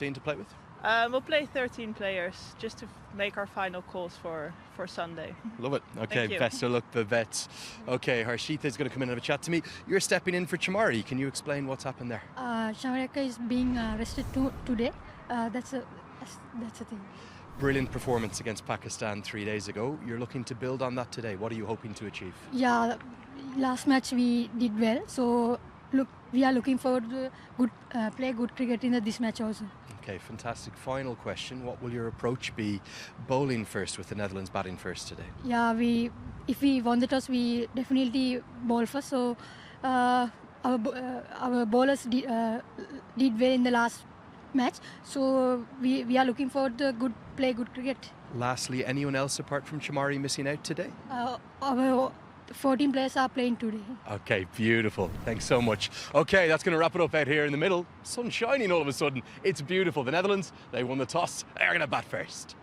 to play with? We'll play 13 players just to make our final calls for Sunday. Love it. Okay, best of luck, the vets. Okay, Harshita is going to come in and have a chat to me. You're stepping in for Chamari. Can you explain what's happened there? Shamareka is being rested today. That's the thing. Brilliant performance against Pakistan 3 days ago. You're looking to build on that today. What are you hoping to achieve? Yeah, last match we did well. So we are looking forward to play good cricket in this match also. Okay, fantastic. Final question. What will your approach be bowling first with the Netherlands batting first today? Yeah, if we won the toss, we definitely bowl first. So our bowlers did well in the last match. So we are looking forward to play good cricket. Lastly, anyone else apart from Chamari missing out today? Our 14 players are playing today. Okay, beautiful. Thanks so much. Okay, that's going to wrap it up out here in the middle. Sun shining all of a sudden. It's beautiful. The Netherlands, they won the toss. They're going to bat first.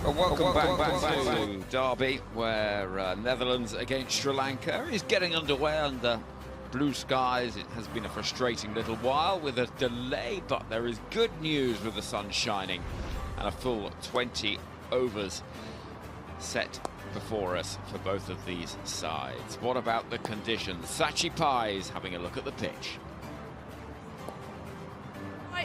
Well, welcome back to Derby, where Netherlands against Sri Lanka is getting underway under blue skies. It has been a frustrating little while with a delay, but there is good news with the sun shining and a full 20 overs set before us for both of these sides. What about the conditions? Sachi Pai's having a look at the pitch.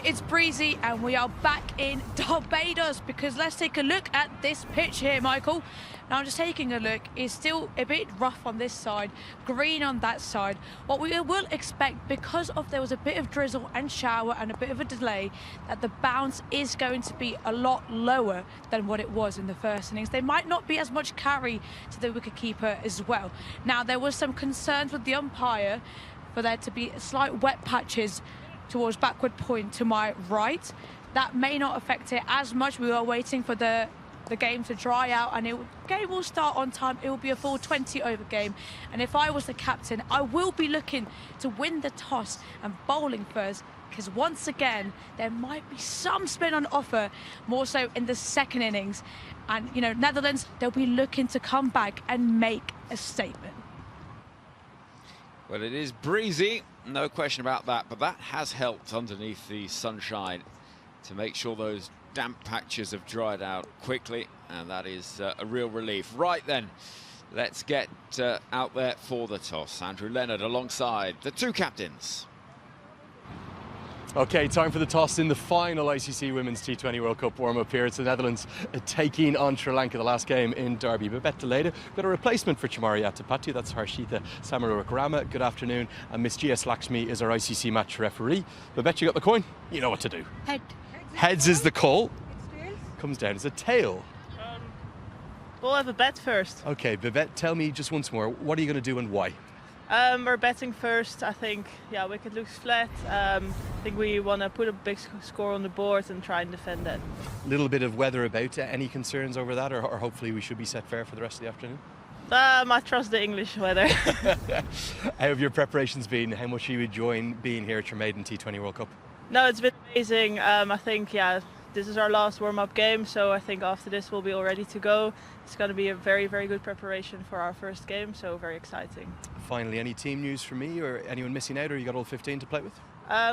It's breezy and we are back in Barbados because let's take a look at this pitch here, Michael. Now I'm just taking a look. It's still a bit rough on this side, green on that side. What we will expect, because of there was a bit of drizzle and shower and a bit of a delay, that the bounce is going to be a lot lower than what it was in the first innings. There might not be as much carry to the wicketkeeper as well. Now there was some concerns with the umpire for there to be slight wet patches towards backward point to my right. That may not affect it as much. We are waiting for the the game to dry out, and game will start on time. It will be a full 20 over game, and if I was the captain, I will be looking to win the toss and bowling first, because once again there might be some spin on offer, more so in the second innings, and you know, Netherlands, they'll be looking to come back and make a statement. Well, it is breezy, no question about that, but that has helped underneath the sunshine to make sure those damp patches have dried out quickly, and that is a real relief. Right then, let's get out there for the toss. Andrew Leonard alongside the two captains. Okay, time for the toss in the final ICC Women's T20 World Cup warm-up here. It's the Netherlands taking on Sri Lanka, the last game in Derby. Babette Delayda, got a replacement for Chamari Atapattu. That's Harshita Samarakrama. Good afternoon. And Miss G.S. Lakshmi is our ICC match referee. Babette, you got the coin? You know what to do. Head. Heads is the call. Comes down as a tail. We'll have a bet first. Okay, Babette, tell me just once more, what are you going to do and why? We're betting first. I think, yeah, wicket looks flat. I think we want to put a big score on the board and try and defend that. Little bit of weather about. Any concerns over that, or hopefully we should be set fair for the rest of the afternoon? I trust the English weather. How have your preparations been? How much are you enjoying being here at your maiden T20 World Cup? No, it's been amazing. I think, yeah, this is our last warm-up game, so I think after this we'll be all ready to go. It's going to be a very, very good preparation for our first game, so very exciting. Finally, any team news for me, or anyone missing out, or you got all 15 to play with?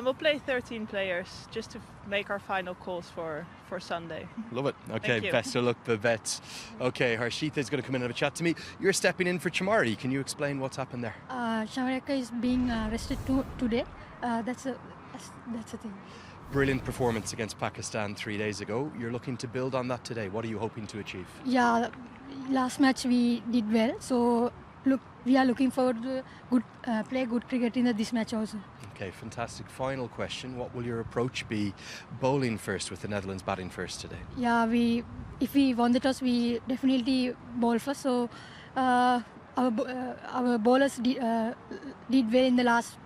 We'll play 13 players just to make our final calls for Sunday. Love it. Okay, Thank you. best of luck, Babette. Okay, Harshita is going to come in and have a chat to me. You're stepping in for Chamari. Can you explain what's happened there? Shamareka is being rested today. That's the thing. Brilliant performance against Pakistan 3 days ago. You're looking to build on that today. What are you hoping to achieve? Yeah, last match we did well. So we are looking forward to play good cricket in this match also. Okay, fantastic. Final question. What will your approach be bowling first with the Netherlands batting first today? Yeah, if we won the toss, we definitely bowl first. So our bowlers did well in the last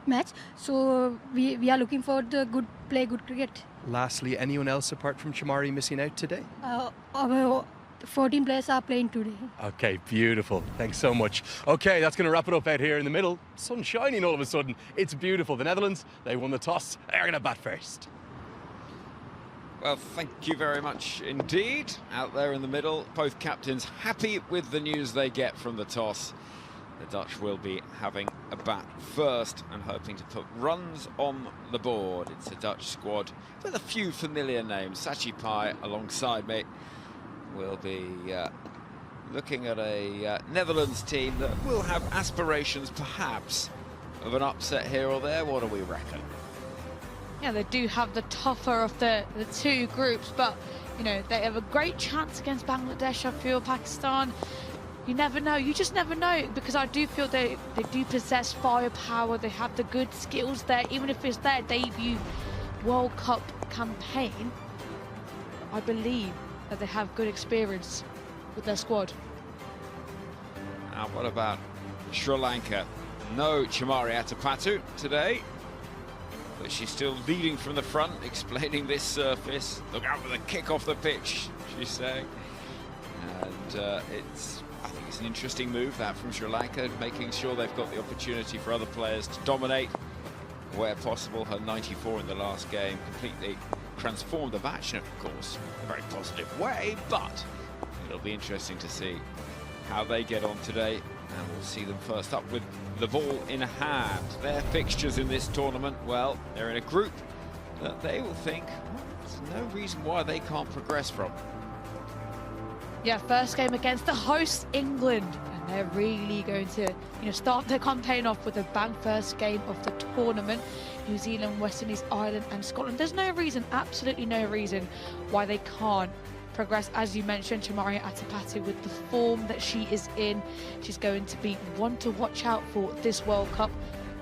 match. So we are looking forward to play good cricket. Lastly, anyone else apart from Chamari missing out today? Our 14 players are playing today. Okay, beautiful. Thanks so much. Okay, that's going to wrap it up out here in the middle. Sun shining all of a sudden. It's beautiful. The Netherlands, they won the toss. They're going to bat first. Well, thank you very much indeed. Out there in the middle, both captains happy with the news they get from the toss. The Dutch will be having a bat first and hoping to put runs on the board. It's a Dutch squad with a few familiar names. Sachi Pai alongside me. We'll be looking at a Netherlands team that will have aspirations perhaps of an upset here or there. What do we reckon? Yeah, they do have the tougher of the two groups, but you know, they have a great chance against Bangladesh. I feel Pakistan. You never know. You just never know, because I do feel they do possess firepower. They have the good skills there. Even if it's their debut World Cup campaign, I believe that they have good experience with their squad. Now, what about Sri Lanka? No Chamari Atapattu today, but she's still leading from the front, explaining this surface. Look out for the kick off the pitch, she's saying. And I think it's an interesting move, that, from Sri Lanka, making sure they've got the opportunity for other players to dominate where possible. Her 94 in the last game completely transformed the match, and of course, in a very positive way, but it'll be interesting to see how they get on today, and we'll see them first up with the ball in hand. Their fixtures in this tournament, well, they're in a group that they will think, well, there's no reason why they can't progress from. Yeah, first game against the host England, and they're really going to, start their campaign off with a bang. First game of the tournament. New Zealand, West Indies, Ireland and Scotland. There's no reason, absolutely no reason, why they can't progress. As you mentioned, Chamari Atapattu, with the form that she is in, she's going to be one to watch out for this World Cup.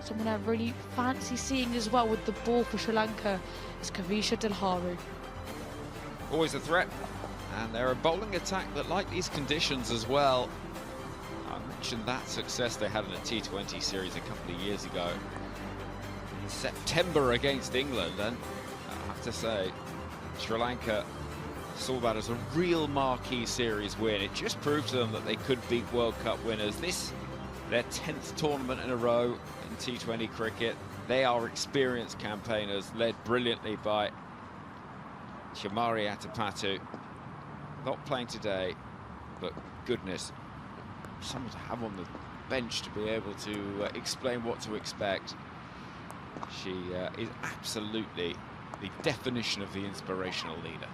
Someone I really fancy seeing as well with the ball for Sri Lanka is Kavisha Dilharu. Always a threat. And they're a bowling attack that like these conditions as well. I mentioned that success they had in a T20 series a couple of years ago in September against England, and I have to say, Sri Lanka saw that as a real marquee series win. It just proved to them that they could beat World Cup winners. This, their 10th tournament in a row in T20 cricket. They are experienced campaigners, led brilliantly by Chamari Atapatu. Not playing today, but goodness, someone to have on the bench to be able to explain what to expect. She is absolutely the definition of the inspirational leader.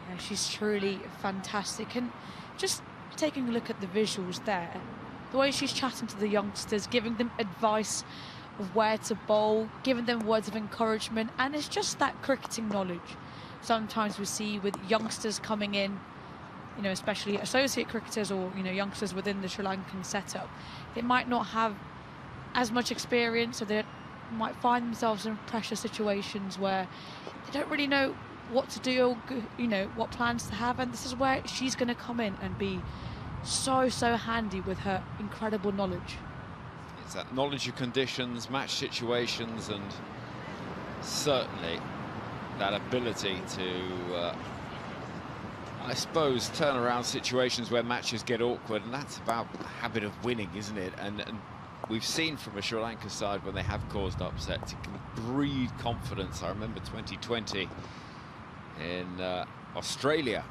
Yeah, she's truly fantastic. And just taking a look at the visuals there, the way she's chatting to the youngsters, giving them advice of where to bowl, giving them words of encouragement, and it's just that cricketing knowledge. Sometimes we see with youngsters coming in, you know, especially associate cricketers or, you know, youngsters within the Sri Lankan setup, they might not have as much experience, so they might find themselves in pressure situations where they don't really know what to do or, you know, what plans to have. And this is where she's going to come in and be so handy with her incredible knowledge. It's that knowledge of conditions, match situations, and certainly that ability to I suppose turn around situations where matches get awkward, and that's about the habit of winning, isn't it? And we've seen from a Sri Lanka side when they have caused upsets, it can breed confidence. I remember 2020 in Australia,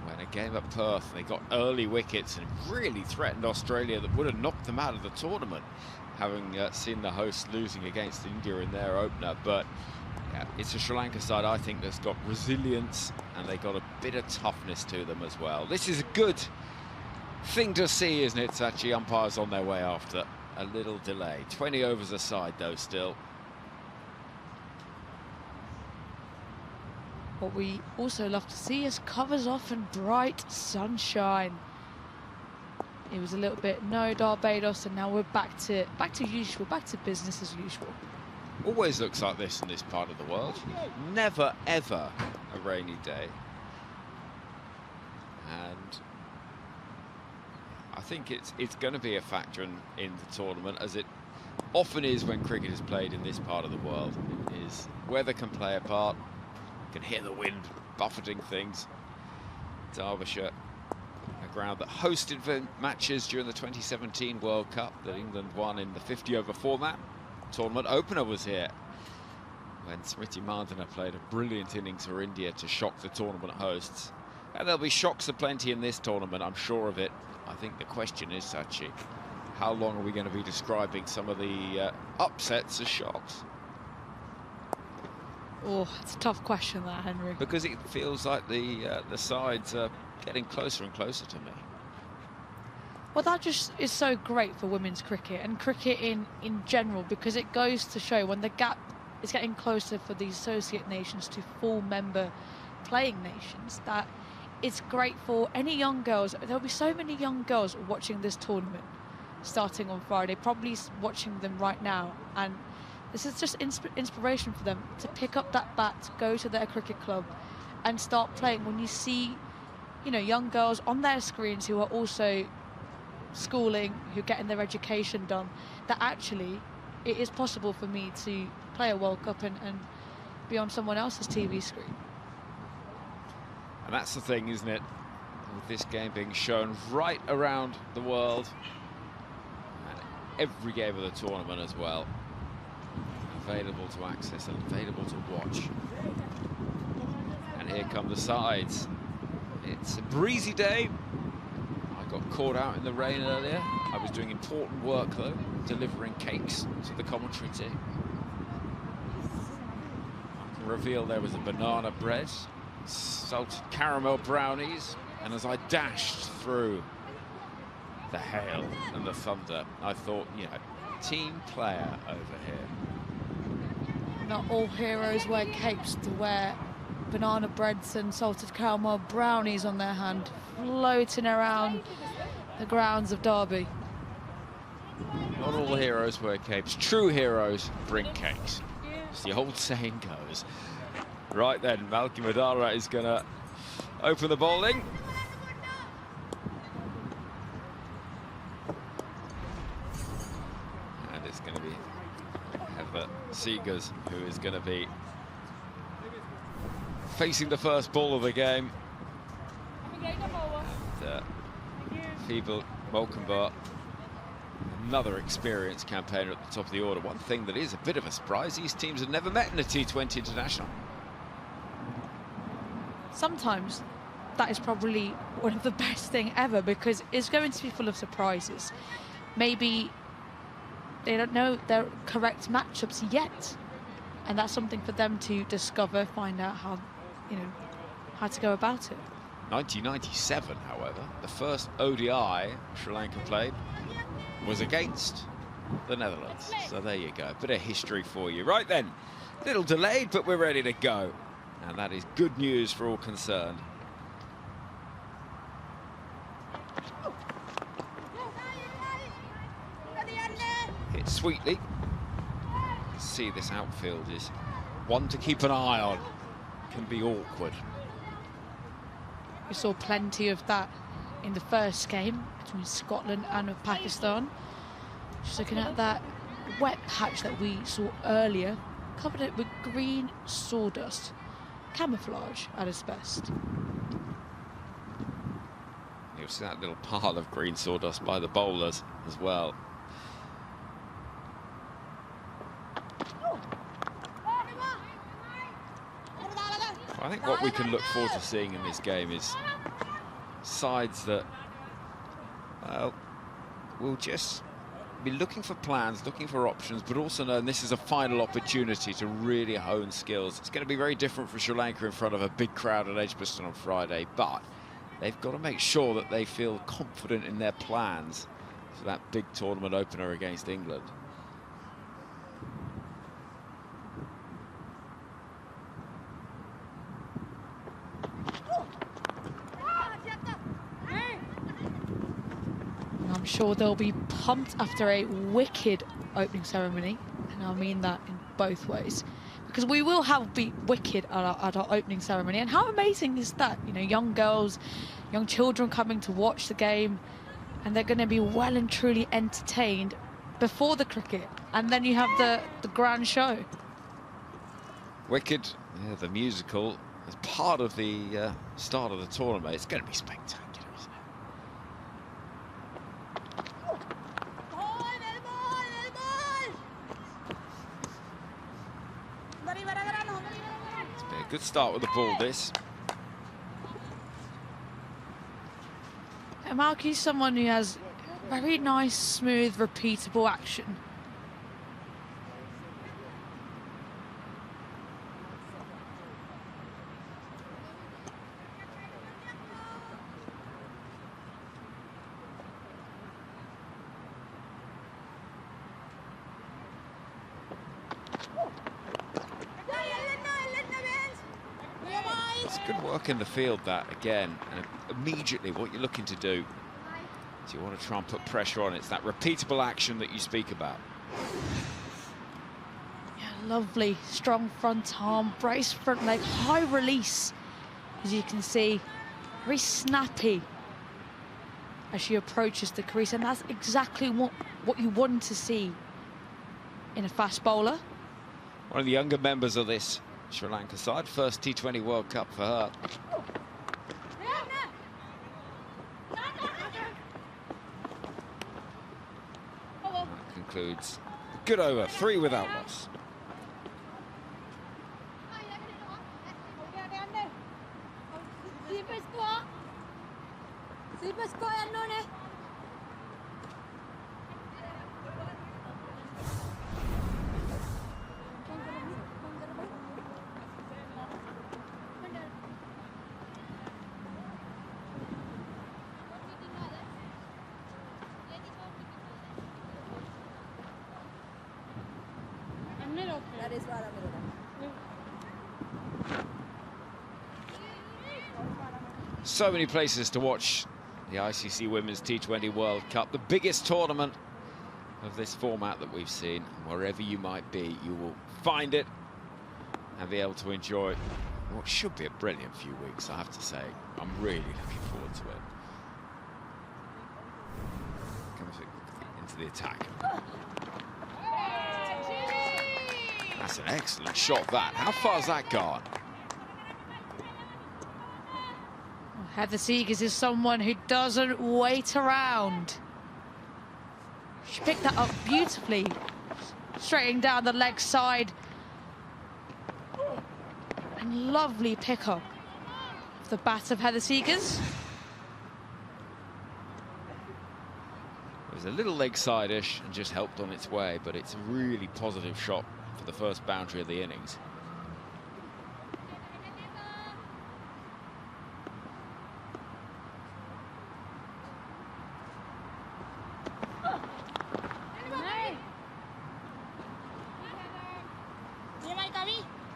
when a game at Perth, they got early wickets and really threatened Australia, that would have knocked them out of the tournament, having seen the hosts losing against India in their opener. But yeah, it's a Sri Lanka side, I think, that's got resilience, and they got a bit of toughness to them as well. This is a good thing to see, isn't it, Sachi? Umpires on their way after a little delay. 20 overs aside, though, still. What we also love to see is covers off in bright sunshine. It was a little bit no Barbados, and now we're back to usual, back to business as usual. Always looks like this in this part of the world. Never, ever a rainy day. And I think it's going to be a factor in the tournament, as it often is when cricket is played in this part of the world. It is, weather can play a part. You can hear the wind buffeting things. Derbyshire, a ground that hosted matches during the 2017 World Cup that England won in the 50-over format. Tournament opener was here when Smriti Mandana played a brilliant innings for India to shock the tournament hosts. And there'll be shocks aplenty in this tournament, I'm sure of it. I think the question is, Sachi, how long are we going to be describing some of the upsets as shocks? Oh, it's a tough question, that, Henry. Because it feels like the sides are getting closer and closer to me. Well, that just is so great for women's cricket and cricket in general, because it goes to show when the gap is getting closer for these associate nations to full member playing nations, that it's great for any young girls. There'll be so many young girls watching this tournament starting on Friday, probably watching them right now, and this is just inspiration for them to pick up that bat, go to their cricket club and start playing. When you see, you know, young girls on their screens who are also schooling, who are getting their education done, that actually it is possible for me to play a World Cup and be on someone else's TV screen. And that's the thing, isn't it, with this game being shown right around the world, and every game of the tournament as well, available to access and available to watch. And here come the sides. It's a breezy day. I got caught out in the rain earlier. I was doing important work, though, delivering cakes to the commentary team. I can reveal there was a banana bread, salted caramel brownies, and as I dashed through the hail and the thunder, I thought, you know, team player over here. Not all heroes wear capes to wear banana breads and salted caramel brownies on their hand, floating around the grounds of Derby. Not all heroes wear capes. True heroes bring cakes. As the old saying goes. Right then, Malky Madara is going to open the bowling. And it's going to be Heather Seegers who is going to be facing the first ball of the game. Feeble Molkenbar, another experienced campaigner at the top of the order. One thing that is a bit of a surprise, these teams have never met in a T20 international. Sometimes that is probably one of the best thing ever, because it's going to be full of surprises. Maybe they don't know their correct matchups yet, and that's something for them to discover, find out how, you know, how to go about it. 1997, however, the first ODI Sri Lanka played was against the Netherlands. So there you go, a bit of history for you. Right then, a little delayed, but we're ready to go. And that is good news for all concerned. Hit sweetly. See, this outfield is one to keep an eye on. Can be awkward. We saw plenty of that in the first game between Scotland and Pakistan. Just looking at that wet patch that we saw earlier, covered it with green sawdust. Camouflage at its best. You'll see that little pile of green sawdust by the bowlers as well. I think what we can look forward to seeing in this game is sides that, well, will just be looking for plans, looking for options, but also knowing this is a final opportunity to really hone skills. It's going to be very different for Sri Lanka in front of a big crowd at Edgbaston on Friday, but they've got to make sure that they feel confident in their plans for that big tournament opener against England. I'm sure they'll be pumped after a wicked opening ceremony, and I mean that in both ways, because we will be wicked at our opening ceremony. And how amazing is that? You know, young girls, young children coming to watch the game, and they're going to be well and truly entertained before the cricket, and then you have the grand show. Wicked, yeah, the musical, as part of the start of the tournament. It's going to be spectacular. Good start with the ball, this. And Malky's someone who has very nice, smooth, repeatable action. Good work in the field, that again, and immediately what you're looking to do is you want to try and put pressure on it. It's that repeatable action that you speak about. Yeah, lovely, strong front arm, brace front leg, high release, as you can see, very snappy as she approaches the crease, and that's exactly what you want to see in a fast bowler. One of the younger members of this Sri Lanka side, first T20 World Cup for her. That concludes a good over, 3 without loss. So many places to watch the ICC Women's T20 World Cup, the biggest tournament of this format that we've seen. Wherever you might be, you will find it and be able to enjoy what should be a brilliant few weeks, I have to say. I'm really looking forward to it. Comes into the attack. That's an excellent shot, that. How far has that gone? Heather Seegers is someone who doesn't wait around. She picked that up beautifully, straightening down the leg side. And lovely pickup of the bat of Heather Seegers. It was a little leg side-ish and just helped on its way, but it's a really positive shot for the first boundary of the innings.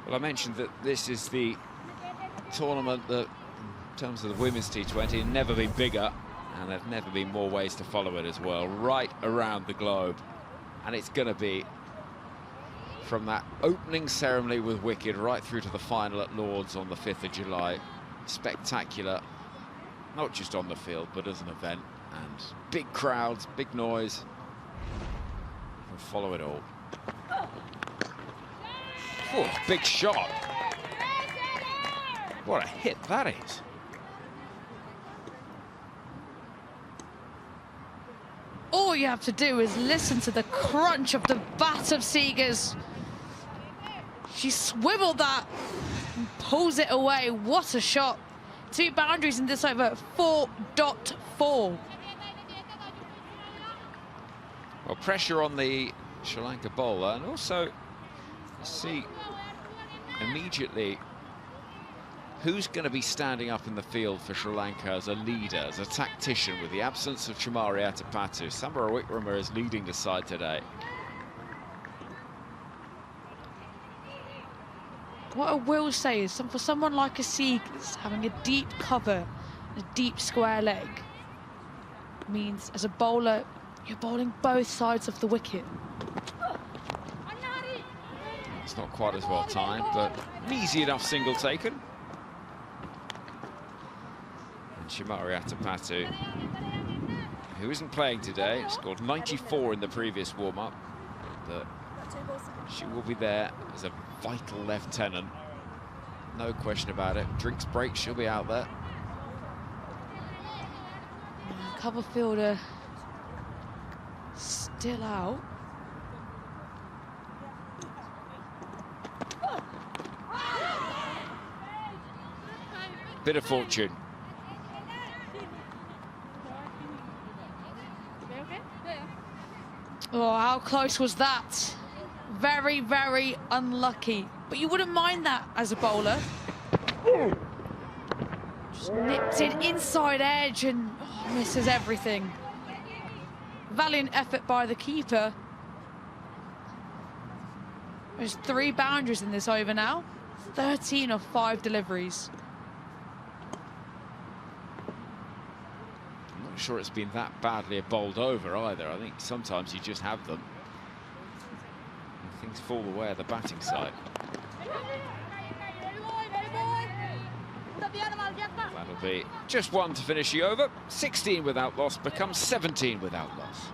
Well, I mentioned that this is the tournament that, in terms of the women's T20, has never been bigger, and there've never been more ways to follow it as well, right around the globe. And it's going to be from that opening ceremony with Wicked right through to the final at Lord's on the 5th of July. Spectacular, not just on the field, but as an event. And big crowds, big noise. We'll follow it all. Oh, big shot. What a hit that is. All you have to do is listen to the crunch of the bat of Seegers. She swiveled that and pulls it away. What a shot. 2 boundaries in this over, 4.4. Well, pressure on the Sri Lanka bowler, and also see immediately who's going to be standing up in the field for Sri Lanka as a leader, as a tactician, with the absence of Chamari Atapattu. Samara Wickramer is leading the side today. What I will say is, for someone like a Seegers, having a deep cover, a deep square leg, means as a bowler, you're bowling both sides of the wicket. It's not quite as well timed, but an easy enough single taken. And Chamari Atapattu, who isn't playing today, scored 94 in the previous warm-up, but she will be there as a vital lieutenant. No question about it. Drinks break, she'll be out there. Cover fielder still out. Bit of fortune. Oh, how close was that? Very, very unlucky. But you wouldn't mind that as a bowler. Just nipped in inside edge and misses everything. Valiant effort by the keeper. There's 3 boundaries in this over now. 13 of 5 deliveries. I'm not sure it's been that badly bowled over either. I think sometimes you just have them and things fall the way of the batting side. That'll be just 1 to finish the over. 16 without loss becomes 17 without loss.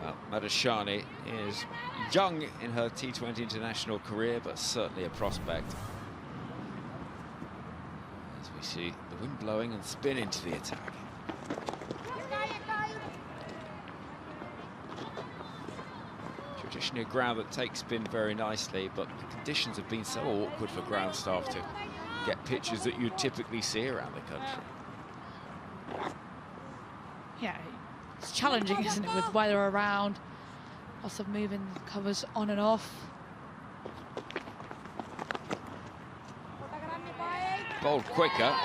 Well, Madashani is young in her T20 international career, but certainly a prospect. As we see the wind blowing and spin into the attack. Traditionally a ground that takes spin very nicely, but the conditions have been so awkward for ground staff to get pitches that you typically see around the country. Yeah, it's challenging, isn't it, with weather around, lots of moving covers on and off. Bowled quicker,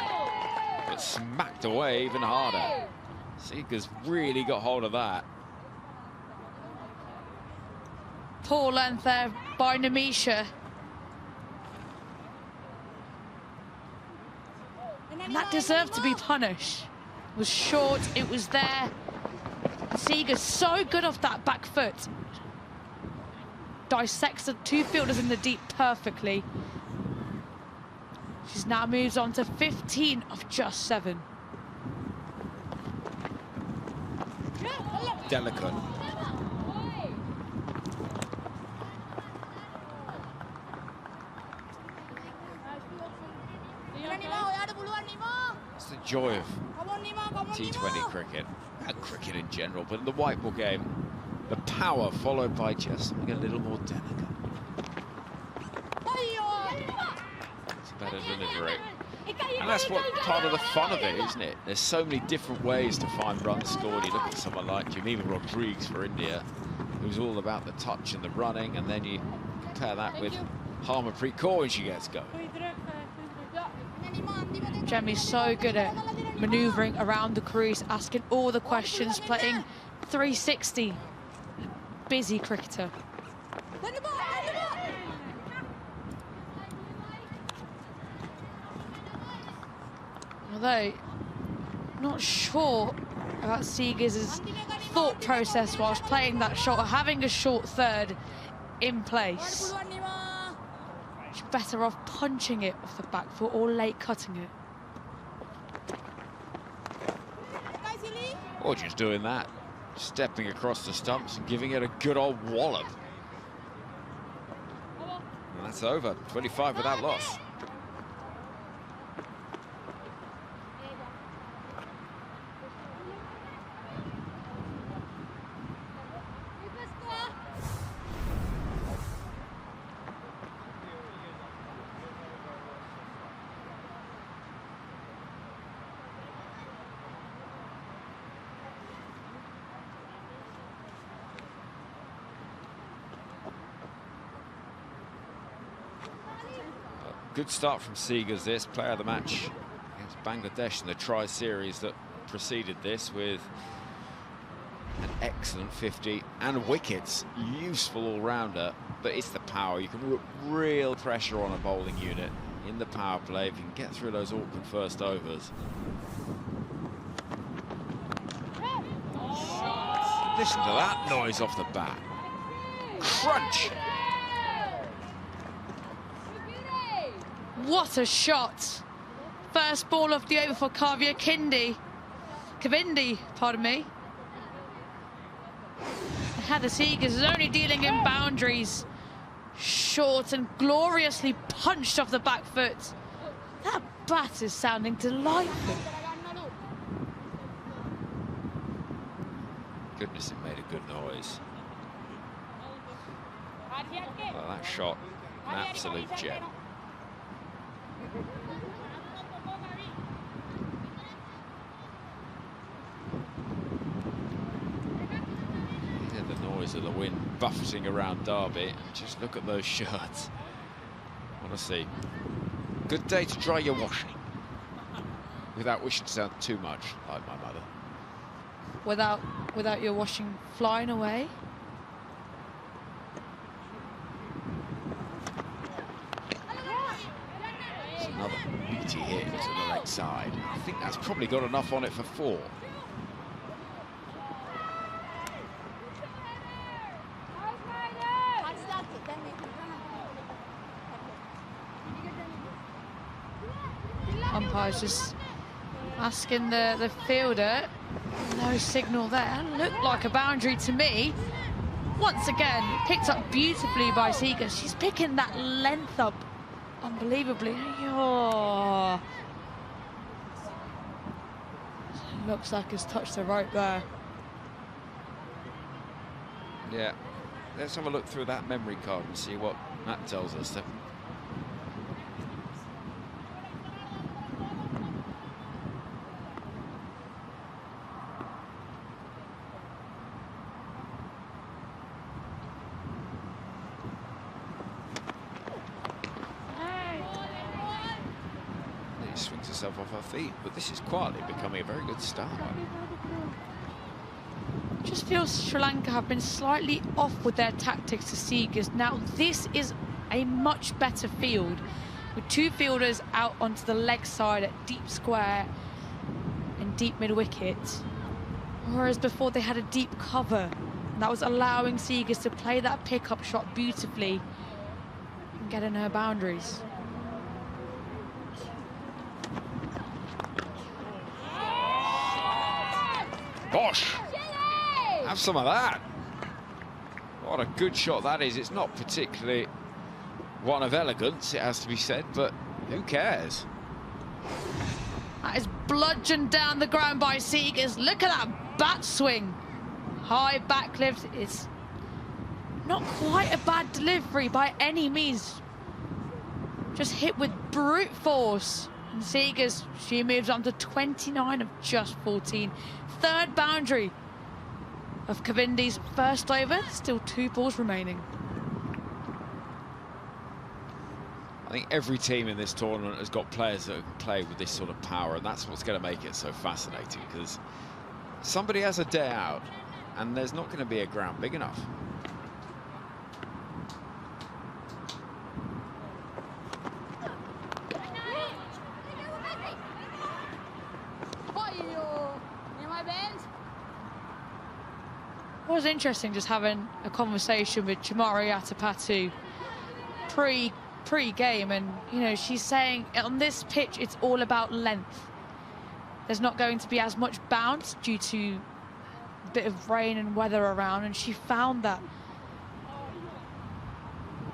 but smacked away even harder. Seegers really got hold of that. Poor length there by Namisha. And that deserved to be punished. It was short, it was there. Seeger's so good off that back foot. Dissects the two fielders in the deep perfectly. She's now moves on to 15 of just 7. Delicate. It's the joy of T20 cricket and cricket in general, but in the white ball game, the power followed by just something a little more delicate. It's a better delivery. And that's what part of the fun of it, isn't it? There's so many different ways to find runs scored. You look at someone like Jamima Rodriguez for India, who's all about the touch and the running, and then you compare that with Harmanpreet Kaur when she gets going. Jemmy's so good at manoeuvring around the crease, asking all the questions, playing 360. Busy cricketer. Although, not sure about Seegers' thought process whilst playing that shot, or having a short third in place. She's better off punching it off the back foot or late cutting it. Or just doing that, stepping across the stumps and giving it a good old wallop. And that's over, 25 without loss. Good start from Seegers, this player of the match against Bangladesh in the tri-series that preceded this, with an excellent 50 and wickets. Useful all-rounder, but it's the power. You can put real pressure on a bowling unit in the power play if you can get through those awkward first overs. Listen to that noise off the bat. Crunch! What a shot! First ball of the over for Kavya Kavindi, pardon me. Heather Seegers is only dealing in boundaries. Short and gloriously punched off the back foot. That bat is sounding delightful. Goodness, it made a good noise. Well, that shot, an absolute gem. Hear the noise of the wind buffeting around Derby. Just look at those shirts. Honestly, good day to dry your washing. Without wishing to sound too much like my mother. Without your washing flying away. Another meaty hit to the leg side. I think that's probably got enough on it for 4. Umpire's just asking the fielder. No signal there. Looked like a boundary to me. Once again, picked up beautifully by Seegers. She's picking that length up unbelievably. Oh. Looks like it's touched the rope there. Yeah, let's have a look through that memory card and see what that tells us. Swings herself off her feet, but this is quietly becoming a very good start. Just feels Sri Lanka have been slightly off with their tactics to Seegers. Now this is a much better field with two fielders out onto the leg side at deep square and deep mid wicket, whereas before they had a deep cover and that was allowing Seegers to play that pickup shot beautifully and get in her boundaries. Bosh! Have some of that. What a good shot that is. It's not particularly one of elegance, it has to be said, but who cares? That is bludgeoned down the ground by Seegers. Look at that bat swing. High back lift. It's not quite a bad delivery by any means. Just hit with brute force. And Seegers, she moves on to 29 of just 14. Third boundary of Kavindi's first over. Still 2 balls remaining. I think every team in this tournament has got players that play with this sort of power, and that's what's going to make it so fascinating, because somebody has a day out and there's not going to be a ground big enough. It was interesting just having a conversation with Chamari Atapatu pre-game, and you know, she's saying on this pitch it's all about length. There's not going to be as much bounce due to a bit of rain and weather around, and she found that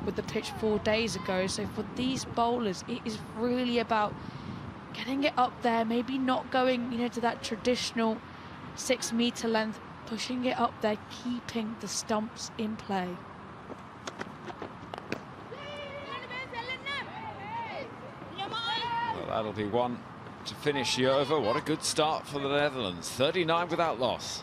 with the pitch 4 days ago. So for these bowlers, it is really about getting it up there, maybe not going, you know, to that traditional 6 meter length, pushing it up there, keeping the stumps in play. Well, that'll be one to finish the over. What a good start for the Netherlands. 39 without loss.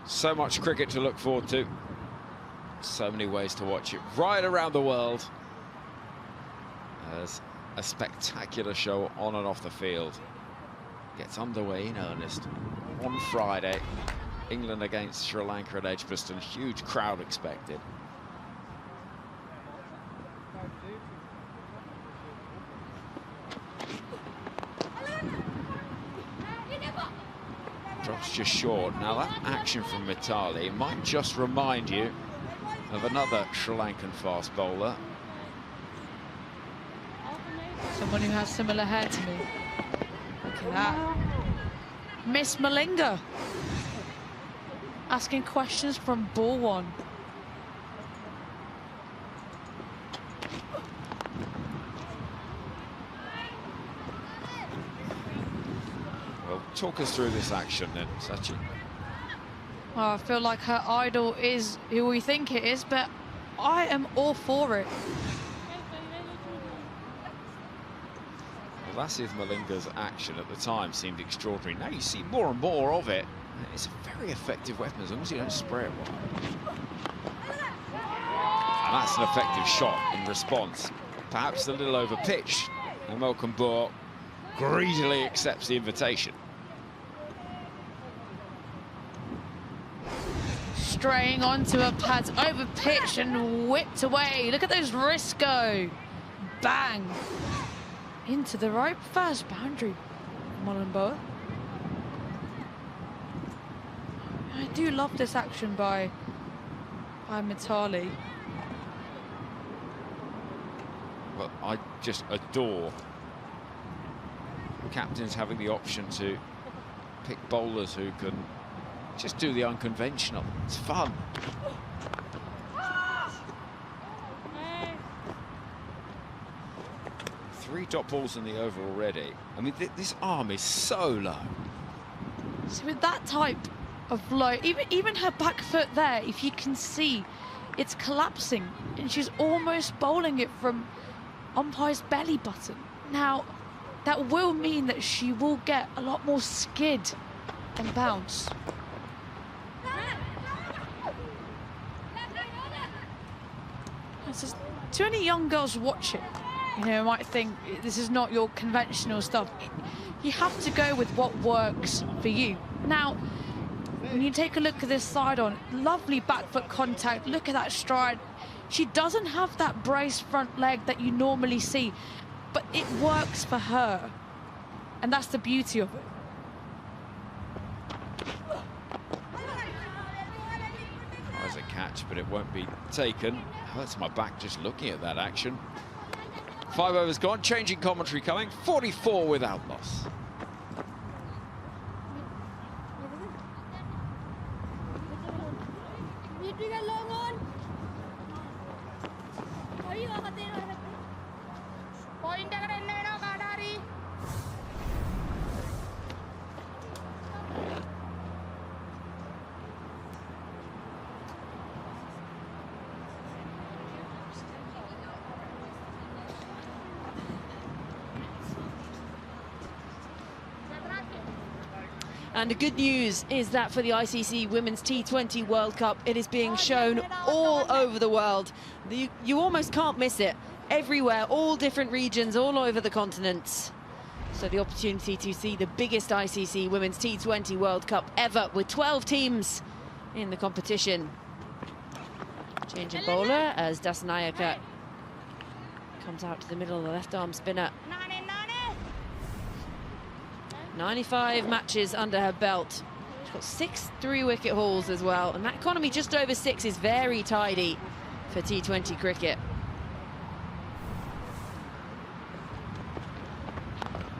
So much cricket to look forward to. So many ways to watch it right around the world. As a spectacular show on and off the field gets underway in earnest on Friday. England against Sri Lanka at Edgbaston. Huge crowd expected. Drops just short. Now that action from Mitali might just remind you of another Sri Lankan fast bowler. Someone who has similar hair to me. Look at that. Miss Malinga asking questions from ball one. Well, talk us through this action then, Sachin. Well, I feel like her idol is who we think it is, but I am all for it. Lasith Malinga's action at the time seemed extraordinary. Now you see more and more of it. It's a very effective weapon as long as you don't spray it well. And that's an effective shot in response. Perhaps a little over pitch. And Malcolm Bourke greedily accepts the invitation. Straying onto a pad, over pitch and whipped away. Look at those wrists go. Bang. Into the right, first boundary. Mullenboa. I do love this action by Mitali. Well, I just adore captains having the option to pick bowlers who can just do the unconventional. It's fun. 3 dot balls in the over already. I mean, this arm is so low. So with that type of low, even her back foot there, if you can see, it's collapsing, and she's almost bowling it from umpire's belly button. Now, that will mean that she will get a lot more skid and bounce. To any young girls watching, you know, might think this is not your conventional stuff. You have to go with what works for you. Now, when you take a look at this side on, lovely back foot contact, look at that stride. She doesn't have that braced front leg that you normally see, but it works for her. And that's the beauty of it. Tries a catch, but it won't be taken. Hurts my back just looking at that action. 5 overs gone, changing commentary coming. 44 without loss. And the good news is that for the ICC Women's T20 World Cup, it is being shown all over the world. You almost can't miss it. Everywhere, all different regions, all over the continent. So the opportunity to see the biggest ICC Women's T20 World Cup ever, with 12 teams in the competition. Changing bowler as Dasanayaka comes out to the middle of the left arm spinner. 95 matches under her belt. She's got 6 3-wicket hauls as well, and that economy just over 6 is very tidy for T20 cricket.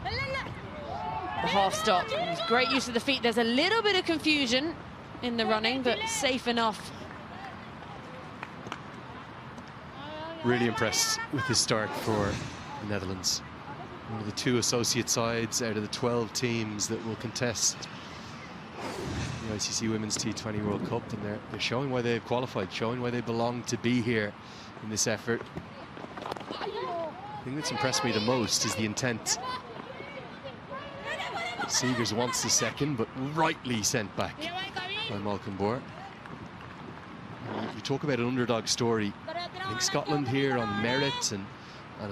The half stop, great use of the feet. There's a little bit of confusion in the running, but safe enough. Really impressed with this start for the Netherlands. One of the 2 associate sides out of the 12 teams that will contest the ICC Women's T20 World Cup, and they're showing why they've qualified, showing why they belong to be here in this effort. The thing that's impressed me the most is the intent. Seegers wants the second, but rightly sent back by Malcolm Boer. You talk about an underdog story. I think Scotland here on merit and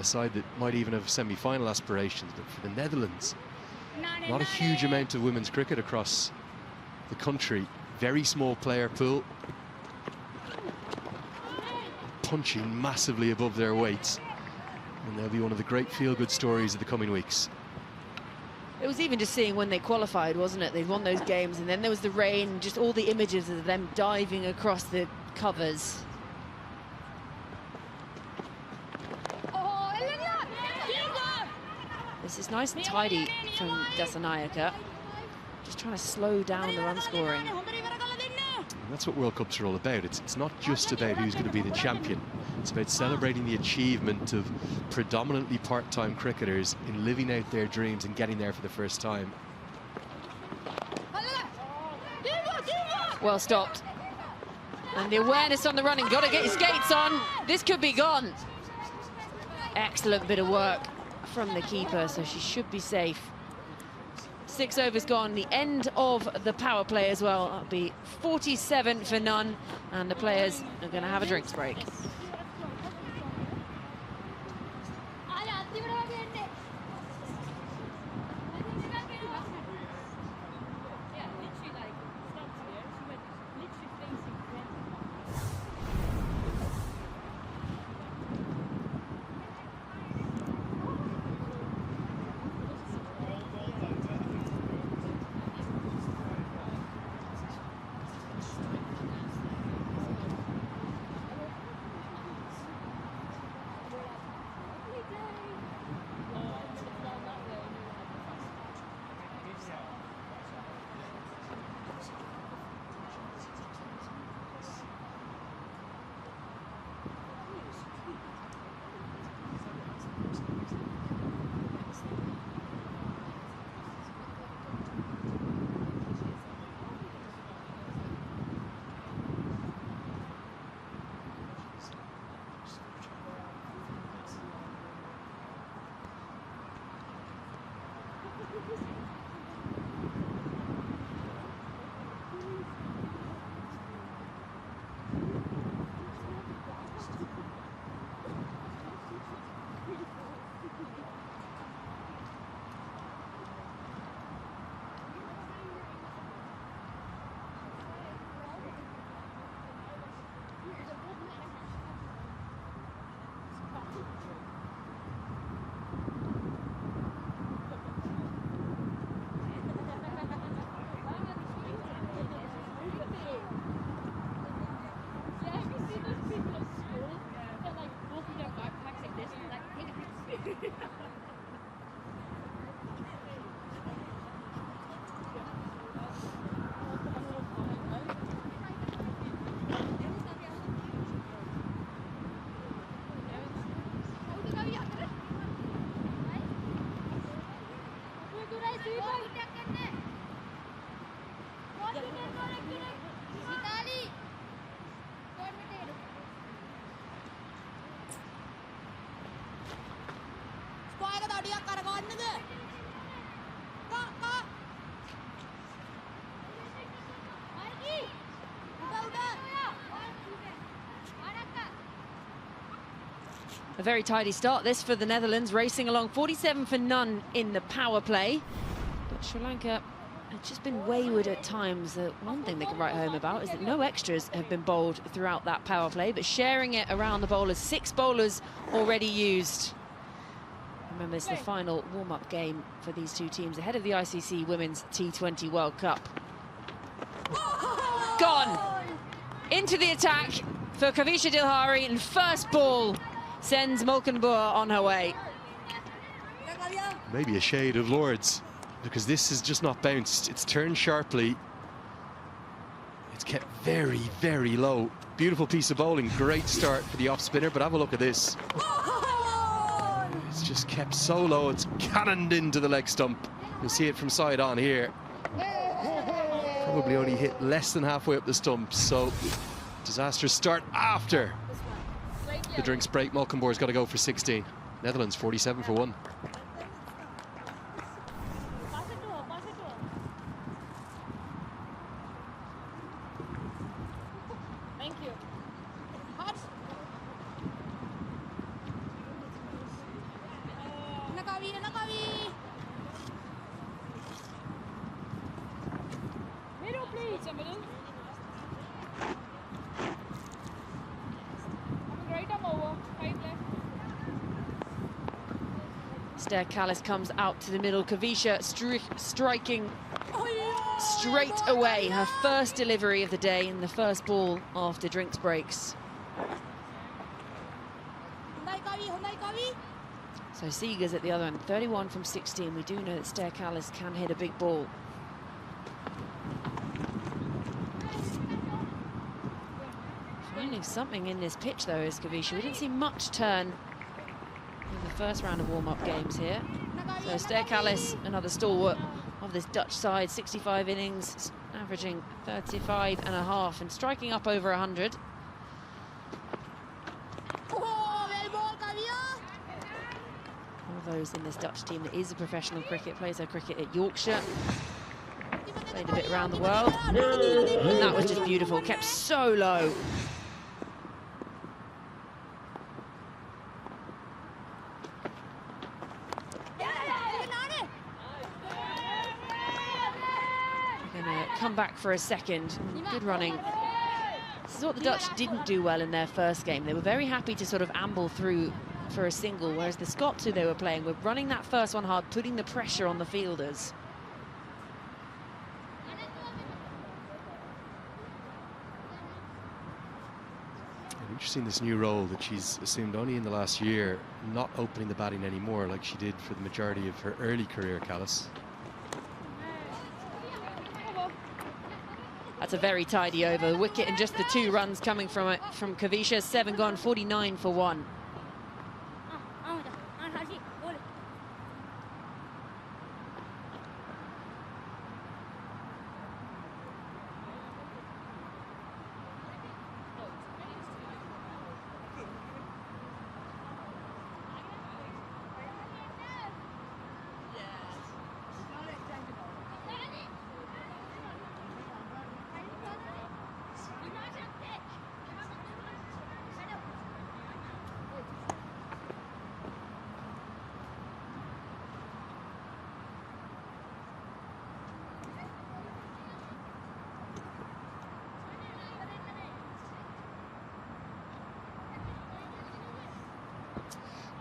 a side that might even have semi-final aspirations, but for the Netherlands, not a huge amount of women's cricket across the country. Very small player pool, punching massively above their weights, and they'll be one of the great feel-good stories of the coming weeks. It was even just seeing when they qualified, wasn't it? They'd won those games, and then there was the rain, just all the images of them diving across the covers. This is nice and tidy from Dasanayaka. Just trying to slow down the run scoring. And that's what World Cups are all about. It's not just about who's going to be the champion. It's about celebrating the achievement of predominantly part-time cricketers in living out their dreams and getting there for the first time. Well stopped. And the awareness on the running. Got to get your skates on. This could be gone. Excellent bit of work from the keeper, so she should be safe. 6 overs gone, the end of the power play as well. That'll be 47 for none, and the players are going to have a drinks break. A very tidy start this for the Netherlands, racing along 47 for none in the power play. But Sri Lanka have just been wayward at times. One thing they can write home about is that no extras have been bowled throughout that power play, but sharing it around the bowlers. 6 bowlers already used. Remember, it's the final warm-up game for these two teams ahead of the ICC Women's T20 World Cup. Gone! Into the attack for Kavisha Dilhari, and first ball sends Molkenboer on her way. Maybe a shade of Lords, because this is just not bounced. It's turned sharply. It's kept very, very low. Beautiful piece of bowling. Great start for the off spinner, but have a look at this. It's just kept so low. It's cannoned into the leg stump. You'll see it from side on here. Probably only hit less than halfway up the stump. So disastrous start after the drinks break. Molkenboer's got to go for 16. Netherlands 47 for 1. Thank you. Middle, please. Middle. Esther Callis comes out to the middle. Kavisha striking straight away. Her first delivery of the day in the first ball after drinks breaks. So Seegers at the other end, 31 from 16. We do know that Esther Callis can hit a big ball. Finding something in this pitch though is Kavisha. We didn't see much turn in the first round of warm-up games here. So Esther Callis, another stalwart of this Dutch side, 65 innings, averaging 35 and a half and striking up over 100. One of those in this Dutch team that is a professional cricket, plays her cricket at Yorkshire. Played a bit around the world. And that was just beautiful, kept so low. Come back for a second. Good running. This is what the Dutch didn't do well in their first game. They were very happy to sort of amble through for a single, whereas the Scots who they were playing were running that first one hard, putting the pressure on the fielders. Interesting, this new role that she's assumed only in the last year, not opening the batting anymore like she did for the majority of her early career, Callis. That's a very tidy over. Wicket and just the 2 runs coming from it from Kavisha. 7 gone, 49 for 1.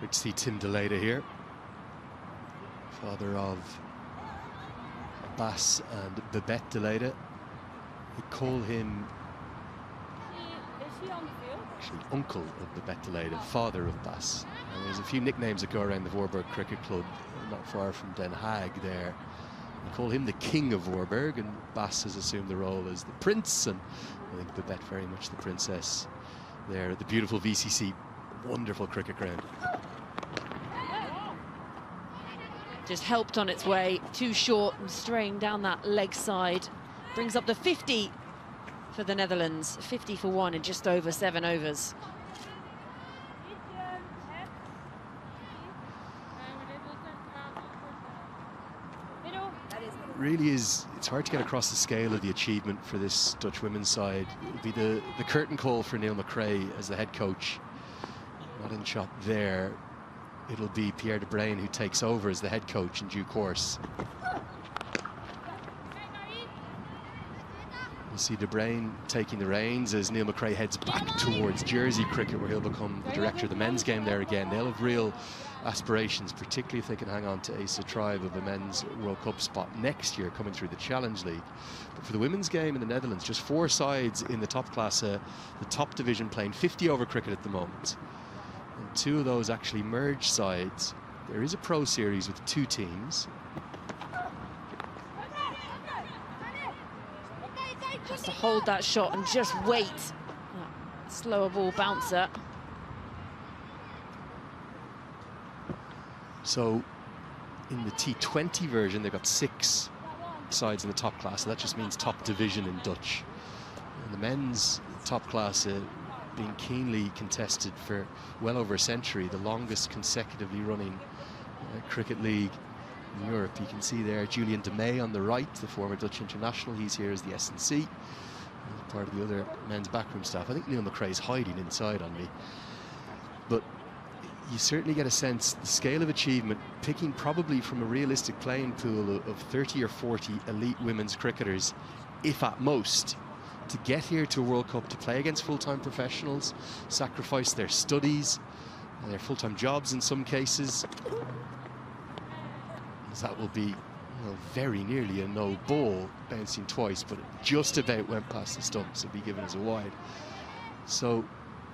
Good to see Tim Deleda here, father of Bas and Babette Deleda. We call him actually uncle of Babette Deleda, father of Bas. And there's a few nicknames that go around the Voorburg Cricket Club, not far from Den Haag there. We call him the king of Voorburg, and Bas has assumed the role as the prince, and I think Babette very much the princess there at the beautiful VCC. Wonderful cricket ground. Just helped on its way, too short and straying down that leg side. Brings up the 50 for the Netherlands. 50 for 1 in just over 7 overs. really is, it's hard to get across the scale of the achievement for this Dutch women's side. It'll be the curtain call for Neil McRae as the head coach. Not in shot there. It'll be Pierre de Bruyn who takes over as the head coach in due course. We'll see de Bruyn taking the reins as Neil McRae heads back towards Jersey cricket, where he'll become the director of the men's game there again. They'll have real aspirations, particularly if they can hang on to Asa Tribe of a men's World Cup spot next year coming through the Challenge League. But for the women's game in the Netherlands, just 4 sides in the top class, the top division, playing 50 over cricket at the moment. And 2 of those actually merged sides. There is a pro series with 2 teams. Has to hold that shot and just wait. Slower ball bouncer. So in the T20 version, they've got 6 sides in the top class, so that just means top division in Dutch. And the men's top class being keenly contested for well over a century, the longest consecutively running cricket league in Europe. You can see there Julian de May on the right, the former Dutch international. He's here as the S&C, part of the other men's backroom staff. I think Neil McRae's hiding inside on me. But you certainly get a sense, the scale of achievement, picking probably from a realistic playing pool of 30 or 40 elite women's cricketers, if at most, to get here to a World Cup, to play against full-time professionals, sacrifice their studies and their full-time jobs in some cases. That will be, very nearly a no ball, bouncing twice, but it just about went past the stumps. It'll be given as a wide. So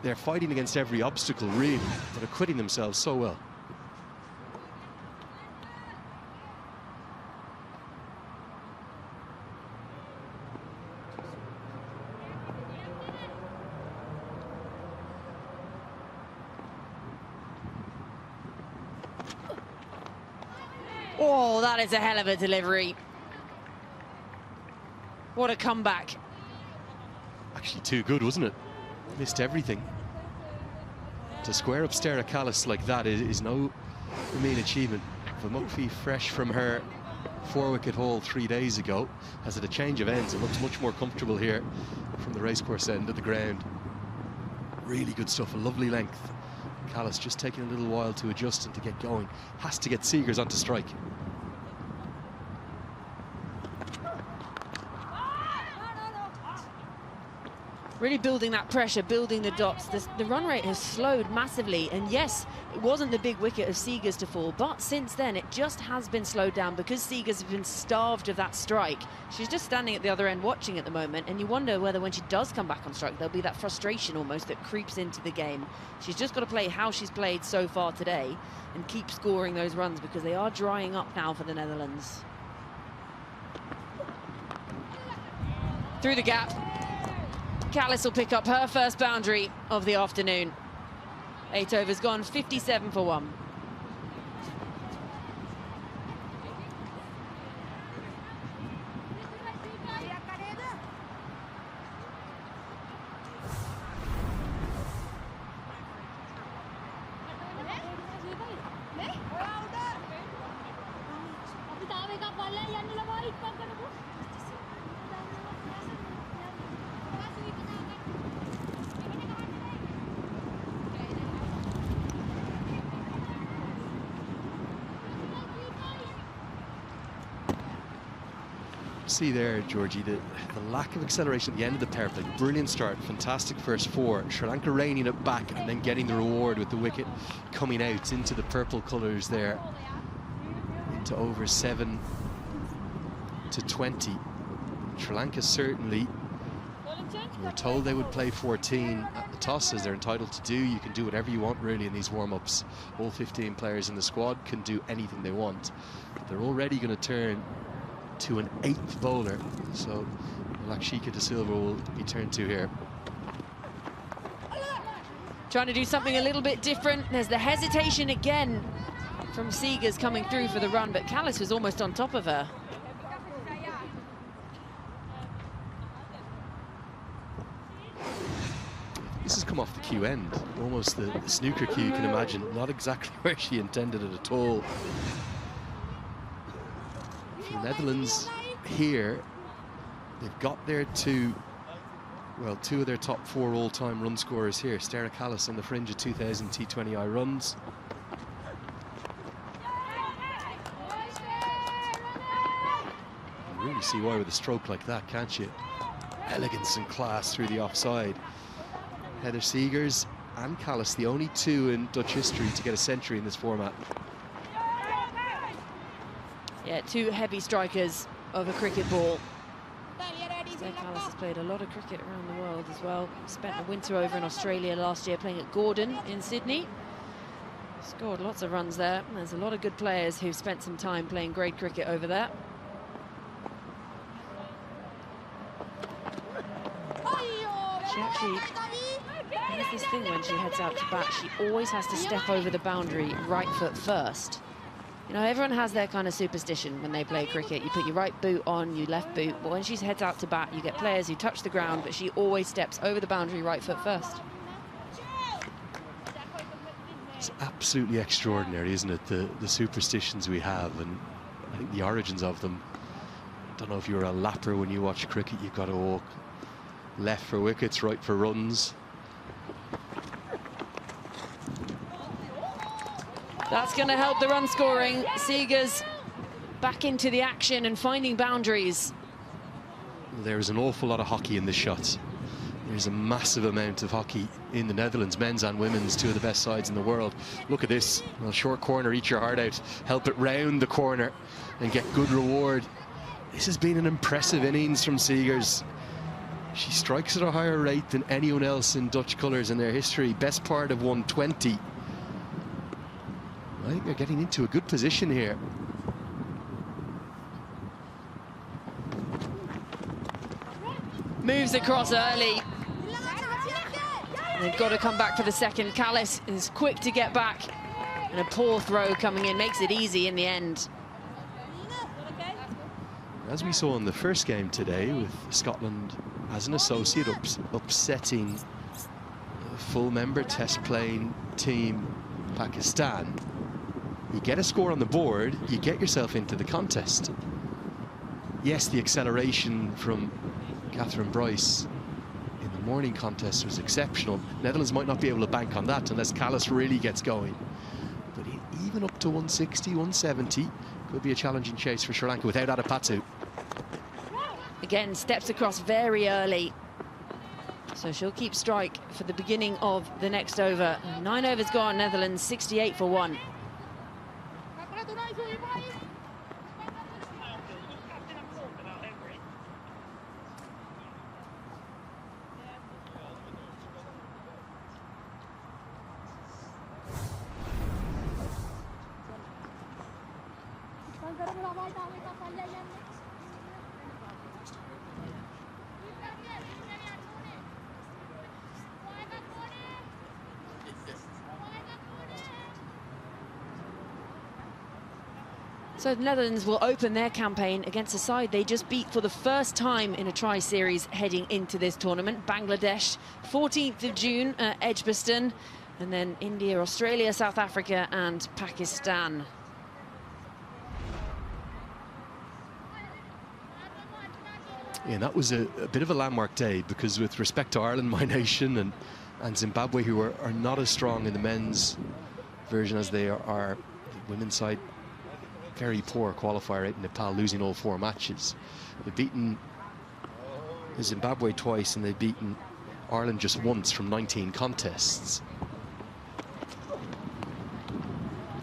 they're fighting against every obstacle, really, but acquitting themselves so well. Oh, that is a hell of a delivery. What a comeback. Actually too good, wasn't it? Missed everything. To square up Stara Callis like that is no mean achievement. Vamukfi, fresh from her 4-wicket haul 3 days ago, has had a change of ends. It looks much more comfortable here from the racecourse end of the ground. Really good stuff, a lovely length. Callis just taking a little while to adjust and to get going. Has to get Seegers onto strike. Really building that pressure, building the dots. The run rate has slowed massively, and yes, it wasn't the big wicket of Seegers to fall, but since then it just has been slowed down because Seegers has been starved of that strike. She's just standing at the other end watching at the moment, and you wonder whether when she does come back on strike there'll be that frustration almost that creeps into the game. She's just got to play how she's played so far today and keep scoring those runs, because they are drying up now for the Netherlands. Through the gap. Callis will pick up her first boundary of the afternoon. 8 overs gone, 57 for 1. See there, Georgie, the lack of acceleration at the end of the power play. Brilliant start, fantastic first 4. Sri Lanka reining it back and then getting the reward with the wicket coming out into the purple colours there, into over 7 to 20. Sri Lanka certainly, we were told they would play 14 at the toss, as they're entitled to do. You can do whatever you want really in these warm-ups. All 15 players in the squad can do anything they want. But they're already going to turn to an 8th bowler, so Lakshika De Silva will be turned to here. Trying to do something a little bit different. There's the hesitation again from Seegers coming through for the run, but Callis was almost on top of her. This has come off the cue end, almost the snooker cue you can imagine. Not exactly where she intended it at all. The Netherlands here, they've got their two of their top 4 all-time run scorers here. Sterra Callis on the fringe of 2,000 T20I runs. You can really see why with a stroke like that, can't you? Elegance and class through the offside. Heather Seegers and Callis, the only 2 in Dutch history to get a century in this format. Yeah, 2 heavy strikers of a cricket ball. Sterra Callis has played a lot of cricket around the world as well. Spent the winter over in Australia last year playing at Gordon in Sydney. Scored lots of runs there. There's a lot of good players who've spent some time playing grade cricket over there. She actually has this thing when she heads out to bat. She always has to step over the boundary right foot first. You know, everyone has their kind of superstition when they play cricket. You put your right boot on, your left boot. But when she heads out to bat, you get players who touch the ground, but she always steps over the boundary right foot first. It's absolutely extraordinary, isn't it? The superstitions we have, and I think the origins of them. I don't know if you're a lapper when you watch cricket, you've got to walk left for wickets, right for runs. That's going to help the run scoring. Seegers back into the action and finding boundaries. There's an awful lot of hockey in this shot. There's a massive amount of hockey in the Netherlands, men's and women's, 2 of the best sides in the world. Look at this, well, short corner, eat your heart out, help it round the corner and get good reward. This has been an impressive innings from Seegers. She strikes at a higher rate than anyone else in Dutch colours in their history. Best part of 120. I think they're getting into a good position here. Moves across early. They've got to come back for the second. Callis is quick to get back. And a poor throw coming in makes it easy in the end. As we saw in the first game today, with Scotland as an associate upsetting a full member test playing team Pakistan, you get a score on the board, you get yourself into the contest. Yes, the acceleration from Catherine Bryce in the morning contest was exceptional. Netherlands might not be able to bank on that unless Callis really gets going. But even up to 160, 170 could be a challenging chase for Sri Lanka without Adipatu. Again, steps across very early. So she'll keep strike for the beginning of the next over. 9 overs gone, Netherlands 68 for 1. So the Netherlands will open their campaign against a side they just beat for the first time in a tri-series heading into this tournament. Bangladesh, 14th of June at Edgbaston, and then India, Australia, South Africa and Pakistan. Yeah, that was a bit of a landmark day, because with respect to Ireland, my nation, and Zimbabwe, who are not as strong in the men's version as they are the women's side, very poor qualifier out in Nepal, losing all 4 matches. They've beaten Zimbabwe twice and they've beaten Ireland just once from 19 contests.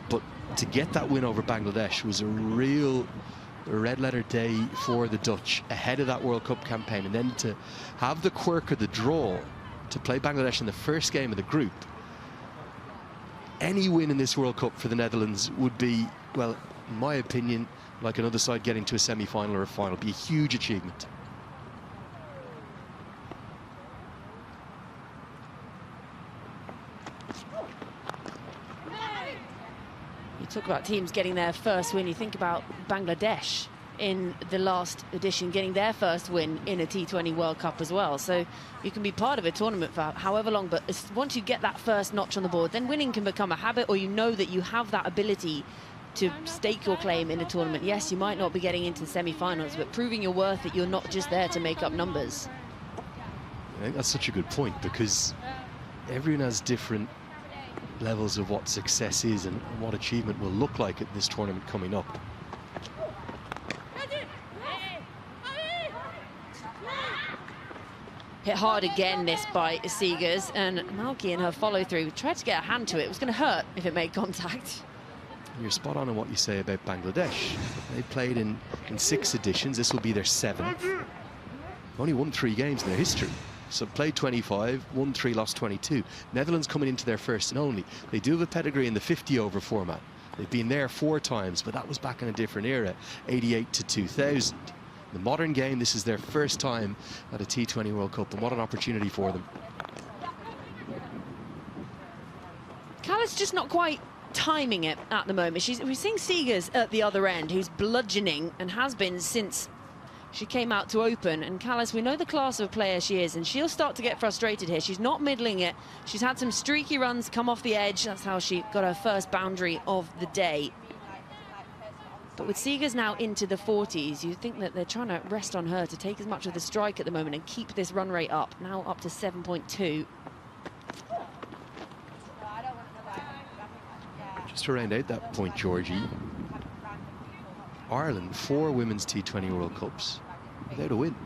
But to get that win over Bangladesh was a real red-letter day for the Dutch ahead of that World Cup campaign, and then to have the quirk of the draw to play Bangladesh in the first game of the group. Any win in this World Cup for the Netherlands would be, well, in my opinion, like another side getting to a semi-final or a final. It'd be a huge achievement. You talk about teams getting their first win. You think about Bangladesh in the last edition getting their first win in a T20 World Cup as well. So you can be part of a tournament for however long, but once you get that first notch on the board, then winning can become a habit, or you know that you have that ability to stake your claim in a tournament. Yes, you might not be getting into the semi-finals, but proving your worth that you're not just there to make up numbers. I think that's such a good point, because everyone has different levels of what success is and what achievement will look like at this tournament coming up. Hit hard again, this by Seegers, and Malky in her follow-through tried to get a hand to it. It was going to hurt if it made contact. You're spot on what you say about Bangladesh. They played in 6 editions. This will be their 7th. Only won 3 games in their history. So played 25, won 3, lost 22. Netherlands coming into their first and only. They do have a pedigree in the 50-over format. They've been there 4 times, but that was back in a different era, 88 to 2000. The modern game, this is their first time at a T20 World Cup, and what an opportunity for them. Callis just not quite timing it at the moment. We're seeing Seegers at the other end, who's bludgeoning and has been since she came out to open. And Callis, we know the class of player she is, and she'll start to get frustrated here. She's not middling it. She's had some streaky runs come off the edge. That's how she got her first boundary of the day. But with Seegers now into the 40s, you think that they're trying to rest on her to take as much of the strike at the moment and keep this run rate up. Now up to 7.2. Just to round out that point, Georgie, Ireland, 4 women's T20 World Cups without a win.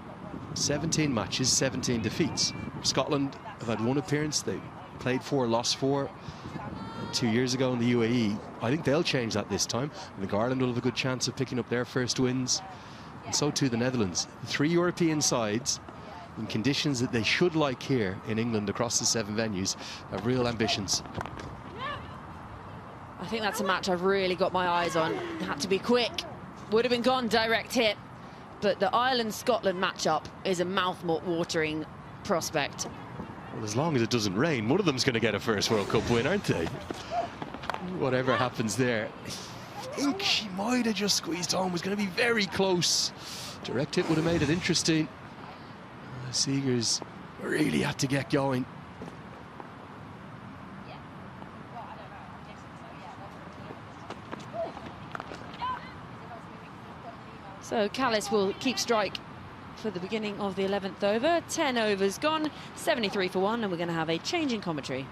17 matches, 17 defeats. Scotland have had 1 appearance. They played 4, lost 4. 2 years ago in the UAE. I think they'll change that this time. I think Ireland will have a good chance of picking up their first wins, and so too the Netherlands. 3 European sides in conditions that they should like here in England across the 7 venues have real ambitions. I think that's a match I've really got my eyes on. It had to be quick. Would have been gone direct hit, but the Ireland-Scotland matchup is a mouth-watering prospect. Well, as long as it doesn't rain, one of them's going to get a first World Cup win, aren't they? Whatever happens there. I think she might have just squeezed home. Was going to be very close. Direct hit would have made it interesting. Seegers really had to get going. So Callis will keep strike for the beginning of the 11th over. 10 overs gone, 73 for 1, and we're going to have a change in commentary.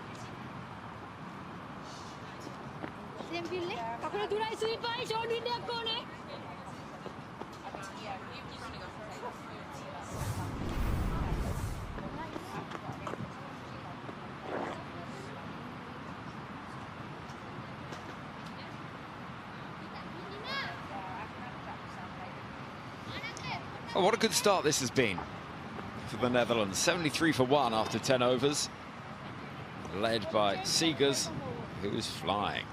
Oh, what a good start this has been for the Netherlands. 73 for 1 after 10 overs. Led by Seegers, who is flying.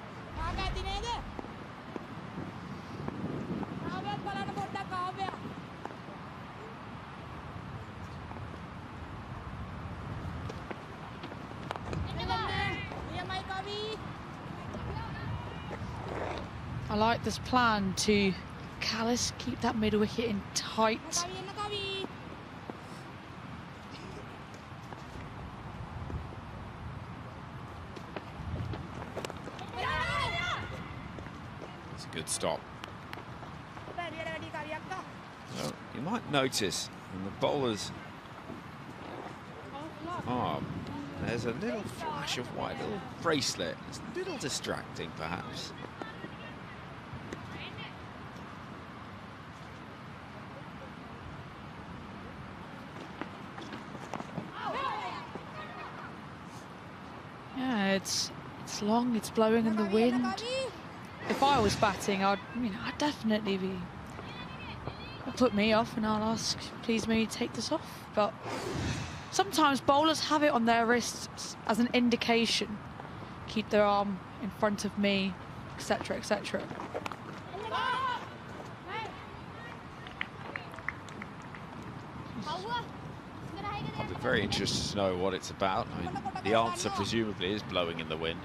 I like this plan to Callis, keep that middle wicket in tight. It's a good stop. Well, you might notice in the bowler's arm, there's a little flash of white, little bracelet. It's a little distracting, perhaps. Yeah, it's long, it's blowing in the wind. If I was batting, I'd definitely be. It'll put me off, and I'll ask, please may you take this off. But sometimes bowlers have it on their wrists as an indication. Keep their arm in front of me, etc., etc. I'll be very interested to know what it's about. I mean, the answer presumably is blowing in the wind.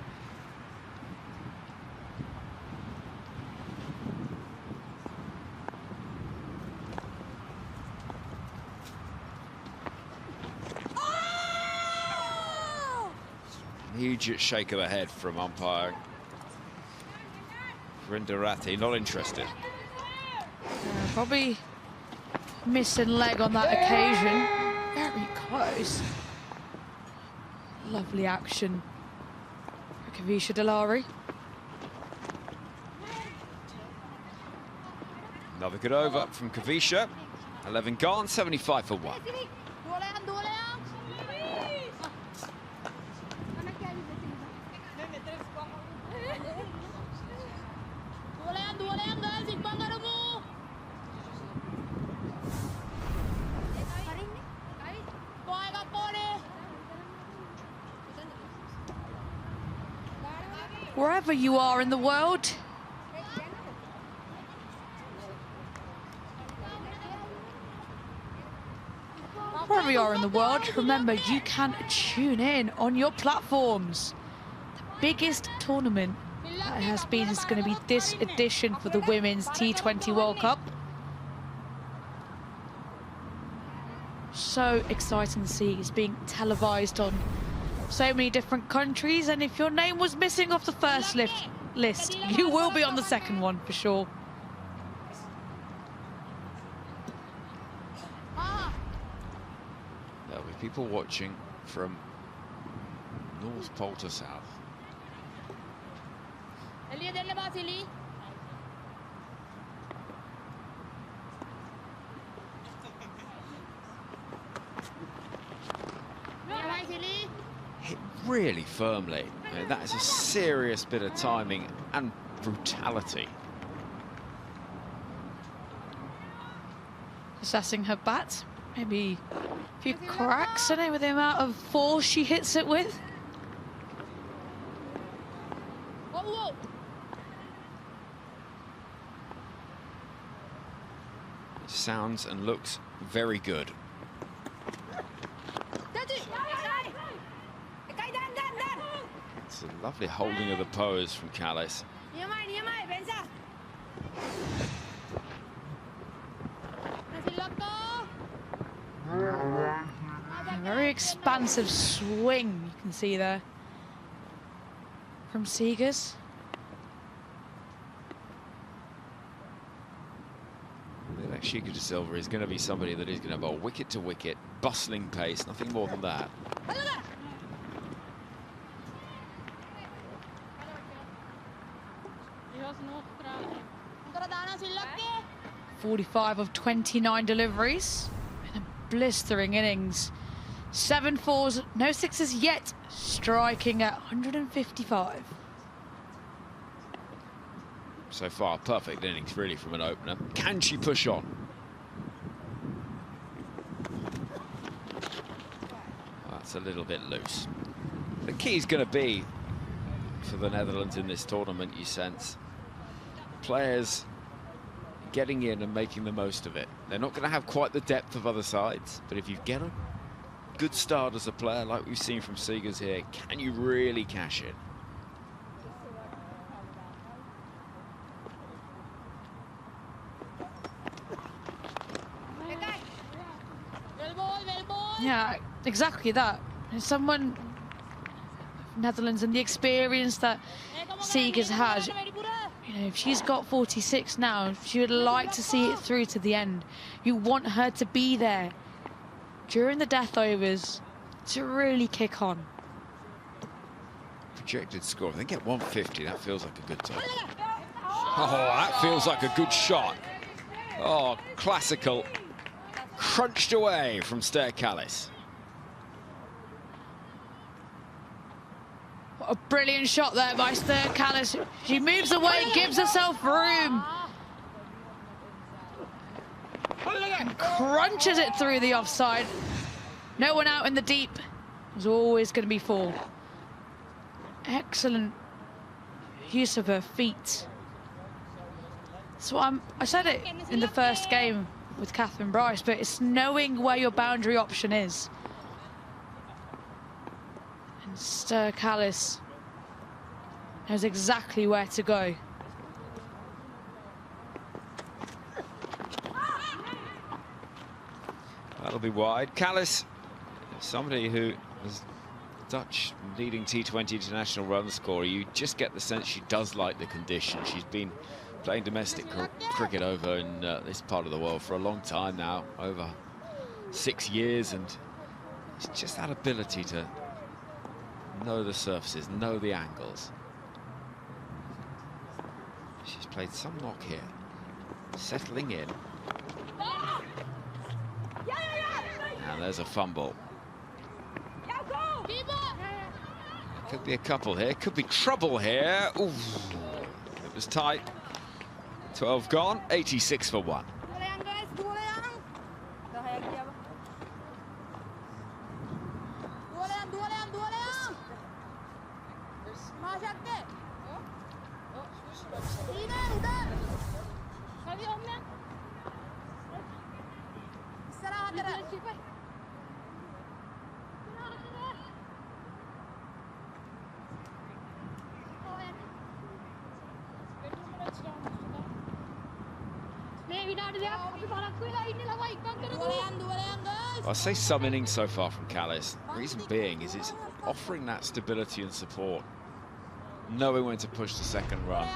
Huge shake of the head from umpire Grindarati not interested. Probably missing leg on that occasion. Very close. Lovely action for Kavisha Delari. Another good over from Kavisha. 11 gone, 75 for 1. Wherever you are in the world, wherever you are in the world, remember you can tune in on your platforms. The biggest tournament that has been is going to be this edition for the Women's T20 World Cup. So exciting to see it's being televised on so many different countries, and if your name was missing off the first list, you will be on the second one for sure. There'll be people watching from North Pole to South. Hit really firmly. That is a serious bit of timing and brutality. Assessing her bat, maybe a few cracks in it with the amount of force she hits it with. It sounds and looks very good. It's a lovely holding of the pose from Callis. A very expansive swing you can see there from Seegers. Shika de Silva is going to be somebody that is going to bowl wicket to wicket, bustling pace, nothing more than that. 45 of 29 deliveries in a blistering innings. 7 fours, no sixes yet, striking at 155. So far, perfect innings really from an opener. Can she push on? That's a little bit loose. The key is going to be, for the Netherlands in this tournament, you sense, players getting in and making the most of it. They're not going to have quite the depth of other sides, but if you get a good start as a player, like we've seen from Seegers here, can you really cash in? Yeah, exactly that. Someone, Netherlands, and the experience that Seegers has, you know, if she's got 46 now, she would like to see it through to the end. You want her to be there during the death overs to really kick on. Projected score, if they get 150, that feels like a good time. Oh, that feels like a good shot. Oh, classical. Crunched away from Ster Callis. What a brilliant shot there by Ster Callis. She moves away, gives herself room. And crunches it through the offside. No one out in the deep. There's always going to be 4. Excellent use of her feet. So I said it in the first game with Catherine Bryce, but it's knowing where your boundary option is. And Ster Callis knows exactly where to go. That'll be wide. Callis, somebody who has Dutch leading T20 international run scorer, you just get the sense she does like the conditions. She's been playing domestic cricket over in this part of the world for a long time now, over 6 years, and it's just that ability to know the surfaces, know the angles. She's played some knock here, settling in. And there's a fumble. Could be a couple here, could be trouble here. Ooh, it was tight. 12 gone, 86 for 1. I say some innings so far from Callis. Reason being is it's offering that stability and support, knowing when to push the second run,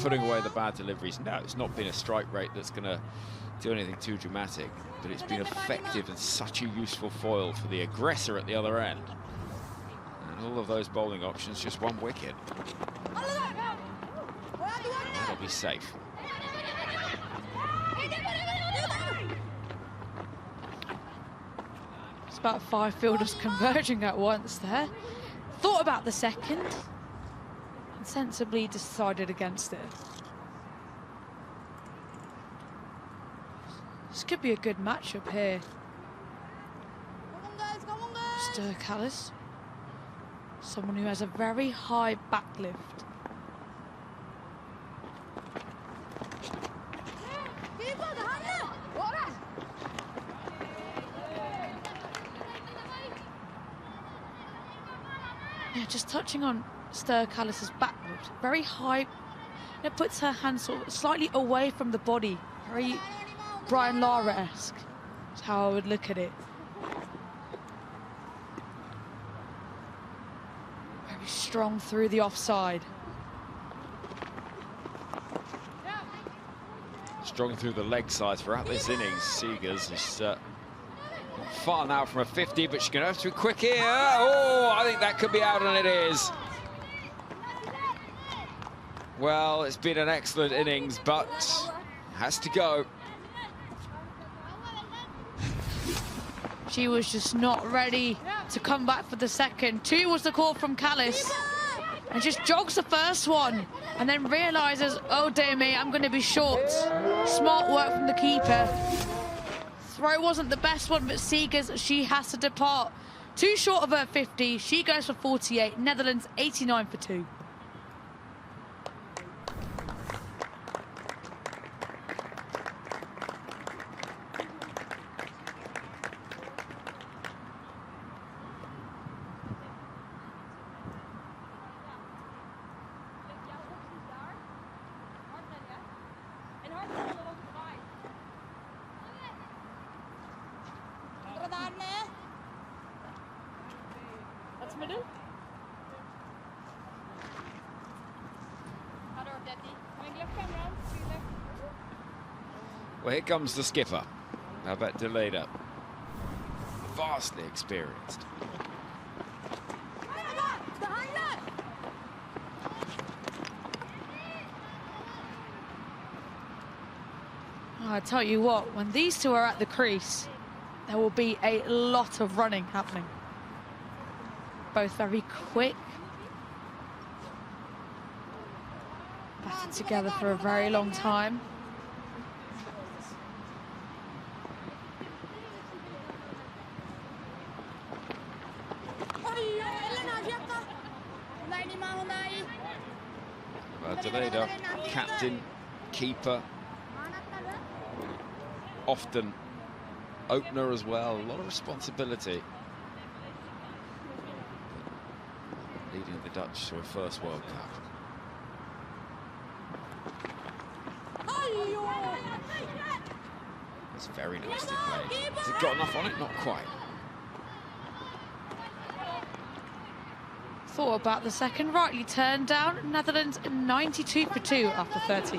putting away the bad deliveries. No, it's not been a strike rate that's going to do anything too dramatic, but it's been effective and such a useful foil for the aggressor at the other end. And all of those bowling options, just one wicket. That'll be safe. It's about 5 fielders converging at once there. Thought about the second and sensibly decided against it. This could be a good matchup here. Mr. Callis, someone who has a very high back lift. Yeah, just touching on Stir Callis's backward, very high. It puts her hands sort of slightly away from the body, very Brian Lara-esque. That's how I would look at it. Very strong through the offside. Strong through the leg sides throughout this innings. Seegers is far now from a 50, but she's going to have to be quick here. Oh, I think that could be out, and it is. Well, it's been an excellent innings, but has to go. She was just not ready to come back for the second. 2 was the call from Callis. And just jogs the first one. And then realises, oh dear me, I'm going to be short. Smart work from the keeper. Throw wasn't the best one, but Seegers, she has to depart. 2 short of her 50. She goes for 48. Netherlands, 89 for 2. Well, here comes the skipper. How about Deleda? Vastly experienced. I tell you what, when these two are at the crease, there will be a lot of running happening. Both very quick. Batted together for a very long time. Deleda, captain, keeper, often opener as well, a lot of responsibility. Leading the Dutch to a first World Cup. It's very nicely played. Has it got enough on it? Not quite. Thought about the second, rightly turned down. Netherlands 92 for 2 after 30.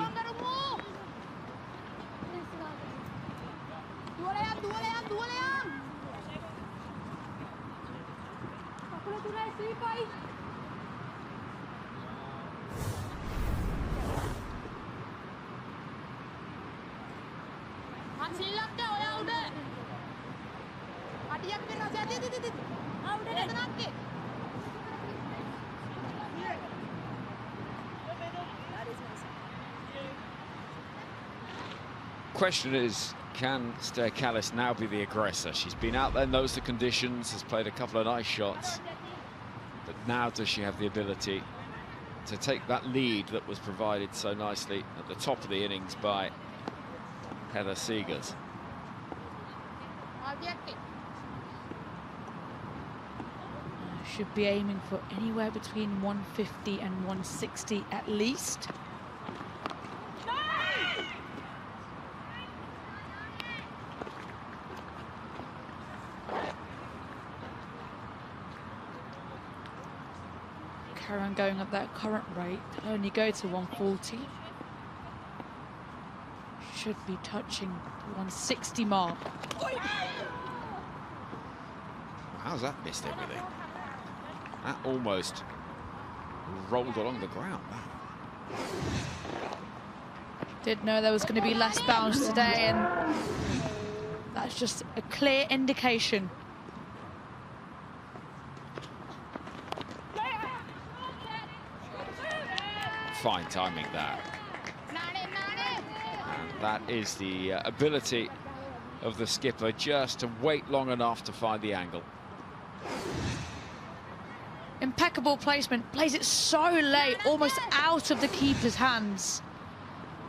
Question is, can Esther Callis now be the aggressor? She's been out there, knows the conditions, has played a couple of nice shots. But now does she have the ability to take that lead that was provided so nicely at the top of the innings by Heather Seegers? Should be aiming for anywhere between 150 and 160 at least. Carry on going at that current rate, only go to 140. Should be touching the 160 mark. How's that missed everything? That almost rolled along the ground. Did know there was going to be less bounce today, and that's just a clear indication. Fine timing that. And that is the ability of the skipper, just to wait long enough to find the angle. Impeccable placement, plays it so late, almost out of the keeper's hands.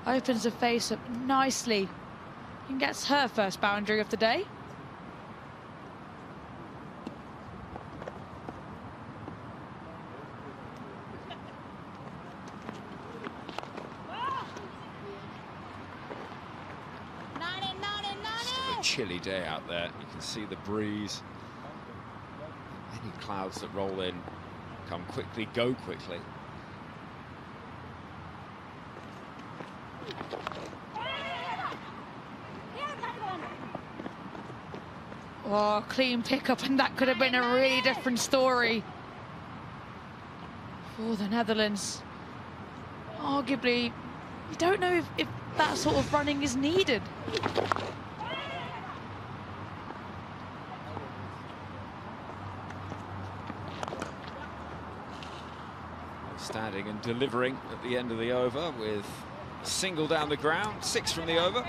Opens the face up nicely and gets her first boundary of the day. Still a chilly day out there. You can see the breeze. Any clouds that roll in come quickly, go quickly. Oh, clean pickup, and that could have been a really different story for the Netherlands. Arguably, you don't know if that sort of running is needed. Standing and delivering at the end of the over with a single down the ground, 6 from the over.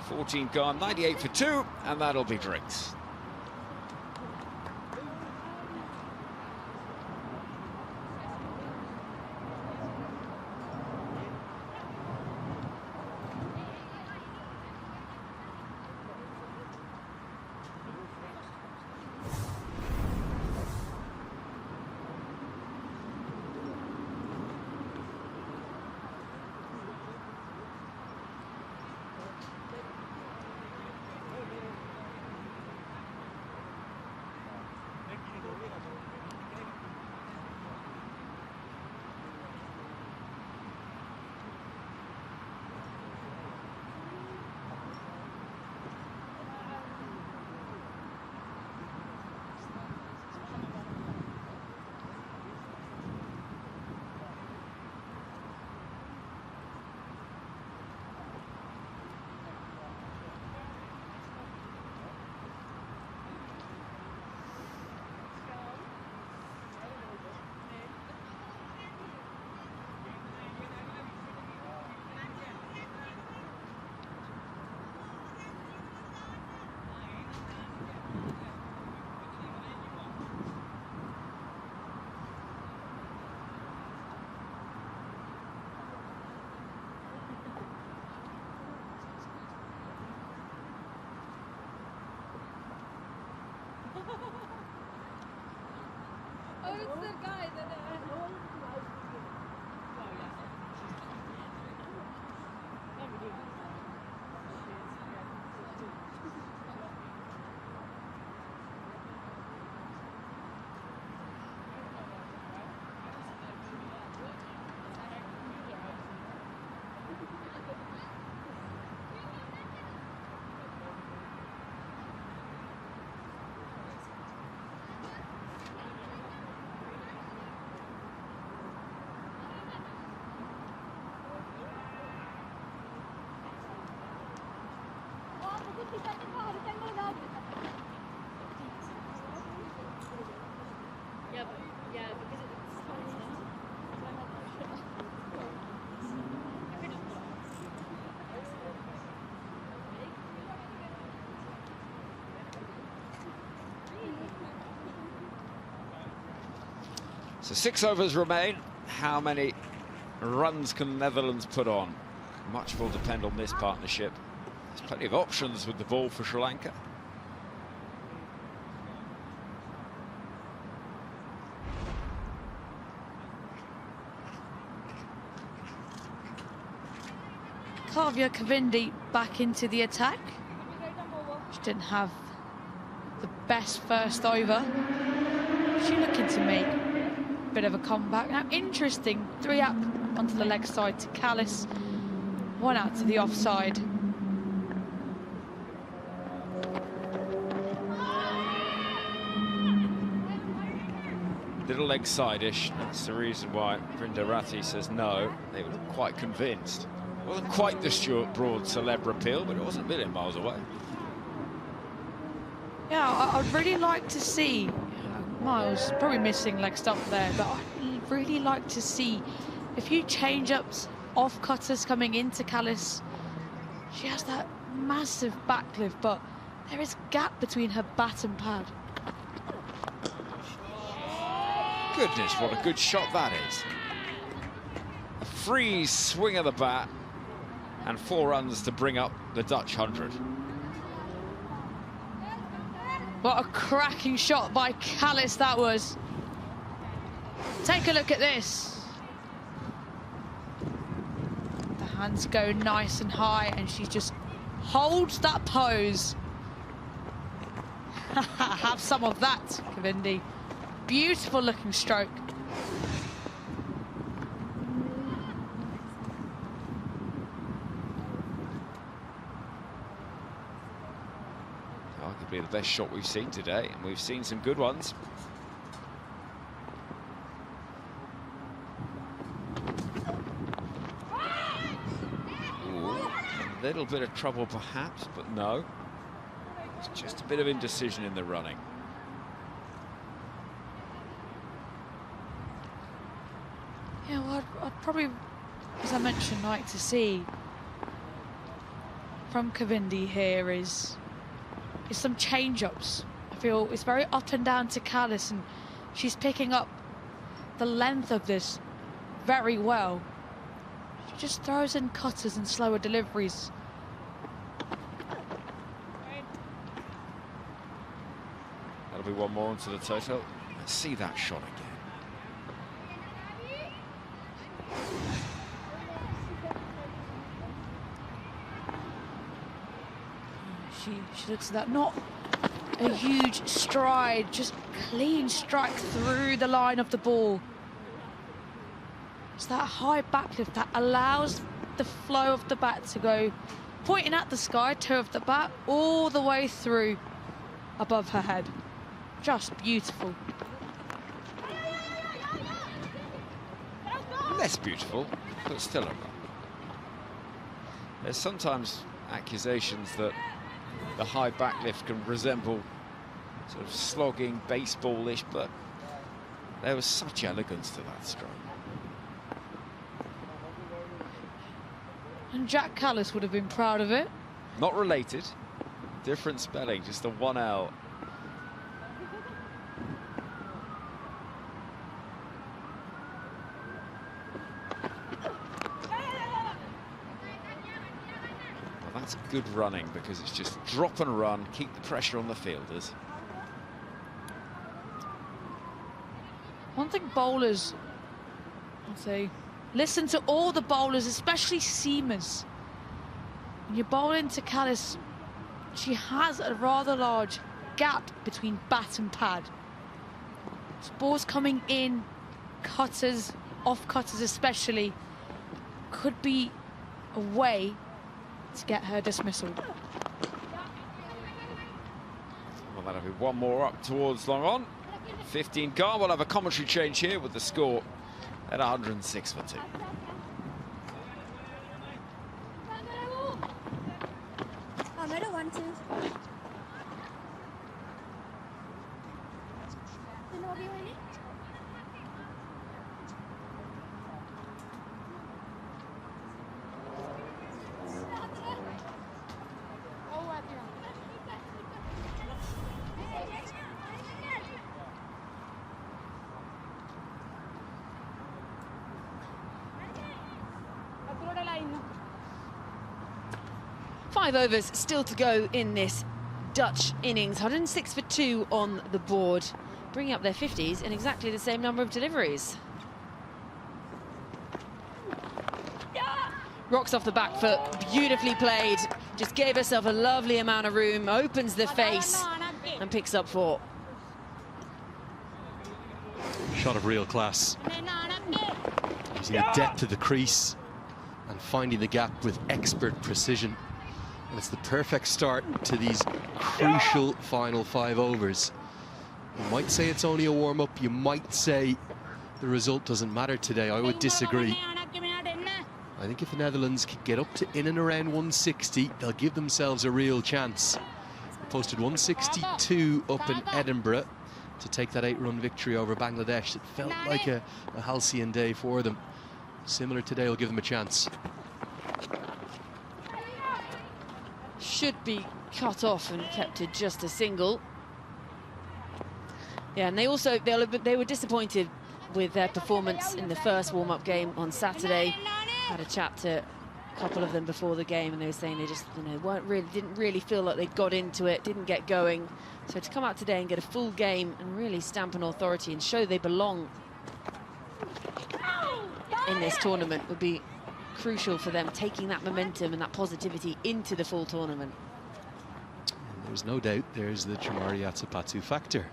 14 gone, 98 for 2, and that'll be drinks. So 6 overs remain. How many runs can Netherlands put on? Much will depend on this partnership. There's plenty of options with the ball for Sri Lanka. Kavya Kavindi back into the attack. She didn't have the best first over. She's looking to make a bit of a comeback. Now, interesting, 3 up onto the leg side to Callis, 1 out to the offside. Little leg side-ish. That's the reason why Brinda Rathy says no. They were quite convinced. It wasn't quite the Stuart Broad celeb appeal, but it wasn't a million miles away. Yeah, I'd really like to see, Miles probably missing leg stump there, but I'd really like to see a few change-ups, off-cutters coming into Callis. She has that massive backlift, but there is gap between her bat and pad. Goodness, what a good shot that is. A free swing of the bat and 4 runs to bring up the Dutch 100. What a cracking shot by Callis that was. Take a look at this. The hands go nice and high and she just holds that pose. Have some of that, Kavindi. Beautiful looking stroke. Arguably the best shot we've seen today, and we've seen some good ones. Ooh, a little bit of trouble perhaps, but no. It's just a bit of indecision in the running. Yeah, well, I'd probably, as I mentioned, like to see from Kavindi here is some change-ups. I feel it's very up and down to Callis, and she's picking up the length of this very well. She just throws in cutters and slower deliveries. That'll be 1 more onto the total. Let's see that shot again. She looks at that, not a huge stride, just clean strike through the line of the ball. It's that high backlift that allows the flow of the bat to go pointing at the sky, toe of the bat, all the way through above her head. Just beautiful. Less beautiful, but still a run. There's sometimes accusations that the high backlift can resemble sort of slogging, baseballish, but there was such elegance to that stroke. And Jack Callis would have been proud of it. Not related, different spelling, just the 1 L. That's good running because it's just drop and run, keep the pressure on the fielders. One thing bowlers, I'd say, listen to all the bowlers, especially seamers. When you bowl into Callis, she has a rather large gap between bat and pad. Balls coming in, cutters, off cutters especially, could be a way to get her dismissal. Well, that'll be 1 more up towards long on. 15 gone. We'll have a commentary change here with the score at 106 for 2. 5 overs still to go in this Dutch innings. 106 for 2 on the board, bringing up their 50s in exactly the same number of deliveries. Rocks off the back foot, beautifully played. Just gave herself a lovely amount of room, opens the face and picks up 4. Shot of real class. Using the depth of the crease and finding the gap with expert precision. And it's the perfect start to these crucial final 5 overs. You might say it's only a warm-up, you might say the result doesn't matter today. I would disagree. I think if the Netherlands can get up to in and around 160, they'll give themselves a real chance. Posted 162 up in Edinburgh to take that 8-run victory over Bangladesh. It felt like a halcyon day for them. Similar today will give them a chance. Should be cut off and kept to just a single. Yeah, and they were disappointed with their performance in the first warm-up game on Saturday. Had a chat to a couple of them before the game, and they were saying they just, didn't really feel like they got into it, didn't get going. So to come out today and get a full game and really stamp an authority and show they belong in this tournament would be crucial for them, taking that momentum and that positivity into the full tournament. And there's no doubt there's the Chamari Atsapatu factor.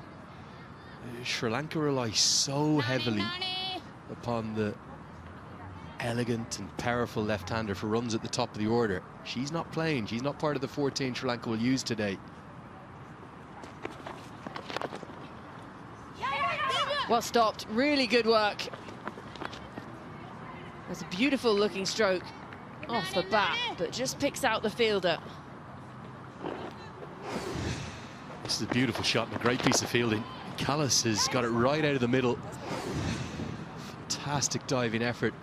Sri Lanka rely so heavily upon the elegant and powerful left-hander for runs at the top of the order. She's not playing. She's not part of the 14 Sri Lanka will use today. Well stopped. Really good work. That's a beautiful looking stroke off the bat, but just picks out the fielder. This is a beautiful shot and a great piece of fielding. Callis has got it right out of the middle. Fantastic diving effort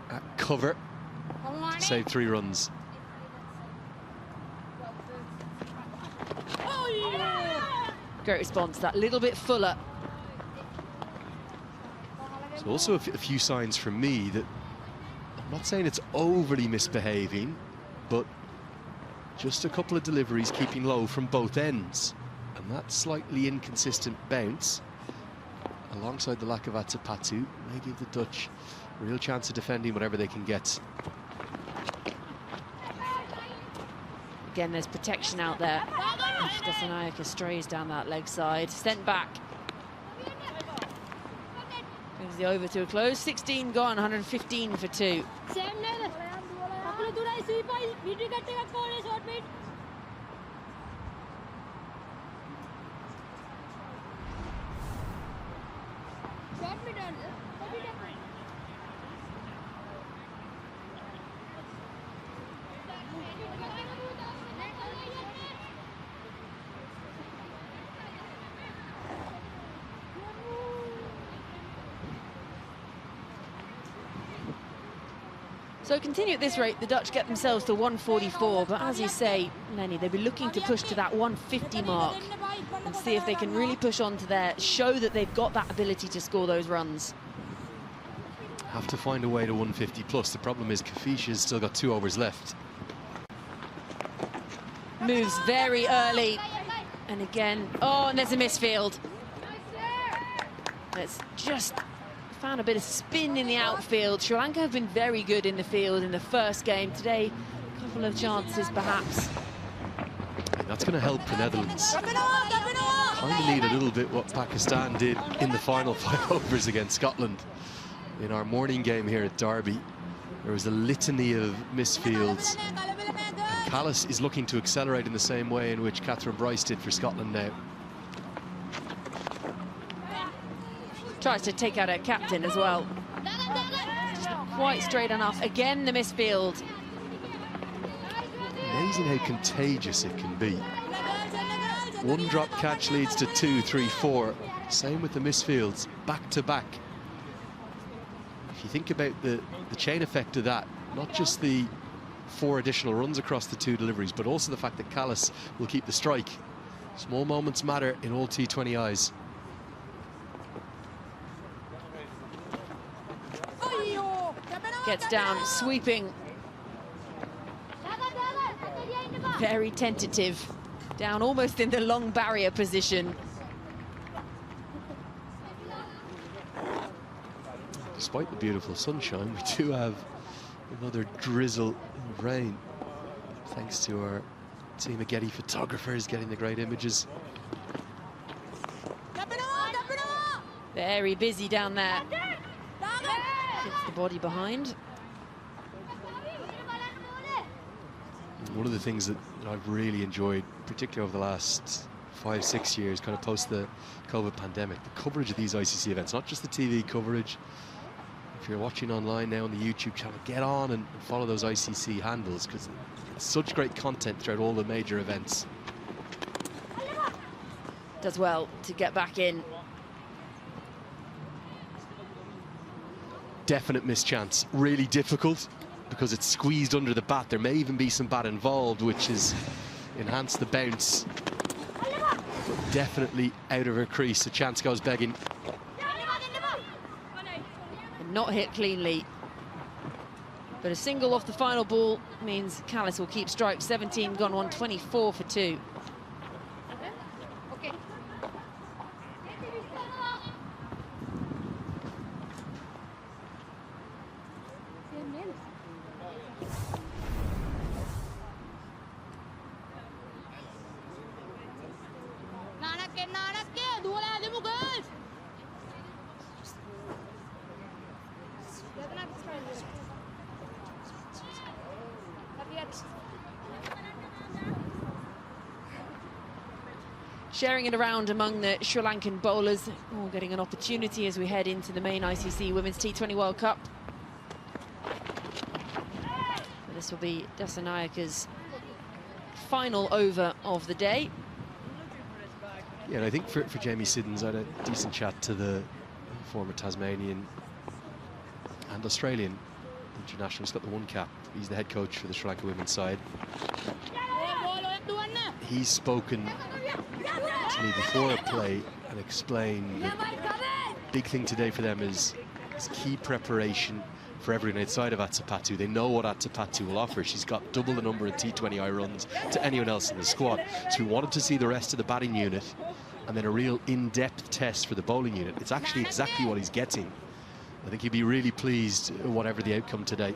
at cover to save 3 runs. Great response, that little bit fuller. There's also a few signs from me that I'm not saying it's overly misbehaving, but just a couple of deliveries keeping low from both ends. And that slightly inconsistent bounce, alongside the lack of Atsapatu, may give the Dutch a real chance of defending whatever they can get. Again, there's protection out there. If Dasanayaka strays down that leg side, sent back. Brings the over to a close. 16 gone, 115 for 2. So continue at this rate, the Dutch get themselves to 144, but as you say, Lenny, they'll be looking to push to that 150 mark and see if they can really push on to there, show that they've got that ability to score those runs. Have to find a way to 150 plus. The problem is Kafisha's still got 2 overs left. Moves very early, and again, oh, and there's a misfield. Let's just found a bit of spin in the outfield. Sri Lanka have been very good in the field in the first game. Today, a couple of chances perhaps. And that's going to help the Netherlands. Kind of need a little bit what Pakistan did in the final 5 overs against Scotland. In our morning game here at Derby, there was a litany of misfields. And Callis is looking to accelerate in the same way in which Catherine Bryce did for Scotland now. Tries to take out her captain as well. Just not quite straight enough. Again, the misfield. Amazing how contagious it can be. 1 drop catch leads to 2, 3, 4. Same with the misfields, back to back. If you think about the chain effect of that, not just the 4 additional runs across the 2 deliveries, but also the fact that Callis will keep the strike. Small moments matter in all T20 eyes. Gets down, sweeping. Very tentative. Down almost in the long barrier position. Despite the beautiful sunshine, we do have another drizzle of rain. Thanks to our team of Getty photographers getting the great images. Very busy down there. Gets the body behind. One of the things that I've really enjoyed, particularly over the last 5-6 years, kind of post the COVID pandemic, the coverage of these ICC events, not just the TV coverage. If you're watching online now on the YouTube channel, get on and follow those ICC handles, because it's such great content throughout all the major events. Does well to get back in. Definite mischance, really difficult because it's squeezed under the bat. There may even be some bat involved, which has enhanced the bounce. But definitely out of her crease. The chance goes begging. Not hit cleanly. But a single off the final ball means Callis will keep strike. 17 gone, 124 for 2. Sharing it around among the Sri Lankan bowlers, all getting an opportunity as we head into the main ICC Women's T20 World Cup. This will be Dasanayaka's final over of the day. Yeah, and I think for Jamie Siddons, I had a decent chat to the former Tasmanian and Australian international. He's got the one cap. He's the head coach for the Sri Lanka women's side. He's spoken to me before play and explained that the big thing today for them is key preparation for everyone outside of Atsapatu. They know what Atsapatu will offer. She's got double the number of T20I runs to anyone else in the squad. So we wanted to see the rest of the batting unit and then a real in-depth test for the bowling unit. It's actually exactly what he's getting. I think he'd be really pleased whatever the outcome today.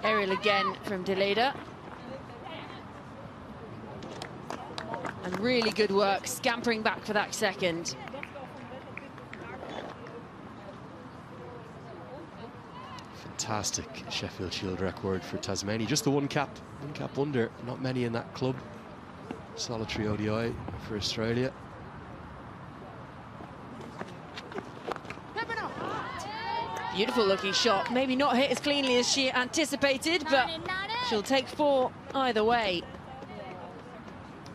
Aerial again from Deleda. And really good work, scampering back for that second. Fantastic Sheffield Shield record for Tasmania. Just the one cap under. Not many in that club. Solitary ODI for Australia. Beautiful looking shot. Maybe not hit as cleanly as she anticipated, but she'll take 4 either way.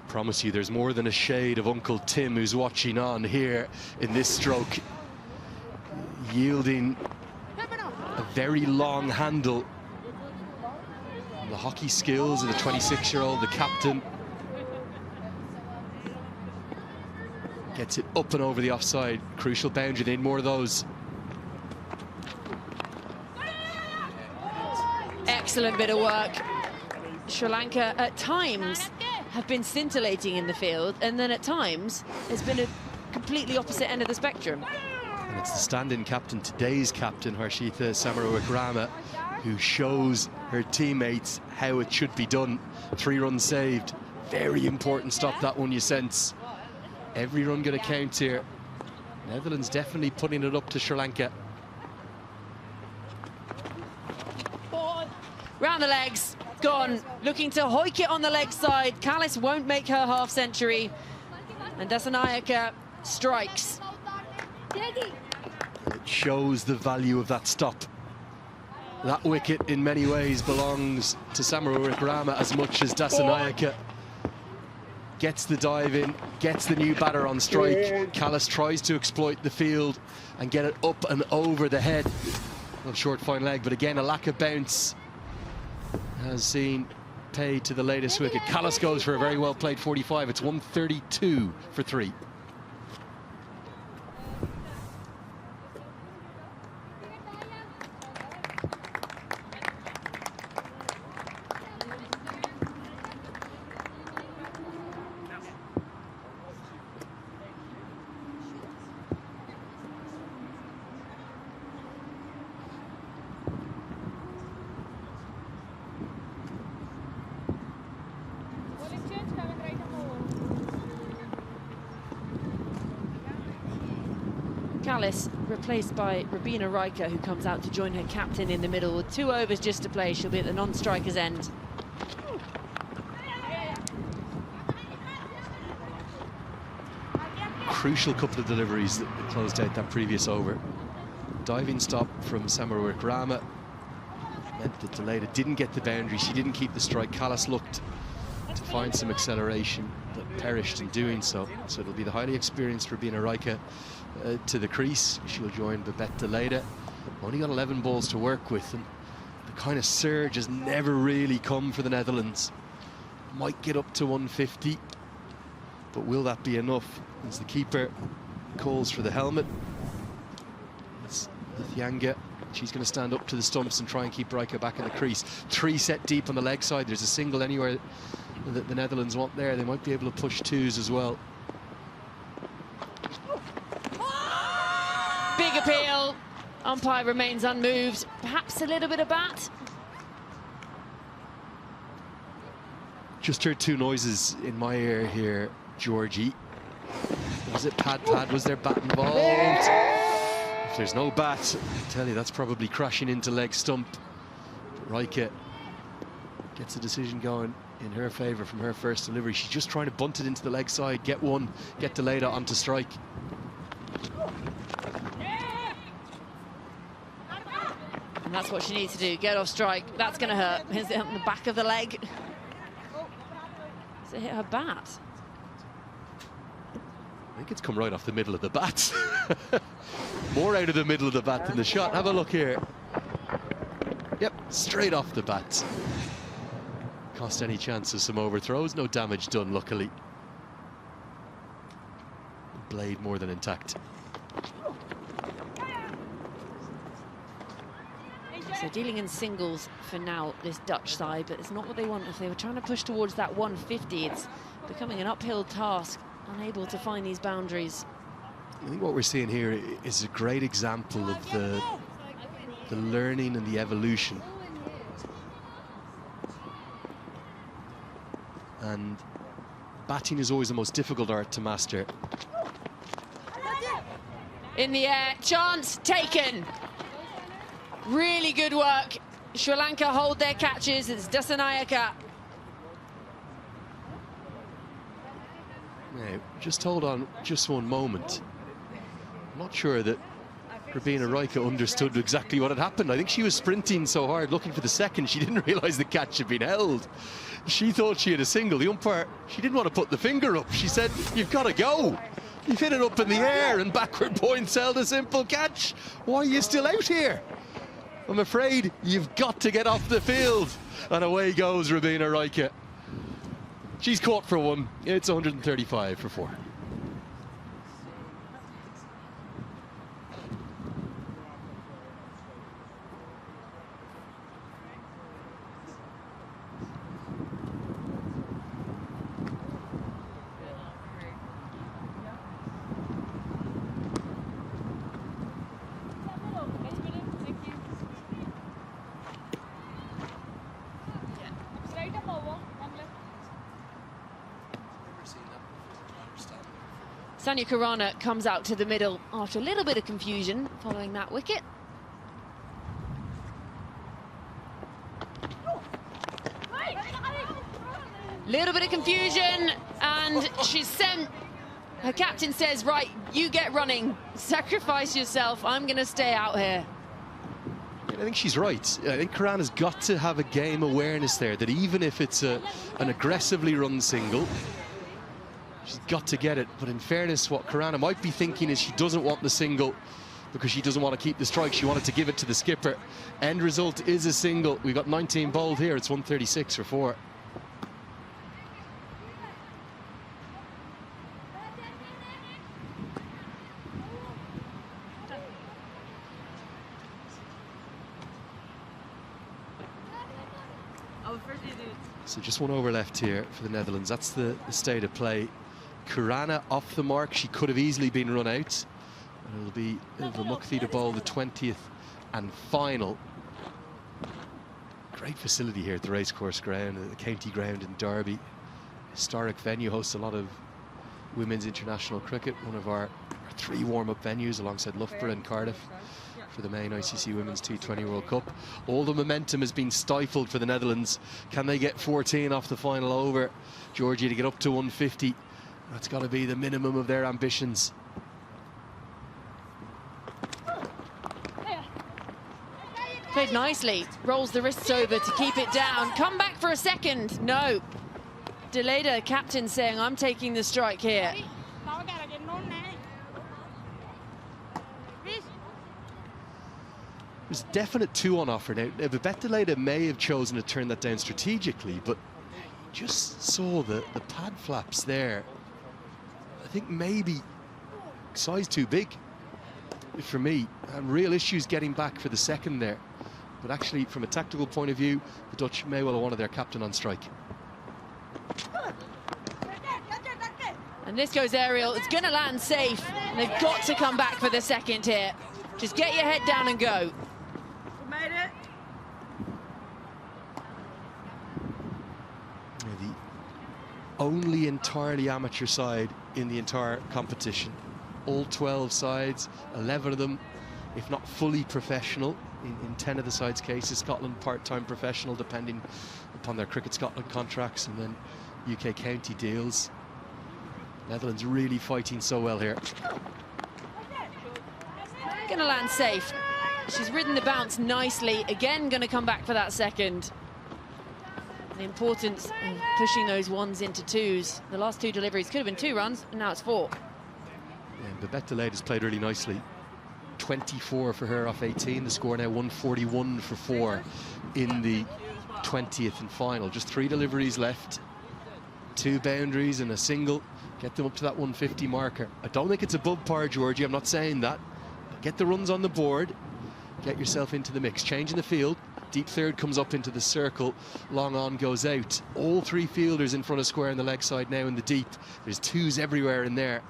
Promise you, there's more than a shade of Uncle Tim who's watching on here in this stroke, yielding a very long handle. And the hockey skills of the 26-year-old, the captain, gets it up and over the offside. Crucial boundary, they need more of those. Excellent bit of work. Sri Lanka at times have been scintillating in the field, and then at times it's been a completely opposite end of the spectrum. And it's the stand-in captain, today's captain, Harshita Samarawickrama, who shows her teammates how it should be done. 3 runs saved. Very important stop, that one, you sense. Every run going to count here. Netherlands definitely putting it up to Sri Lanka. Round the legs, gone. Looking to hoik it on the leg side. Callis won't make her half century. And Dasanayaka strikes. It shows the value of that stop. That wicket in many ways belongs to Samarawickrama as much as Dasanayaka. Gets the dive in, gets the new batter on strike. Callis tries to exploit the field and get it up and over the head of short fine leg, but again a lack of bounce has seen pay to the latest wicket. Callis goes for a very well played 45. It's 132 for 3. Callis replaced by Rabina Riker, who comes out to join her captain in the middle with 2 overs just to play. She'll be at the non-striker's end. Crucial couple of deliveries that closed out that previous over. Diving stop from Samaru Rama meant that Deleda didn't get the boundary. She didn't keep the strike. Callis looked to find some acceleration, but perished in doing so. So it'll be the highly experienced Rabina Riker to the crease. She'll join Babette Deleda. Only got 11 balls to work with, and the kind of surge has never really come for the Netherlands. Might get up to 150, but will that be enough? As the keeper calls for the helmet. It's Lithianga. She's going to stand up to the stumps and try and keep Riker back in the crease. 3 set deep on the leg side. There's a single anywhere that the Netherlands want there. They might be able to push 2s as well. Big appeal. Umpire remains unmoved. Perhaps a little bit of bat. Just heard 2 noises in my ear here, Georgie. Was it pad? Was there bat involved? If there's no bat, I tell you, that's probably crashing into leg stump. But Riker gets a decision going in her favour from her first delivery. She's just trying to bunt it into the leg side, get one, get Deleda onto strike. And that's what she needs to do, get off strike. That's going to hurt. Is it on the back of the leg? Does it hit her bat? I think it's come right off the middle of the bat. More out of the middle of the bat than the shot. Have a look here. Yep, straight off the bat. Cost any chance of some overthrows. No damage done, luckily. Blade more than intact. So dealing in singles for now, this Dutch side, but it's not what they want. If they were trying to push towards that 150, it's becoming an uphill task, unable to find these boundaries. I think what we're seeing here is a great example of the learning and the evolution. And batting is always the most difficult art to master. In the air, chance taken. Really good work. Sri Lanka hold their catches. It's Dasanayaka. Now, just hold on just one moment. I'm not sure that Rabina Riker understood exactly what had happened. I think she was sprinting so hard looking for the second, she didn't realise the catch had been held. She thought she had a single. The umpire, she didn't want to put the finger up. She said, you've got to go. You've hit it up in the air and backward points held a simple catch. Why are you still out here? I'm afraid you've got to get off the field. And away goes Rabina Riker. She's caught for 1. It's 135 for 4. Sanya Khurana comes out to the middle after a little bit of confusion following that wicket. Little bit of confusion, and she's sent. Her captain says, right, you get running, sacrifice yourself, I'm going to stay out here. I think she's right. I think Khurana's got to have a game awareness there, that even if it's an aggressively run single, she's got to get it. But in fairness, what Khurana might be thinking is she doesn't want the single because she doesn't want to keep the strike. She wanted to give it to the skipper. End result is a single. We've got 19 bowled here. It's 136 for 4. So just 1 over left here for the Netherlands. That's the state of play. Khurana off the mark. She could have easily been run out. And it'll be Mukthi to bowl the 20th and final. Great facility here at the racecourse ground, the county ground in Derby. Historic venue, hosts a lot of women's international cricket. One of our 3 warm-up venues alongside Loughborough and Cardiff for the main ICC Women's T20 World Cup. All the momentum has been stifled for the Netherlands. Can they get 14 off the final over? Georgia to get up to 150. That's got to be the minimum of their ambitions. Played nicely, rolls the wrists over to keep it down. Come back for a second. No. Deleda, captain, saying, I'm taking the strike here. There's a definite 2 on offer now. Babette Deleda may have chosen to turn that down strategically, but just saw the pad flaps there. I think maybe size too big for me, and real issues getting back for the second there. But actually, from a tactical point of view, the Dutch may well have wanted their captain on strike. And this goes aerial. It's going to land safe. And they've got to come back for the second here. Just get your head down and go. Made it. The only entirely amateur side in the entire competition. All 12 sides, 11 of them, if not fully professional. In 10 of the sides' cases, Scotland part-time professional, depending upon their Cricket Scotland contracts, and then UK county deals. Netherlands really fighting so well here. Gonna land safe. She's ridden the bounce nicely. Again, gonna come back for that second. The importance of pushing those 1s into 2s. The last 2 deliveries could have been 2 runs, and now it's 4. Yeah, Babette Deleda has played really nicely. 24 for her off 18. The score now 141 for 4 in the 20th and final. Just 3 deliveries left. 2 boundaries and a single. Get them up to that 150 marker. I don't think it's above par, Georgie. I'm not saying that. But get the runs on the board. Get yourself into the mix. Change in the field. Deep third comes up into the circle. Long on goes out. All 3 fielders in front of square on the leg side now in the deep. There's 2s everywhere in there.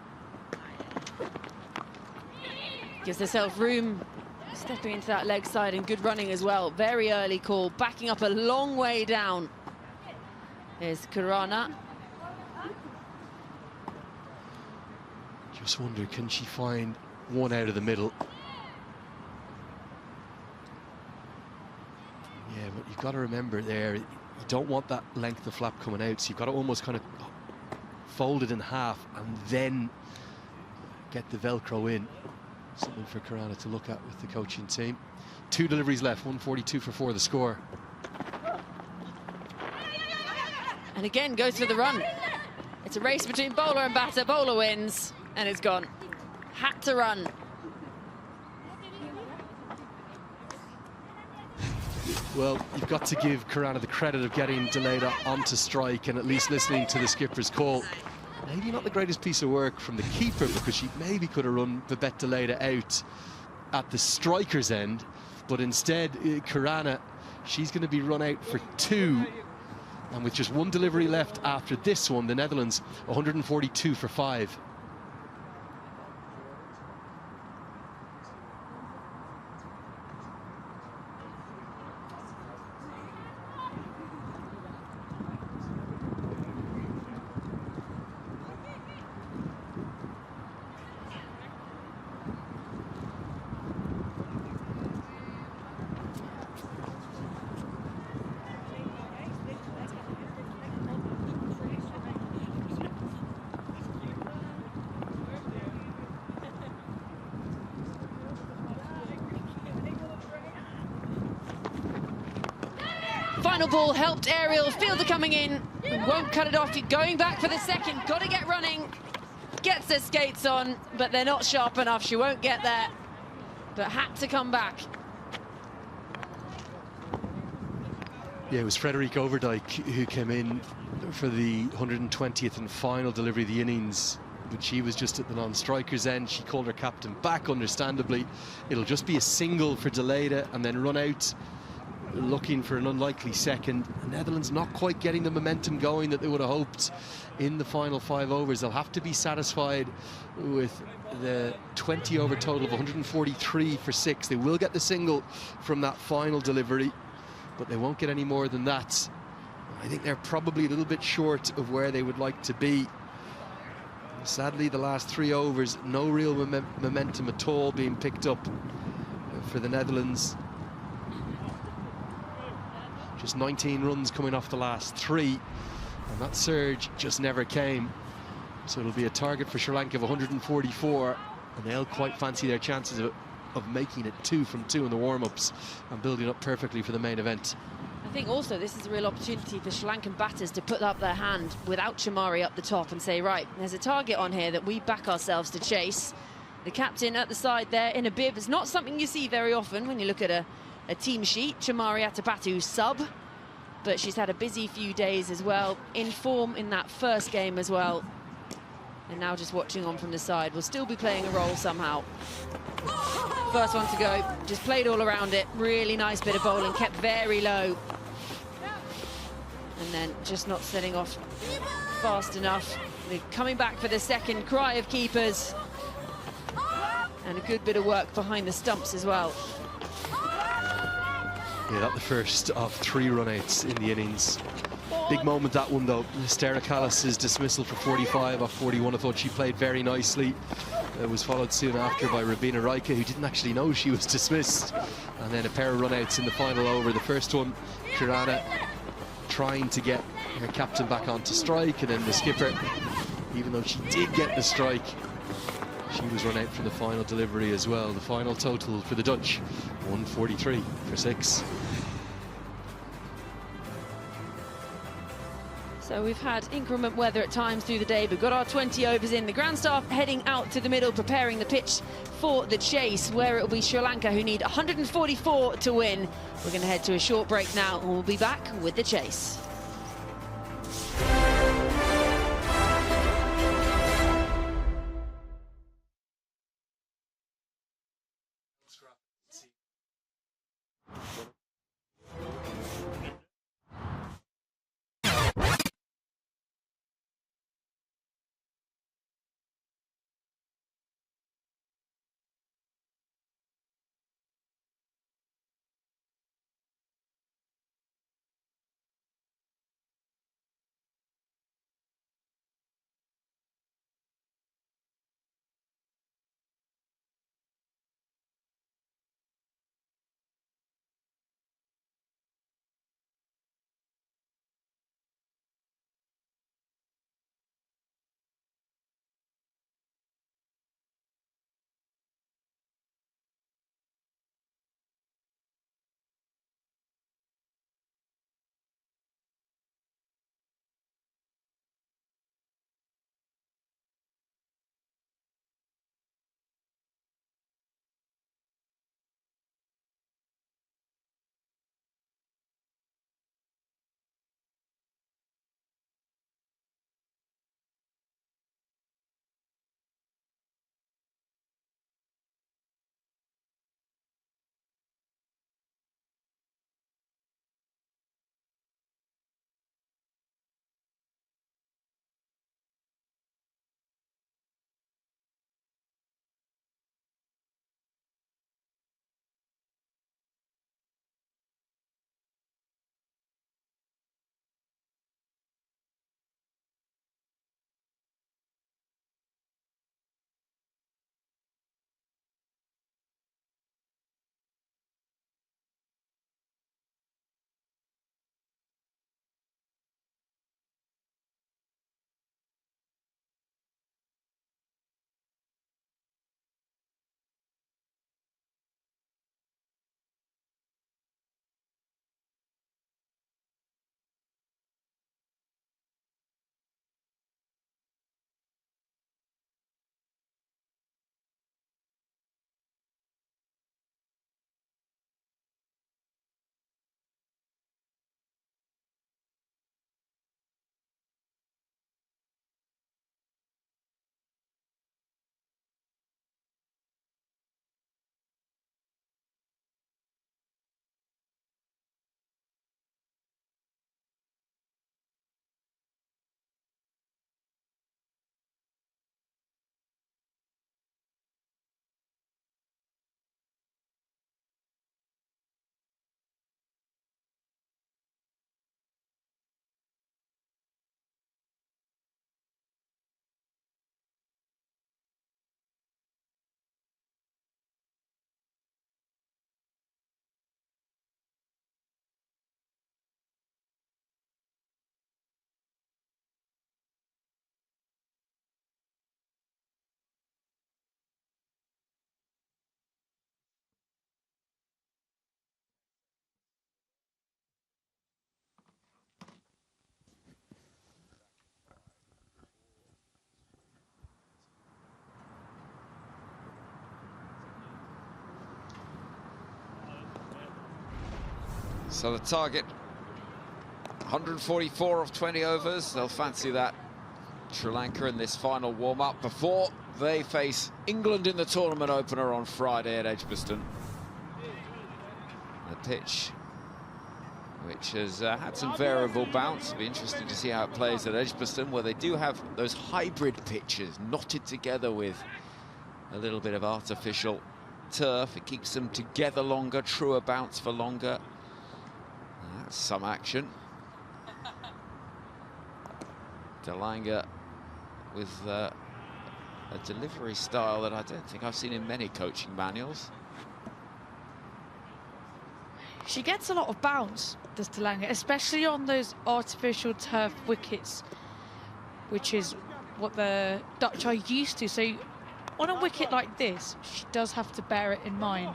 Gives herself room, stepping into that leg side, and good running as well. Very early call, backing up a long way down. Here's Karana. Just wonder, can she find one out of the middle? Yeah, but you've got to remember there, you don't want that length of flap coming out, so you've got to almost kind of fold it in half and then get the Velcro in. Something for Karana to look at with the coaching team. 2 deliveries left, 142 for 4 the score. And again, goes for the run. It's a race between bowler and batter. Bowler wins, and it's gone. Had to run. Well, you've got to give Karana the credit of getting Deleda onto strike and at least listening to the skipper's call. Maybe not the greatest piece of work from the keeper, because she maybe could have run Babette Deleda out at the striker's end, but instead Karana, she's going to be run out for 2, and with just 1 delivery left after this one, the Netherlands 142 for 5. Final ball helped aerial. Fielder coming in. Won't cut it off. Going back for the second. Got to get running. Gets her skates on, but they're not sharp enough. She won't get there, but had to come back. Yeah, it was Frederique Overdyke who came in for the 120th and final delivery of the innings, but she was just at the non-striker's end. She called her captain back, understandably. It'll just be a single for Deleda and then run out, looking for an unlikely second. The Netherlands not quite getting the momentum going that they would have hoped in the final 5 overs. They'll have to be satisfied with the 20 over total of 143 for 6. They will get the single from that final delivery, but they won't get any more than that. I think they're probably a little bit short of where they would like to be. Sadly, the last 3 overs, no real momentum at all being picked up for the Netherlands. Just 19 runs coming off the last 3, and that surge just never came. So it'll be a target for Sri Lanka of 144, and they'll quite fancy their chances of making it 2 from 2 in the warm-ups and building up perfectly for the main event. I think also this is a real opportunity for Sri Lankan batters to put up their hand without Chamari up the top and say, right, there's a target on here that we back ourselves to chase. The captain at the side there in a bib is not something you see very often when you look at a team sheet. Chamari Atapatu sub, but she's had a busy few days as well, in form in that first game as well. And now just watching on from the side, will still be playing a role somehow. First one to go, just played all around it. Really nice bit of bowling, kept very low. And then just not setting off fast enough. They're coming back for the second cry of keepers. And a good bit of work behind the stumps as well. Yeah, that's the first of 3 run-outs in the innings. Big moment, that one, though. Stara Callis' dismissal for 45 off 41. I thought she played very nicely. It was followed soon after by Rabina Raika, who didn't actually know she was dismissed. And then a pair of run-outs in the final over. The first one, Kirana trying to get her captain back onto strike, and then the skipper, even though she did get the strike, she was run out from the final delivery as well. The final total for the Dutch, 143 for 6. So we've had inclement weather at times through the day, but got our 20 overs in. The ground staff heading out to the middle, preparing the pitch for the chase, where it will be Sri Lanka who need 144 to win. We're going to head to a short break now, and we'll be back with the chase. So the target, 144 of 20 overs. They'll fancy that, Sri Lanka, in this final warm-up before they face England in the tournament opener on Friday at Edgbaston. The pitch, which has had some variable bounce. It'll be interesting to see how it plays at Edgbaston, where they do have those hybrid pitches knotted together with a little bit of artificial turf. It keeps them together longer, truer bounce for longer. That's some action. Lanka with a delivery style that I don't think I've seen in many coaching manuals. She gets a lot of bounce, does Lanka, especially on those artificial turf wickets, which is what the Dutch are used to. So on a wicket like this, she does have to bear it in mind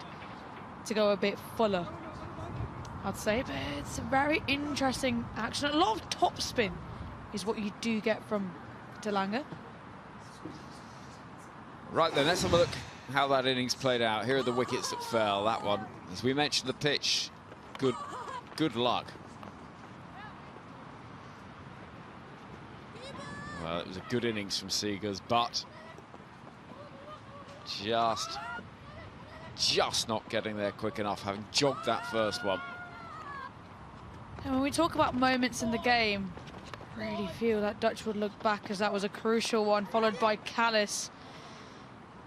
to go a bit fuller, I'd say. But it's a very interesting action. A lot of topspin is what you do get from Lanka. Right then, let's have a look how that innings played out. Here are the wickets that fell. That one, as we mentioned, the pitch, good luck. Well, it was a good innings from Seegers, but just not getting there quick enough, having jogged that first one. And when we talk about moments in the game, I really feel that Dutch would look back, as that was a crucial one, followed by Callis.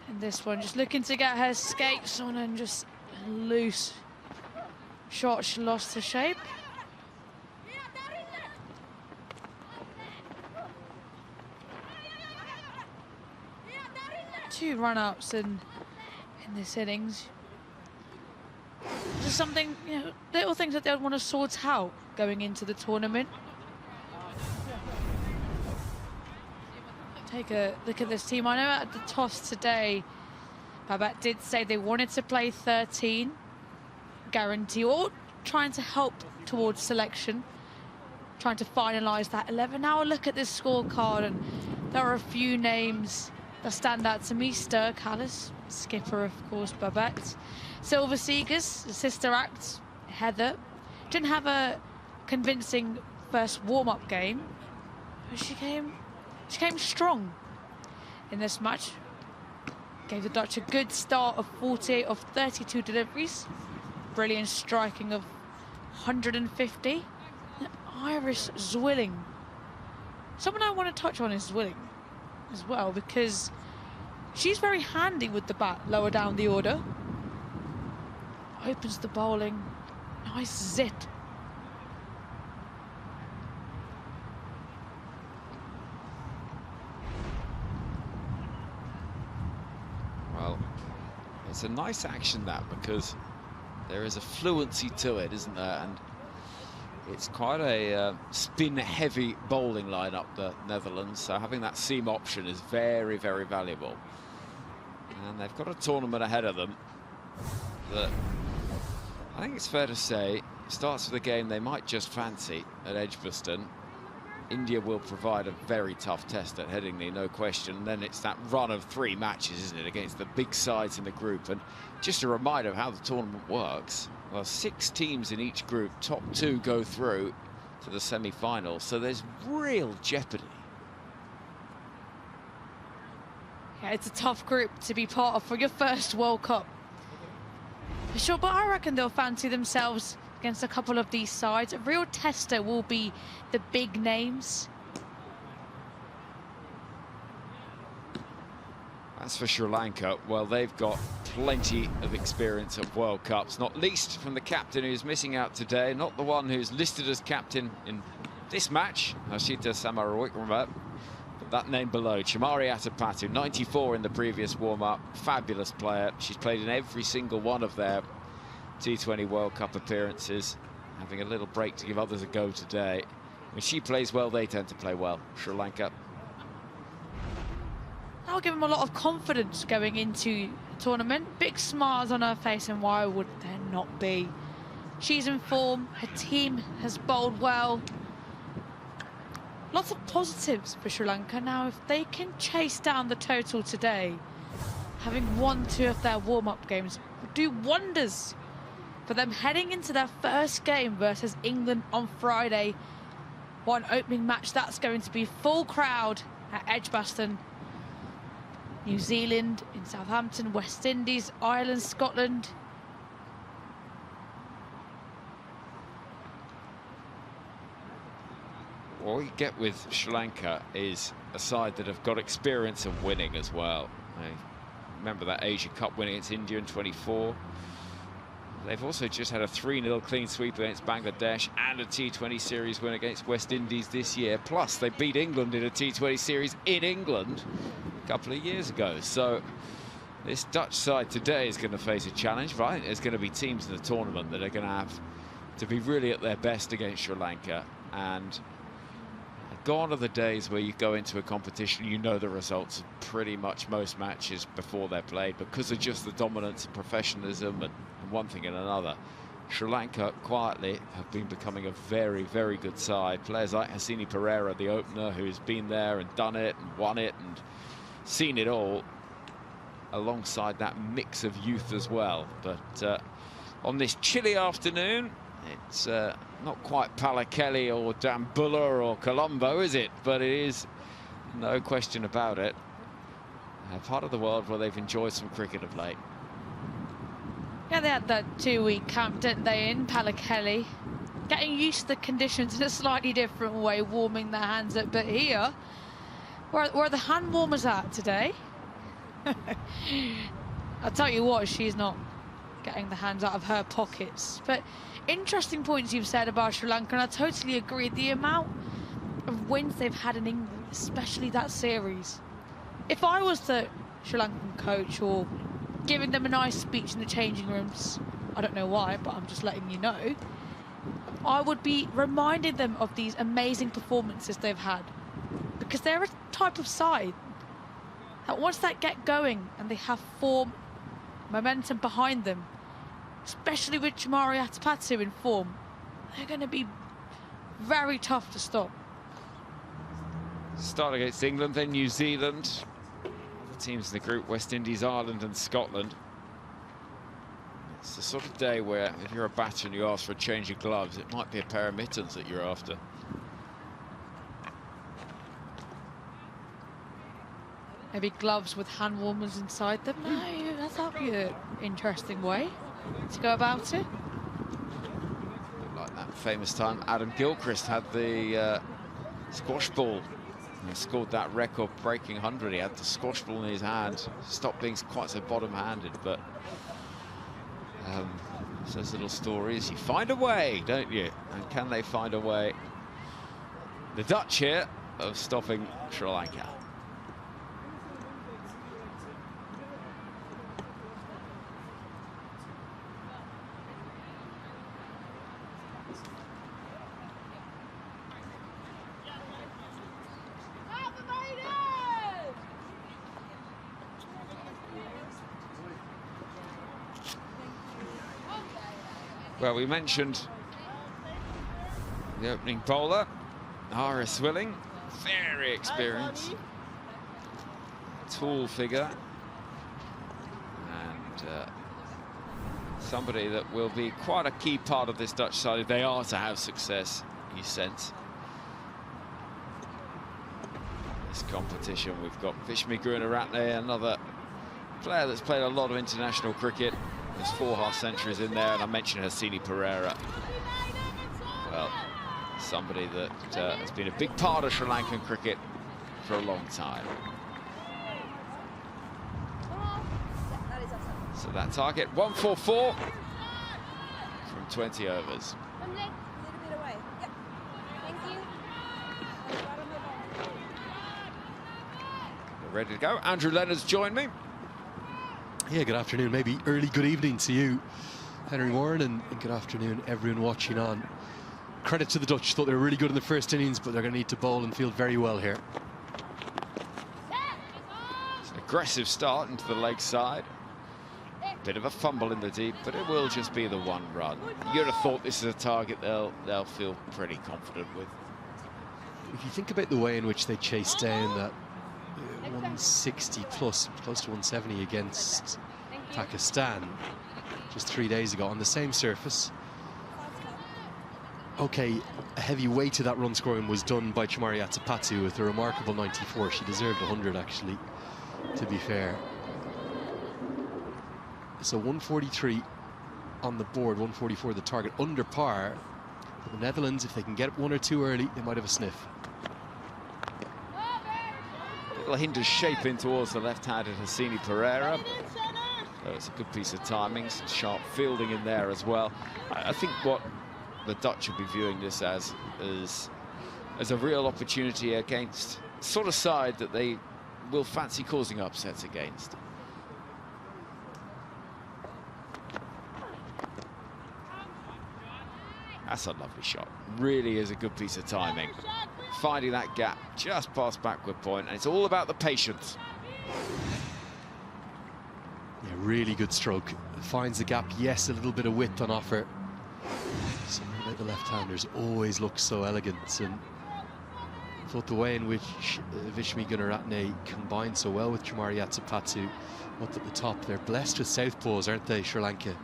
And this one, just looking to get her skates on and just loose shot. She lost the shape. Two run-outs in this innings. Just something, you know, little things that they would want to sort out going into the tournament. Take a look at this team. I know at the toss today, Babette did say they wanted to play 13, guarantee, or trying to help towards selection, trying to finalise that 11. Now look at this scorecard, and there are a few names that stand out to me. Stur Callis, skipper, of course, Babette. Silver Seegers, the sister act, Heather. Didn't have a convincing first warm-up game, but she came strong in this match. Gave the Dutch a good start of 48 of 32 deliveries. Brilliant striking of 150. And Iris Zwilling. Someone I want to touch on is Zwilling as well, because she's very handy with the bat lower down the order. Opens the bowling. Nice zit. Well, it's a nice action, that, because there is a fluency to it, isn't there? And it's quite a spin-heavy bowling lineup, the Netherlands, so having that seam option is very, very valuable. And they've got a tournament ahead of them that I think it's fair to say starts with a game they might just fancy at Edgbaston. India will provide a very tough test at Headingley, no question. And then it's that run of 3 matches, isn't it, against the big sides in the group. And just a reminder of how the tournament works. Well, 6 teams in each group, top 2 go through to the semi-finals, so there's real jeopardy. Yeah, it's a tough group to be part of for your first World Cup. For sure, but I reckon they'll fancy themselves against a couple of these sides. A real tester will be the big names. As for Sri Lanka, well, they've got plenty of experience at World Cups, not least from the captain who's missing out today, not the one who's listed as captain in this match, Harshita Samarawickrama, but that name below, Chamari Atapatu, 94 in the previous warm-up, fabulous player. She's played in every single one of their T20 World Cup appearances, having a little break to give others a go today. When she plays well, they tend to play well, Sri Lanka. That'll give them a lot of confidence going into the tournament. Big smiles on her face, and why would there not be? She's in form, her team has bowled well. Lots of positives for Sri Lanka. Now, if they can chase down the total today, having won 2 of their warm-up games, would do wonders for them heading into their first game versus England on Friday. One opening match that's going to be full crowd at Edgbaston. New Zealand in Southampton, West Indies, Ireland, Scotland. What you get with Sri Lanka is a side that have got experience of winning as well. I remember that Asia Cup win against India in 24. They've also just had a 3-0 clean sweep against Bangladesh and a T20 series win against West Indies this year. Plus, they beat England in a T20 series in England a couple of years ago. So this Dutch side today is going to face a challenge, but I think there's going to be teams in the tournament that are going to have to be really at their best against Sri Lanka. And gone are the days where you go into a competition, you know the results of pretty much most matches before they're played because of just the dominance and professionalism and one thing and another. Sri Lanka quietly have been becoming a very, very good side. Players like Hasini Pereira, the opener, who's been there and done it and won it and seen it all, alongside that mix of youth as well. But on this chilly afternoon, it's not quite Pallekele or Dambulla or Colombo, is it? But it is, no question about it, a part of the world where they've enjoyed some cricket of late. Yeah, they had that 2-week camp, didn't they, in Pallekele? Getting used to the conditions in a slightly different way, warming their hands up. But here, where are the hand warmers at today? I'll tell you what, she's not getting the hands out of her pockets. But interesting points you've said about Sri Lanka, and I totally agree. The amount of wins they've had in England, especially that series. If I was the Sri Lankan coach or giving them a nice speech in the changing rooms, I don't know why, but I'm just letting you know, I would be reminding them of these amazing performances they've had, because they're a type of side that once they get going and they have form, momentum behind them, especially with Chamari Atapatu in form, they're going to be very tough to stop. Start against England, then New Zealand. The teams in the group, West Indies, Ireland and Scotland. It's the sort of day where if you're a batter and you ask for a change of gloves, it might be a pair of mittens that you're after. Maybe gloves with hand warmers inside them. No, that'd be an interesting way to go about it. Like that famous time Adam Gilchrist had the squash ball and scored that record-breaking 100. He had the squash ball in his hand, stopped being quite so bottom-handed, but those little stories, you find a way, don't you? And can they find a way, the Dutch here, of stopping Sri Lanka? Well, we mentioned the opening bowler, Haris Willing, very experienced, tall figure, and somebody that will be quite a key part of this Dutch side if they are to have success, you sense. This competition, we've got Vishmi Gunaratne, another player that's played a lot of international cricket. There's 4 half-centuries in there, and I mentioned Hasini Pereira. Well, somebody that has been a big part of Sri Lankan cricket for a long time. So that target, 144 from 20 overs. We're ready to go. Andrew Leonard's joined me. Yeah, good afternoon, maybe early good evening to you, Henry Warren, and good afternoon everyone watching on. Credit to the Dutch, thought they were really good in the first innings, but they're going to need to bowl and field very well here. It's an aggressive start into the leg side. Bit of a fumble in the deep, but it will just be the 1 run. You'd have thought this is a target they'll feel pretty confident with. If you think about the way in which they chased down that 160 plus, close to 170 against Pakistan, just 3 days ago on the same surface. Okay, a heavy weight to that run scoring was done by Chamari Atapatu with a remarkable 94. She deserved 100, actually, to be fair. So 143 on the board, 144 the target, under par. For the Netherlands, if they can get one or two early, they might have a sniff. Little hinder shape in towards the left-handed Hassini Pereira. So it's a good piece of timing, some sharp fielding in there as well. I think what the Dutch will be viewing this as a real opportunity against the sort of side that they will fancy causing upsets against. That's a lovely shot. Really is a good piece of timing. Finding that gap just past backward point, and it's all about the patience. Yeah, really good stroke. Finds the gap, yes, a little bit of width on offer. Something about the left-handers always looks so elegant, and I thought the way in which Vishmi Gunaratne combined so well with Chamari Atapatu up at the top. They're blessed with southpaws, aren't they, Sri Lanka?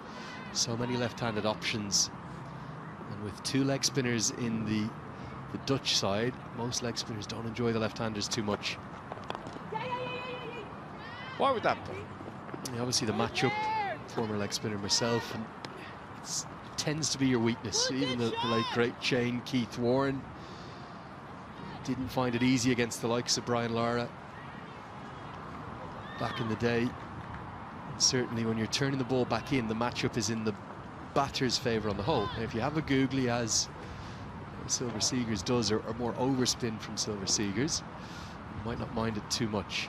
So many left-handed options. And with two leg spinners in the Dutch side, most leg spinners don't enjoy the left-handers too much. Why would that be? Yeah, obviously the matchup, former leg spinner myself, and it tends to be your weakness. Even the late great Shane Keith Warren didn't find it easy against the likes of Brian Lara back in the day. And certainly when you're turning the ball back in, the matchup is in the batter's favour on the whole. And if you have a googly, as Silver Seegers does, or more overspin from Silver Seegers, you might not mind it too much.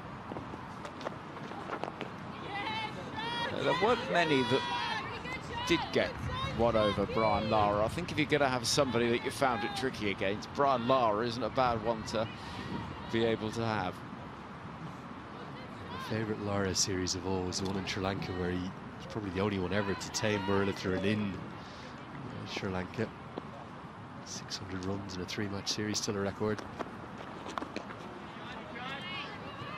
There weren't many that did get one over Brian Lara. I think if you're going to have somebody that you found it tricky against, Brian Lara isn't a bad one to be able to have. My favourite Lara series of all was the one in Sri Lanka, where he was probably the only one ever to tame Muralitharan in Sri Lanka. 600 runs in a 3-match series, still a record.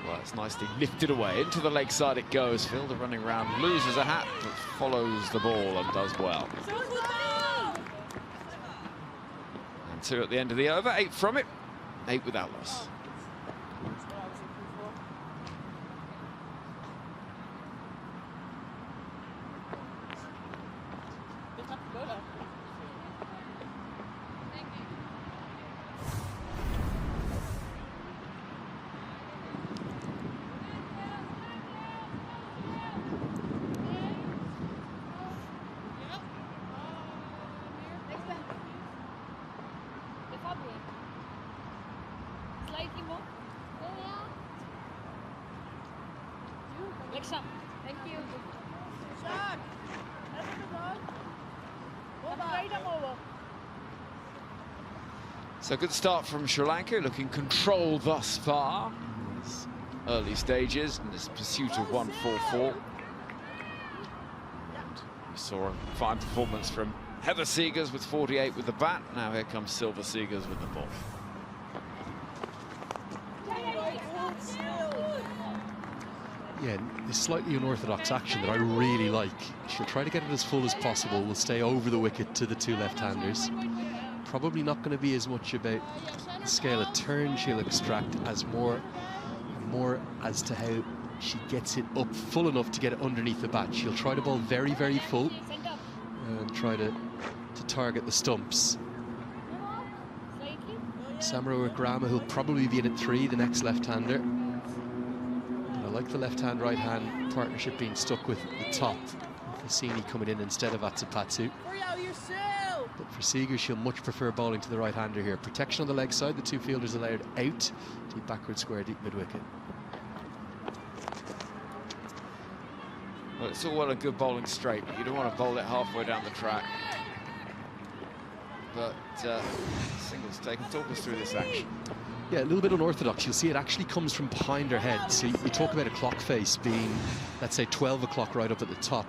Well, it's nicely lifted away. Into the leg side it goes. Fielder running around, loses a hat, but follows the ball and does well. And 2 at the end of the over, 8 from it, 8 without loss. Thank you. So good start from Sri Lanka, looking controlled thus far. These early stages in this pursuit of 144. And we saw a fine performance from Heather Seegers with 48 with the bat. Now here comes Silver Seegers with the ball. Yeah, this slightly unorthodox action that I really like. She'll try to get it as full as possible. Will stay over the wicket to the two left-handers. Probably not going to be as much about the scale of turn she'll extract as more as to how she gets it up full enough to get it underneath the bat. She'll try to bowl very, very full and try to target the stumps. Samaro Grama, who'll probably be in at 3, the next left-hander. I like the left-hand, right-hand partnership being stuck with the top. Hassini coming in instead of Atapatu. But for Seegers, she'll much prefer bowling to the right-hander here. Protection on the leg side, the two fielders allowed out. Deep backward square, deep mid-wicket. Well, it's all well and good bowling straight, but you don't want to bowl it halfway down the track. But singles taken. Talk us through this action. Yeah, a little bit unorthodox. You'll see it actually comes from behind her head. So you talk about a clock face being, let's say, 12 o'clock right up at the top.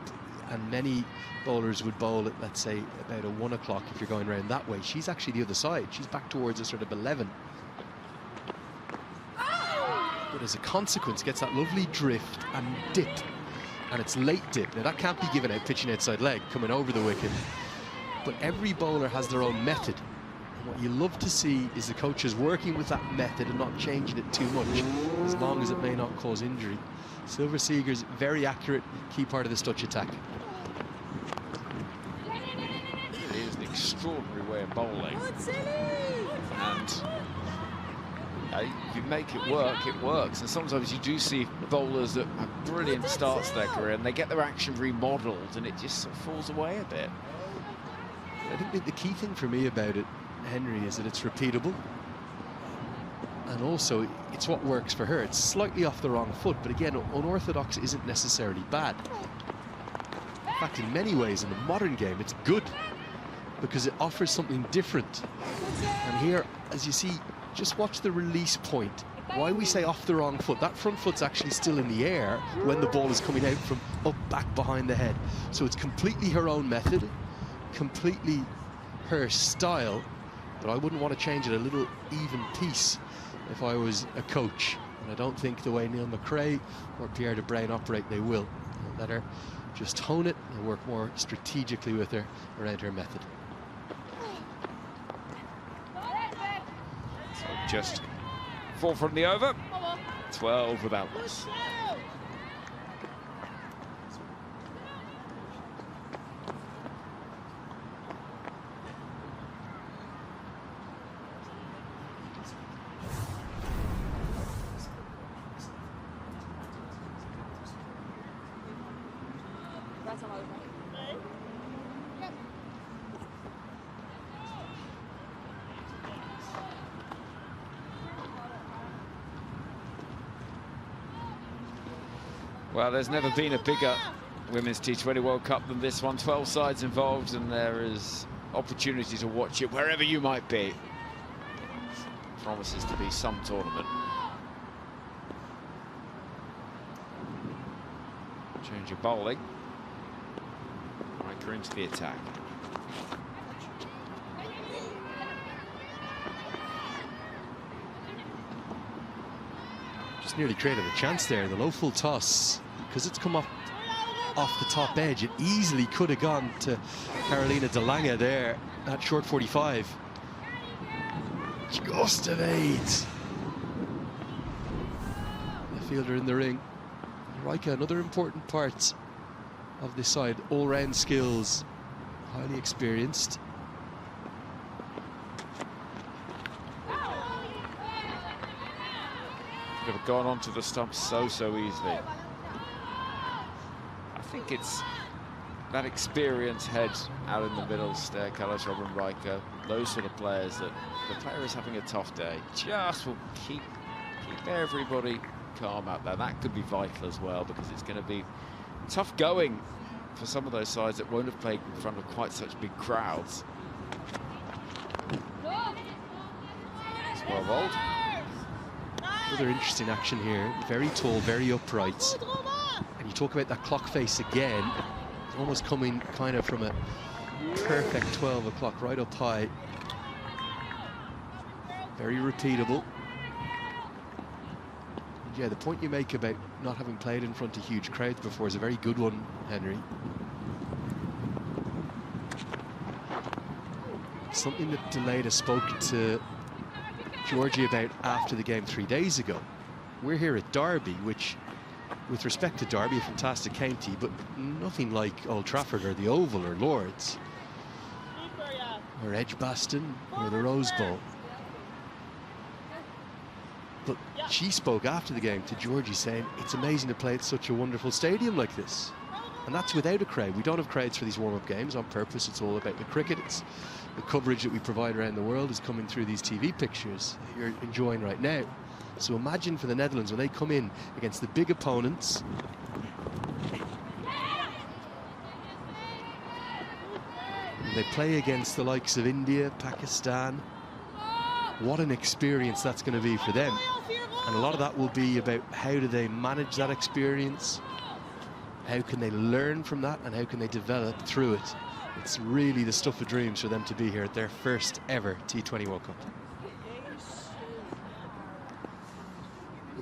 And many bowlers would bowl at, let's say, about a 1 o'clock if you're going around that way. She's actually the other side. She's back towards a sort of 11. But as a consequence, gets that lovely drift and dip and it's late dip. Now that can't be given out pitching outside leg, coming over the wicket. But every bowler has their own method. And what you love to see is the coaches working with that method and not changing it too much, as long as it may not cause injury. Silver Seeger's very accurate, key part of this Dutch attack. It is an extraordinary way of bowling. And if you make it work, it works. And sometimes you do see bowlers that have brilliant starts to their career and they get their action remodeled and it just sort of falls away a bit. I think the key thing for me about it, Henry, is that it's repeatable. And also, it's what works for her. It's slightly off the wrong foot, but again, unorthodox isn't necessarily bad. In fact, in many ways, in the modern game, it's good because it offers something different. And here, as you see, just watch the release point. Why we say off the wrong foot, that front foot's actually still in the air when the ball is coming out from up back behind the head. So it's completely her own method, completely her style, but I wouldn't want to change it a little even piece if I was a coach. And I don't think the way Neil McRae or Pierre de Bruyn operate, they will. They'll let her just hone it and work more strategically with her around her method. So just 4 from the over, 12 without loss. Well, there's never been a bigger Women's T20 World Cup than this one. 12 sides involved, and there is opportunity to watch it wherever you might be. Promises to be some tournament. Change of bowling. Riker into the attack. Just nearly created a chance there. The low full toss, because it's come off the top edge, it easily could have gone to Carolina de Lanka there at short 45. Just evades the fielder in the ring. Riker, another important part of this side, all-round skills, highly experienced. Could have gone onto the stump so easily. I think it's that experienced head out in the middle, Sterkalas, Robin Riker, those sort of players that the player is having a tough day, just will keep everybody calm out there. That could be vital as well, because it's going to be tough going for some of those sides that won't have played in front of quite such big crowds. It's well bowled. Another interesting action here, very tall, very upright. And you talk about that clock face again, it's almost coming kind of from a perfect 12 o'clock, right up high. Very repeatable. And yeah, the point you make about not having played in front of huge crowds before is a very good one, Henry. Something that Deleda spoke to Georgie about after the game 3 days ago. We're here at Derby, which, with respect to Derby, a fantastic county, but nothing like Old Trafford or the Oval or Lords or Edgbaston or the Rose Bowl. But she spoke after the game to Georgie saying it's amazing to play at such a wonderful stadium like this. And that's without a crowd. We don't have crowds for these warm-up games on purpose. It's all about the cricket. It's the coverage that we provide around the world is coming through these TV pictures that you're enjoying right now. So imagine for the Netherlands when they come in against the big opponents. And they play against the likes of India, Pakistan. What an experience that's going to be for them. And a lot of that will be about how do they manage that experience, how can they learn from that, and how can they develop through it. It's really the stuff of dreams for them to be here at their first ever T20 World Cup.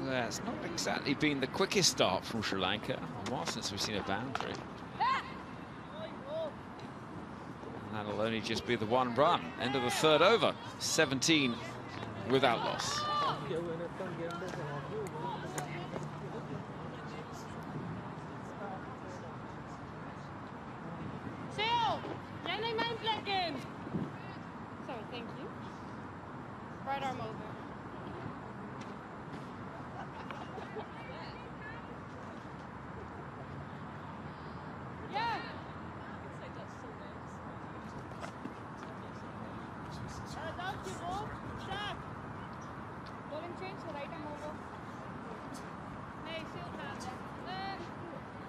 Yeah, it's not exactly been the quickest start from Sri Lanka. A while since we've seen a boundary. And that'll only just be the one run. End of the third over. 17 without loss. Sorry, thank you. Right arm over. Yeah. Golden change, so right arm over. Nee, veel gaan.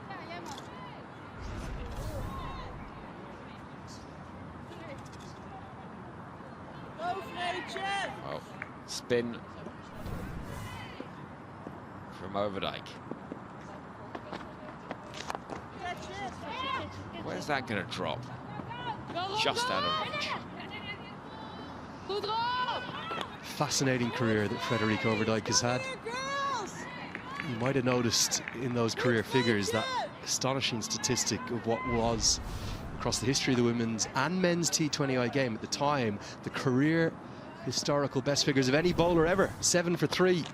Ja, jij mag. Oh, spin from Overdijk. Where's that going to drop? Just out of reach. Fascinating career that Frederik Overdijk has had. You might have noticed in those career figures that astonishing statistic of what was, across the history of the women's and men's T20I game at the time, the career historical best figures of any bowler ever. 7 for 3.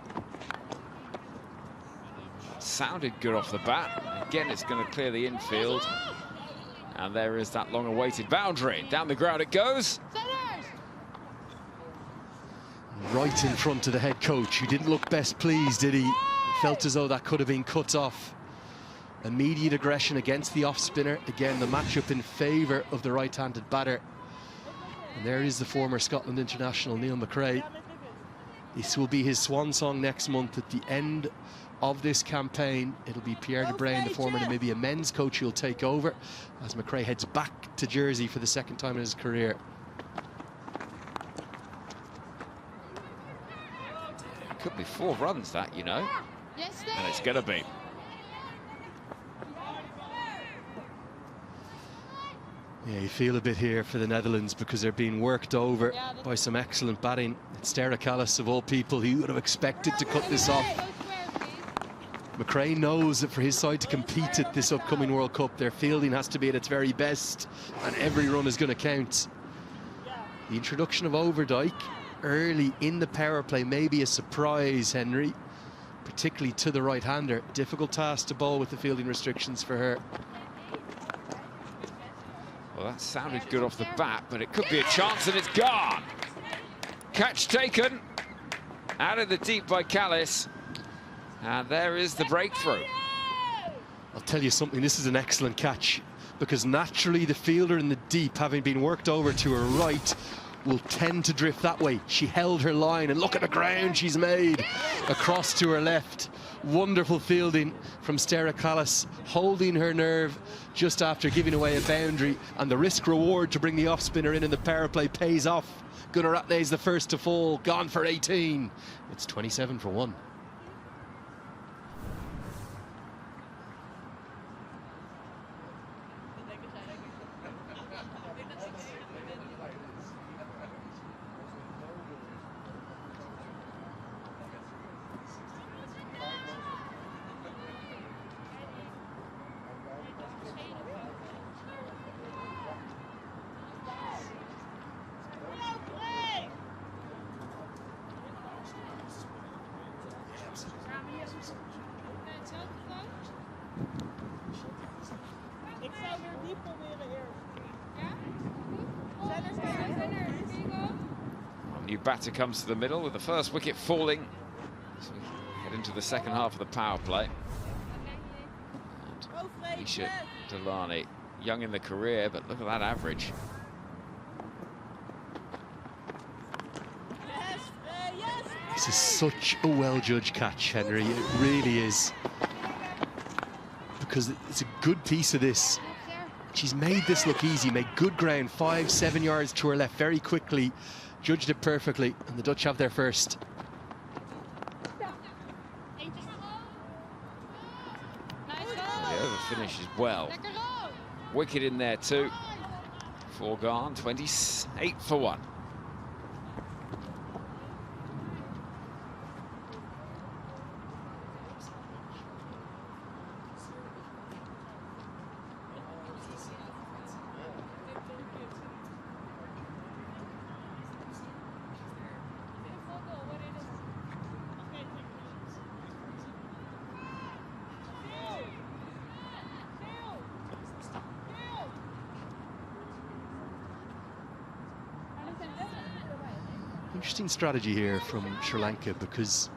Sounded good off the bat. Again, it's going to clear the infield. And there is that long-awaited boundary. Down the ground it goes. Right in front of the head coach, who didn't look best pleased, did he? Felt as though that could have been cut off. Immediate aggression against the off-spinner. Again, the matchup in favour of the right-handed batter. And there is the former Scotland international, Neil McRae. This will be his swan song next month at the end of this campaign. It'll be Pierre de Bruin, the former Namibia men's coach, who'll take over as McRae heads back to Jersey for the second time in his career. Could be 4 runs, that, you know. And it's going to be. Yeah, you feel a bit here for the Netherlands because they're being worked over by some excellent batting. It's Stera Callis, of all people, who would have expected to cut this off. McRae knows that for his side to compete at this upcoming World Cup, their fielding has to be at its very best, and every run is going to count. The introduction of Overdijk early in the power play may be a surprise, Henry, particularly to the right-hander. Difficult task to bowl with the fielding restrictions for her. Well, that sounded good off the bat, but it could be a chance, and it's gone. Catch taken out of the deep by Callis. And there is the breakthrough. I'll tell you something, this is an excellent catch, because naturally the fielder in the deep, having been worked over to her right, will tend to drift that way. She held her line, and look at the ground she's made across to her left. Wonderful fielding from Stera Callis, holding her nerve just after giving away a boundary, and the risk reward to bring the off spinner in the power play pays off. Gunaratne is the first to fall, gone for 18. It's 27 for 1. New batter comes to the middle with the first wicket falling. So we head into the second half of the power play. And Isha Delani, young in the career, but look at that average. This is such a well-judged catch, Henry. It really is. Because it's a good piece of this. She's made this look easy, made good ground, 5-7 yards to her left very quickly. Judged it perfectly, and the Dutch have their first. The over finishes well. Wicket in there too. 4 gone, 28 for 1. Interesting strategy here from Sri Lanka, because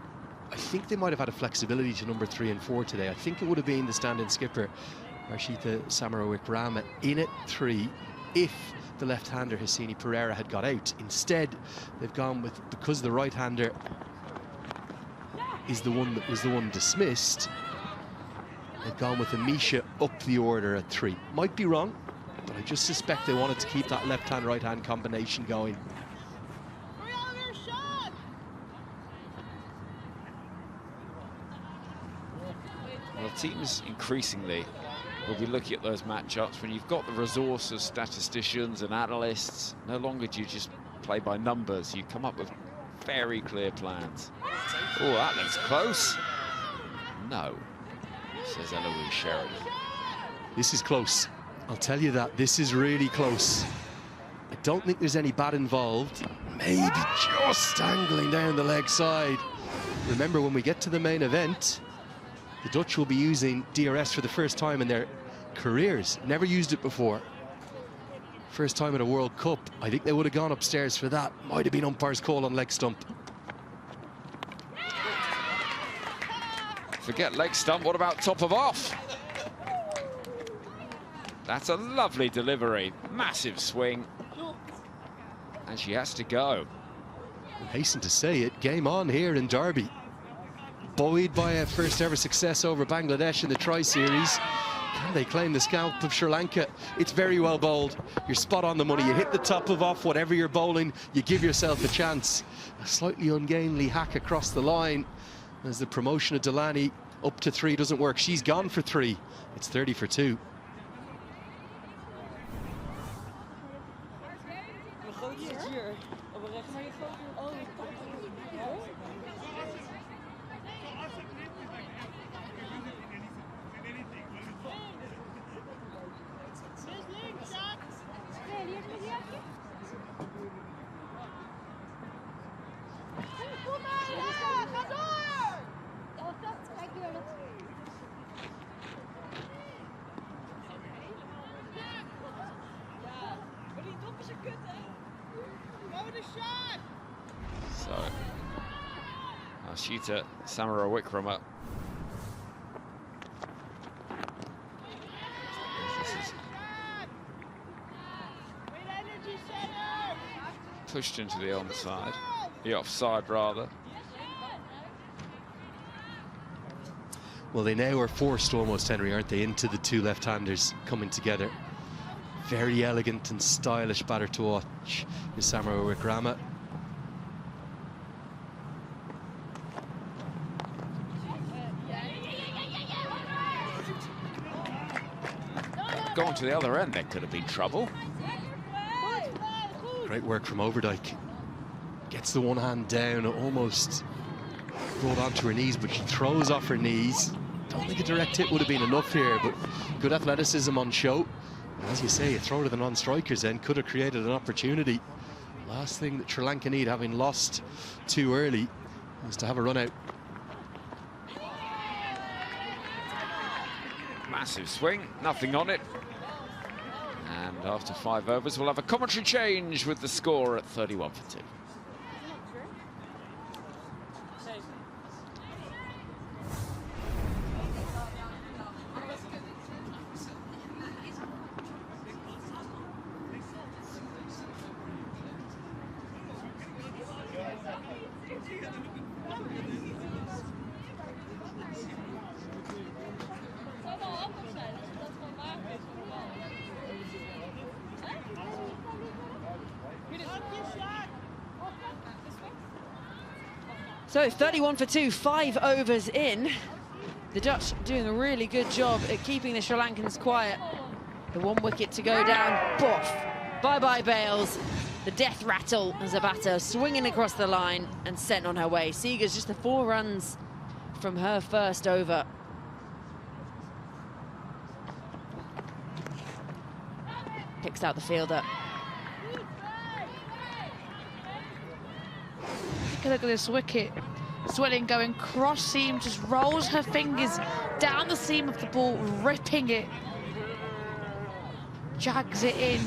I think they might have had a flexibility to number 3 and 4 today. I think it would have been the stand-in skipper, Harshita Samarawickrama, in at 3 if the left-hander Hassini Pereira had got out. Instead, they've gone with, because the right-hander is the one that was the one dismissed, they've gone with Amisha up the order at 3. Might be wrong, but I just suspect they wanted to keep that left-hand, right-hand combination going. Well, teams increasingly will be looking at those matchups when you've got the resource of statisticians and analysts. No longer do you just play by numbers, you come up with very clear plans. Oh, that looks close. No, says Eloise Sheridan. This is close. I'll tell you that. This is really close. I don't think there's any bat involved. Maybe just angling down the leg side. Remember, when we get to the main event, the Dutch will be using DRS for the first time in their careers. Never used it before. First time at a World Cup. I think they would have gone upstairs for that. Might have been umpire's call on leg stump. Forget leg stump, what about top of off? That's a lovely delivery. Massive swing. And she has to go. I hasten to say it, game on here in Derby. Buoyed by a first ever success over Bangladesh in the Tri-Series. Can they claim the scalp of Sri Lanka? It's very well bowled. You're spot on the money. You hit the top of off, whatever you're bowling, you give yourself a chance. A slightly ungainly hack across the line as the promotion of Delaney up to 3 doesn't work. She's gone for 3. It's 30 for 2. So, Harshita Samarawickrama. Pushed into the onside, the offside rather. Well, they now are forced almost, Henry, aren't they, into the 2 left-handers coming together. Very elegant and stylish batter to watch is Samarawickrama. Gone to the other end, there could have been trouble. Great work from Overdyke. Gets the one hand down, almost brought onto her knees, but she throws off her knees. Don't think a direct hit would have been enough here, but good athleticism on show. And as you say, a throw to the non-strikers end could have created an opportunity. Last thing that Sri Lanka need, having lost too early, is to have a run out. Massive swing, nothing on it. And after 5 overs, we'll have a commentary change with the score at 31 for 2. So 31 for 2, 5 overs in. The Dutch doing a really good job at keeping the Sri Lankans quiet. The 1 wicket to go down. Boff. Bye-bye Bales. The death rattle as a batter swinging across the line and sent on her way. Seeger's just the 4 runs from her first over. Picks out the fielder. Take a look at this wicket. Swelling going cross seam, just rolls her fingers down the seam of the ball, ripping it. Jags it in,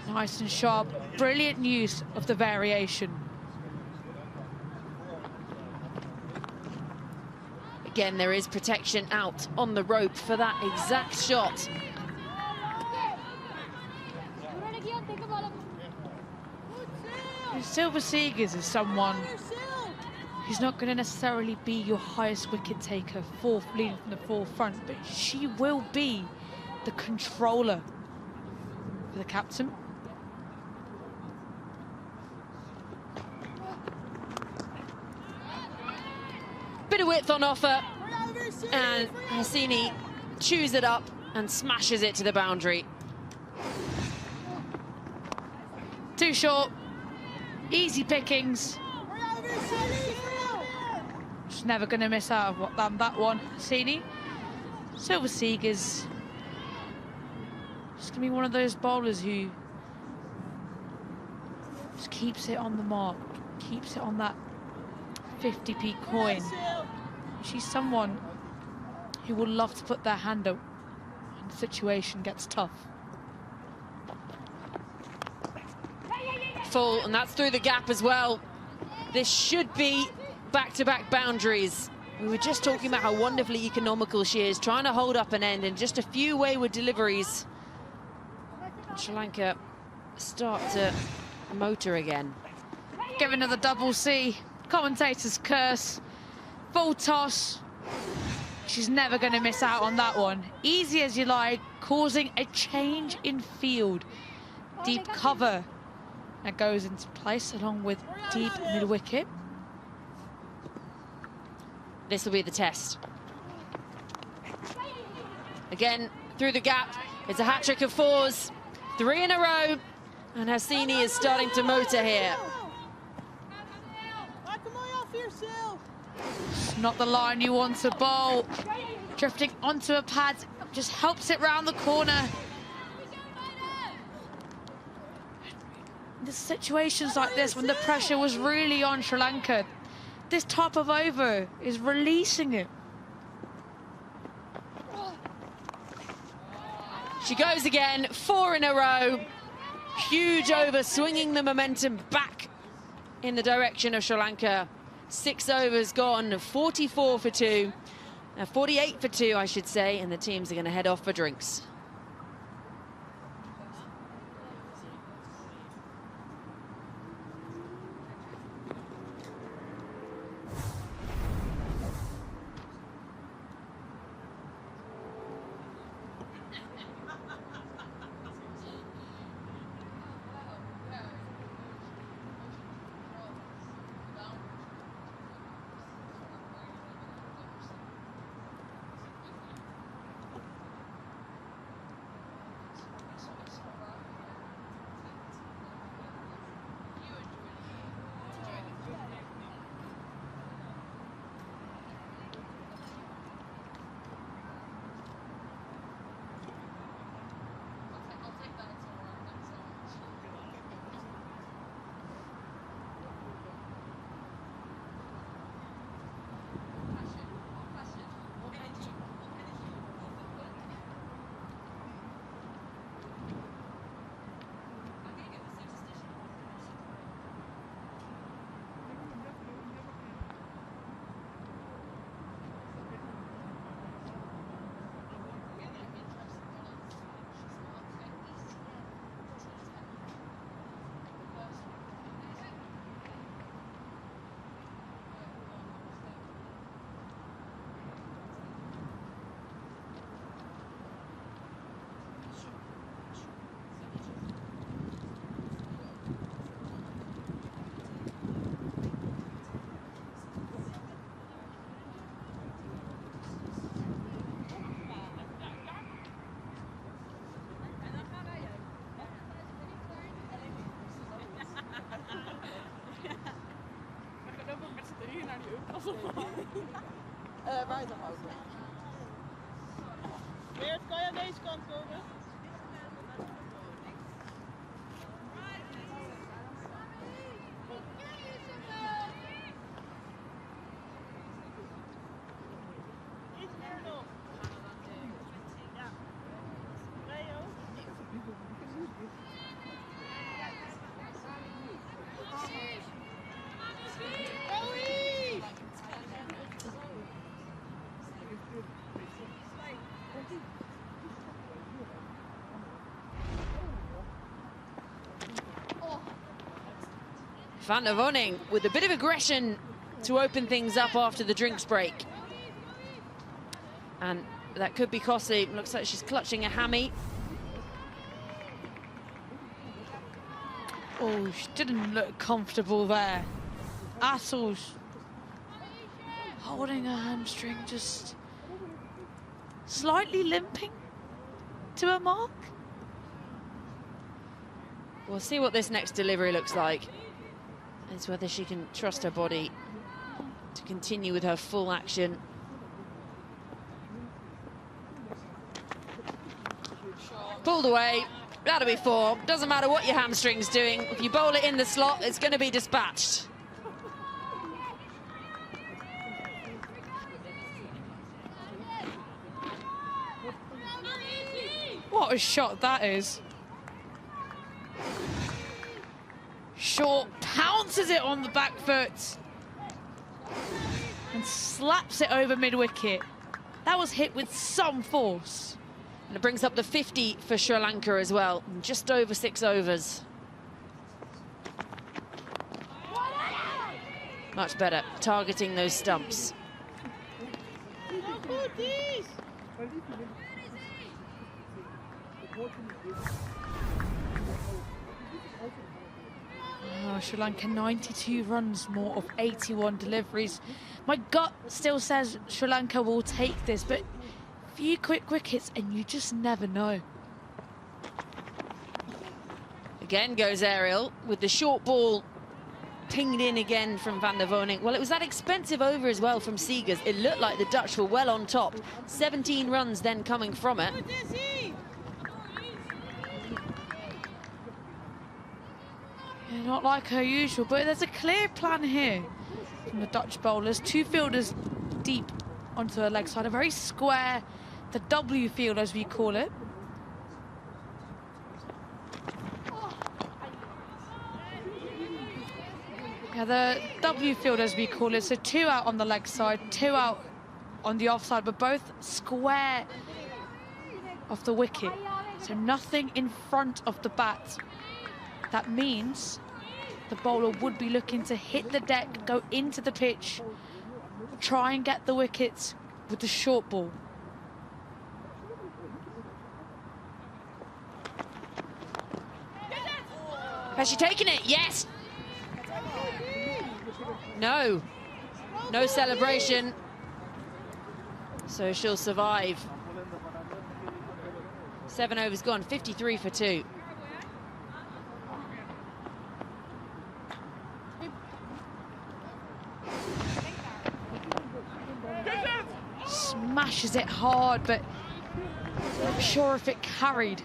nice and sharp. Brilliant use of the variation. Again, there is protection out on the rope for that exact shot. Silver Seegers is someone who's not going to necessarily be your highest wicket taker, leading from the forefront, but she will be the controller for the captain. Bit of width on offer, and Hassini chews it up and smashes it to the boundary. Too short, easy pickings. Just never going to miss out on that one. Hassini. Silver Seegers just going to be one of those bowlers who just keeps it on the mark, keeps it on that 50p coin. She's someone who will love to put their hand up when the situation gets tough. Full, and that's through the gap as well. This should be back-to-back boundaries. We were just talking about how wonderfully economical she is, trying to hold up an end in just a few wayward deliveries. And Sri Lanka start to motor again. Give another double C. Commentator's curse. Full toss. She's never going to miss out on that one. Easy as you like, causing a change in field. Deep cover that goes into place along with deep mid-wicket. This will be the test. Again, through the gap. It's a hat-trick of fours. 3 in a row. And Hassini is starting to motor here. It's not the line you want to bowl. Drifting onto a pad just helps it round the corner. The situations like this, when the pressure was really on Sri Lanka, this top of over is releasing it. She goes again, 4 in a row. Huge over, swinging the momentum back in the direction of Sri Lanka. 6 overs gone, 44 for 2. 48 for 2, I should say, and the teams are going to head off for drinks. Buiten houden. Weert, kan je aan deze kant komen? Iets meer nog. Ja. Leo. Van der Vonning with a bit of aggression to open things up after the drinks break. And that could be costly. Looks like she's clutching a hammy. Oh, she didn't look comfortable there at all. Holding her hamstring, just slightly limping to a mark. We'll see what this next delivery looks like. It's whether she can trust her body to continue with her full action. Pulled away. That'll be 4. Doesn't matter what your hamstring's doing. If you bowl it in the slot, it's going to be dispatched. What a shot that is. Short pounces it on the back foot and slaps it over mid-wicket. That was hit with some force. And it brings up the 50 for Sri Lanka as well, just over 6 overs. Much better, targeting those stumps. Oh, Sri Lanka 92 runs more of 81 deliveries. My gut still says Sri Lanka will take this, but few quick wickets and you just never know. Again goes Ariel with the short ball pinged in again from Van der Vonning. Well, it was that expensive over as well from Seegers. It looked like the Dutch were well on top. 17 runs then coming from it. Yeah, not like her usual, but there's a clear plan here from the Dutch bowlers. 2 fielders deep onto her leg side, a very square, the W field as we call it. Yeah, the W field as we call it, so 2 out on the leg side, 2 out on the offside, but both square of the wicket. So nothing in front of the bat. That means the bowler would be looking to hit the deck, go into the pitch, try and get the wickets with the short ball. Has she taken it? Yes. No. No celebration. So she'll survive. 7 overs gone, 53 for 2. Smashes it hard, but I'm not sure if it carried.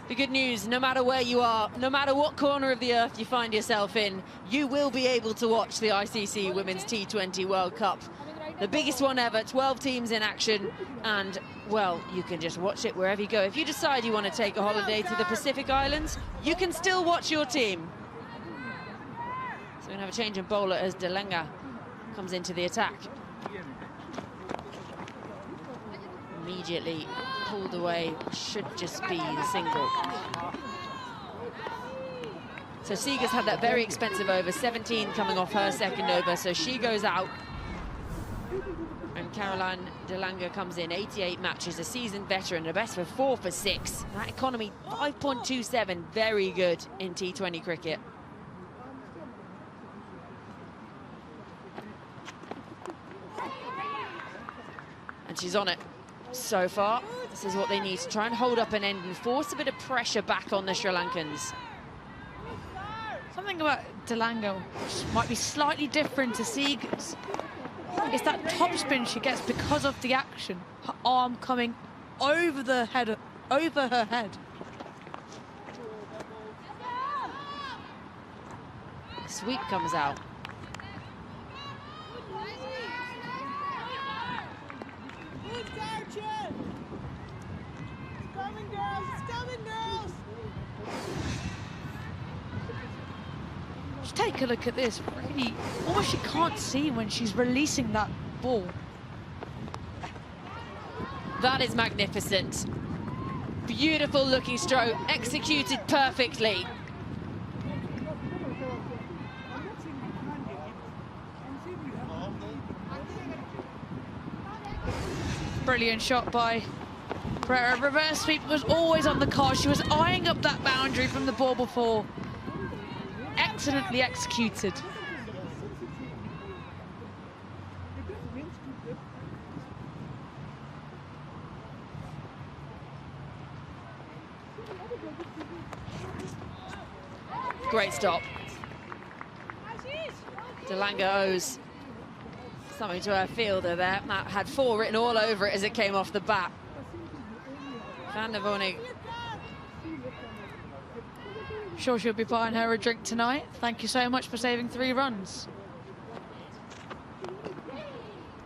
The good news, no matter where you are, no matter what corner of the earth you find yourself in, you will be able to watch the ICC Women's T20 World Cup. The biggest one ever, 12 teams in action, and, well, you can just watch it wherever you go. If you decide you want to take a holiday to the Pacific Islands, you can still watch your team. So we're going to have a change in bowler as Lanka comes into the attack. Immediately pulled away, should just be the single. So Seegers had that very expensive over, 17 coming off her second over, so she goes out. And Caroline Lanka comes in, 88 matches, a seasoned veteran, a best for 4 for 6. That economy, 5.27, very good in T20 cricket. And she's on it. So far, this is what they need to try and hold up an end and force a bit of pressure back on the Sri Lankans. Something about Lanka which might be slightly different to Seegers. It's that topspin she gets because of the action. Her arm coming over the head, over her head. Sweep comes out. Just take a look at this. Really, almost she can't see when she's releasing that ball. That is magnificent. Beautiful looking stroke, executed perfectly. Brilliant shot by Pereira. Reverse sweep was always on the card. She was eyeing up that boundary from the ball before. Excellently executed. Great stop. Lanka owes something to her fielder there. Matt had 4 written all over it as it came off the bat. Van der Vonig. Sure she'll be buying her a drink tonight. Thank you so much for saving 3 runs.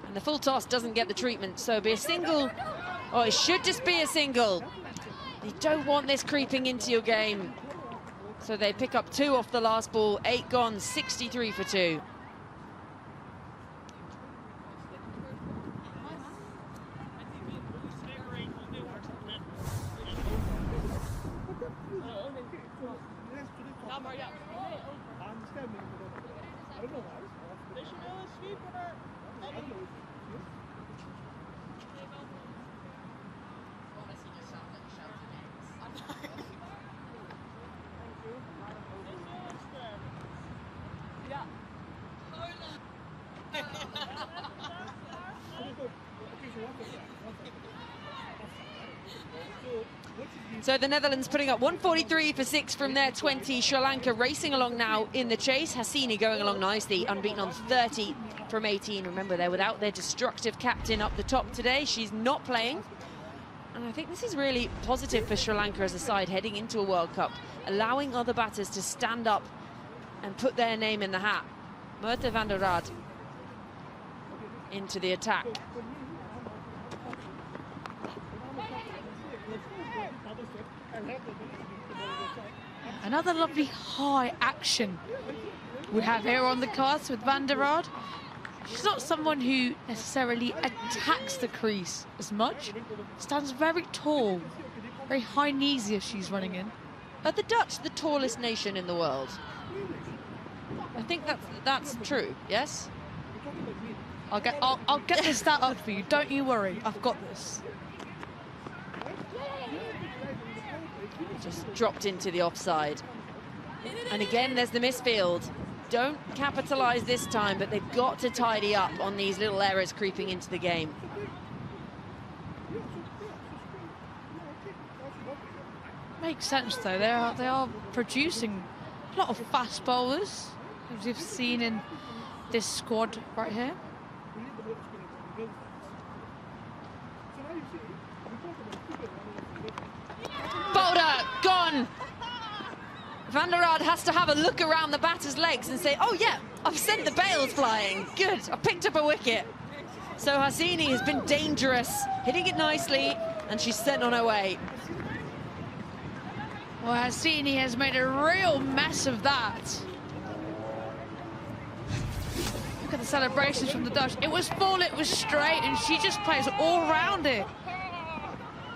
And the full toss doesn't get the treatment, so it'll be a single. Oh, it should just be a single. You don't want this creeping into your game. So they pick up 2 off the last ball, 8 gone, 63 for 2. So the Netherlands putting up 143 for 6 from their 20. Sri Lanka racing along now in the chase. Hasini going along nicely, unbeaten on 30 from 18. Remember, they're without their destructive captain up the top today. She's not playing. And I think this is really positive for Sri Lanka as a side heading into a World Cup, allowing other batters to stand up and put their name in the hat. Murtha van der Rad into the attack. Another lovely high action we have here on the cards with Van der Rad. She's not someone who necessarily attacks the crease as much. Stands very tall, very high kneesy as she's running in. Are the Dutch the tallest nation in the world? I think that's true, yes? I'll get this stat up for you, don't you worry, I've got this. Just dropped into the offside. And again, there's the misfield. Don't capitalise this time, but they've got to tidy up on these little errors creeping into the game. Makes sense though, they are producing a lot of fast bowlers, as we've seen in this squad right here. Boulder, gone! Van der Rad has to have a look around the batter's legs and say, oh yeah, I've sent the bails flying. Good, I picked up a wicket. So Hasini has been dangerous, hitting it nicely, and she's sent on her way. Well, Hasini has made a real mess of that. Look at the celebrations from the Dutch. It was full, it was straight, and she just plays all round it.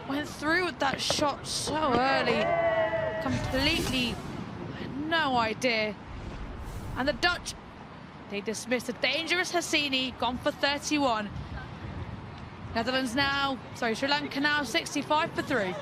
Went through with that shot so early. Completely no idea. And the Dutch, they dismissed a dangerous Hasini, gone for 31. Netherlands now, sorry, Sri Lanka now 65 for 3.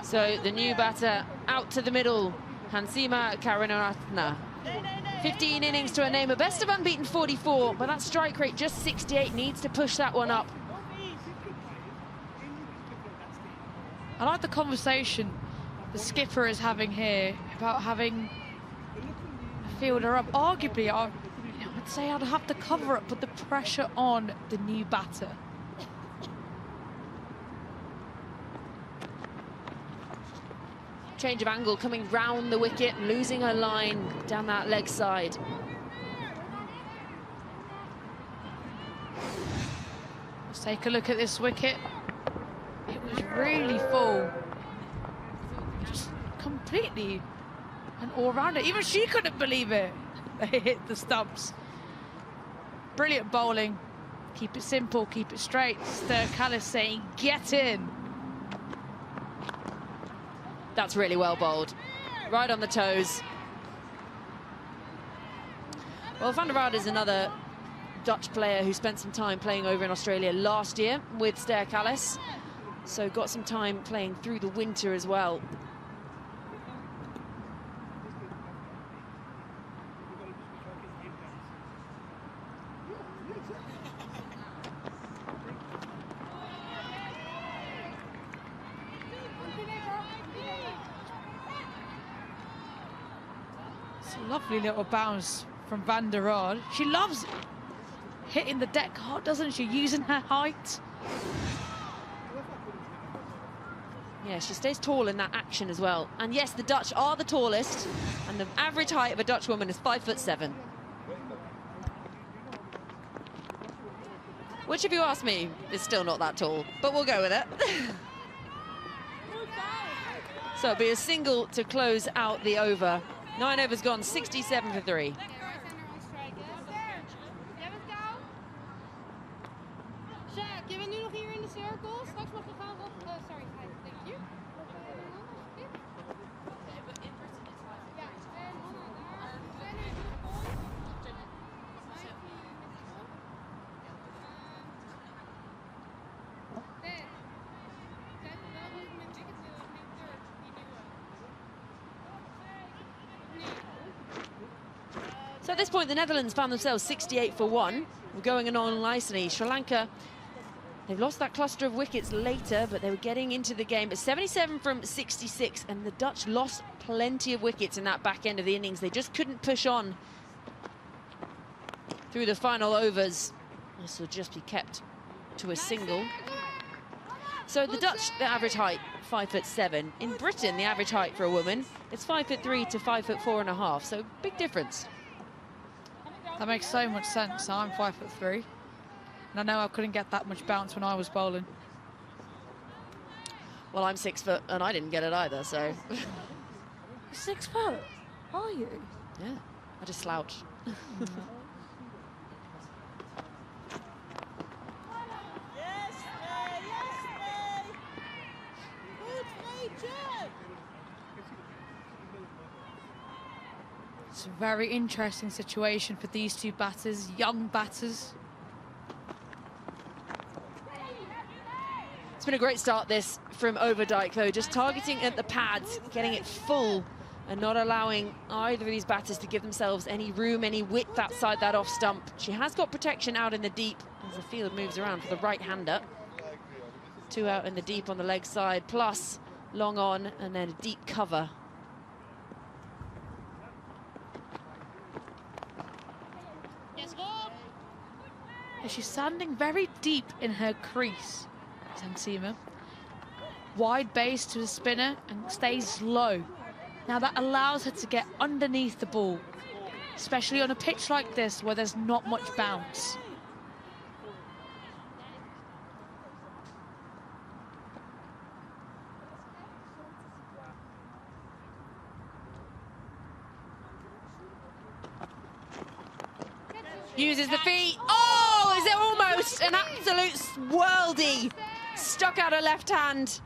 So the new batter out to the middle, Hansima Karunaratne. 15 innings to her name, a best of unbeaten 44, but that strike rate just 68, needs to push that one up. I like the conversation the skipper is having here about having a fielder up. Arguably, I would say I'd have to cover it, put the pressure on the new batter. Change of angle coming round the wicket, losing her line down that leg side. Let's take a look at this wicket. It was really full. Just completely an all-rounder. Even she couldn't believe it. They hit the stumps. Brilliant bowling. Keep it simple, keep it straight. Esther Callis saying, get in. That's really well bowled. Right on the toes. Well, Van der Rade is another Dutch player who spent some time playing over in Australia last year with Ster Callis. So got some time playing through the winter as well. It's a lovely little bounce from Van der Rade. She loves hitting the deck hard, doesn't she? Using her height. Yeah, she stays tall in that action as well. And yes, the Dutch are the tallest, and the average height of a Dutch woman is 5'7". Which, if you ask me, is still not that tall, but we'll go with it. So it'll be a single to close out the over. 9 overs gone, 67 for 3. Jack, je bent nu nog hier in de cirkel. Straks mag je gaan op. Sorry, thank you. Ja, en Hanna daar. Ben even de bal. Ben. Kijk wel hoe ik mijn ticket wil. Die third, die nieuwe. So at this point, the Netherlands found themselves 68 for 1. We're going on nicely. Sri Lanka, they've lost that cluster of wickets later, but they were getting into the game. But 77 from 66, and the Dutch lost plenty of wickets in that back end of the innings. They just couldn't push on through the final overs. This will just be kept to a single. So the Dutch, the average height, 5'7". In Britain, the average height for a woman, it's 5'3" to 5'4.5". So big difference. That makes so much sense. I'm 5'3", and I know I couldn't get that much bounce when I was bowling. Well, I'm 6 foot, and I didn't get it either, so... 6 foot? Are you? Yeah, I just slouch. It's a very interesting situation for these two batters, young batters. It's been a great start, this, from Overdyke, though, just targeting at the pads, getting it full, and not allowing either of these batters to give themselves any room, any width outside that off stump. She has got protection out in the deep as the field moves around for the right-hander. 2 out in the deep on the leg side, plus long on, and then a deep cover. She's standing very deep in her crease, Sansima. Wide base to the spinner and stays low. Now that allows her to get underneath the ball, especially on a pitch like this where there's not much bounce. Uses the feet. Oh, is it almost an absolute worldie? Stuck out her left hand.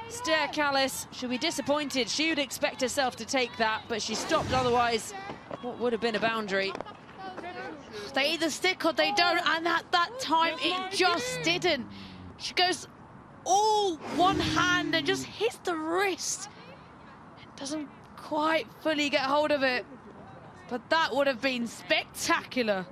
Ster Callis, she'll be disappointed. She would expect herself to take that, but she stopped otherwise. What would have been a boundary? They either stick or they don't, and at that time it just didn't. She goes all one hand and just hits the wrist. It doesn't quite fully get hold of it, but that would have been spectacular.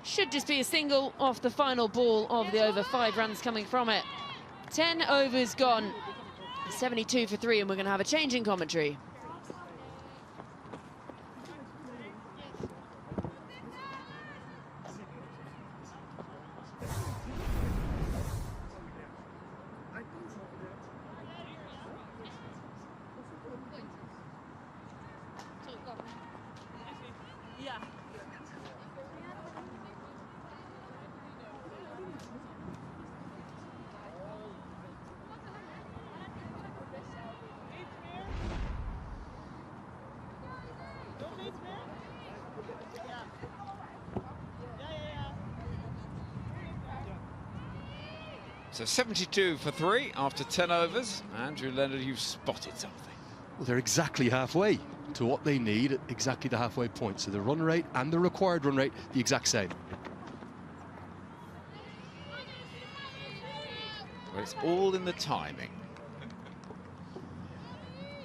should just be a single off the final ball of the over. 5 runs coming from it. 10 overs gone. 72 for 3, and we're going to have a change in commentary. So 72 for 3 after 10 overs. Andrew Leonard, you've spotted something. Well, they're exactly halfway to what they need at exactly the halfway point. So the run rate and the required run rate, the exact same. Well, it's all in the timing.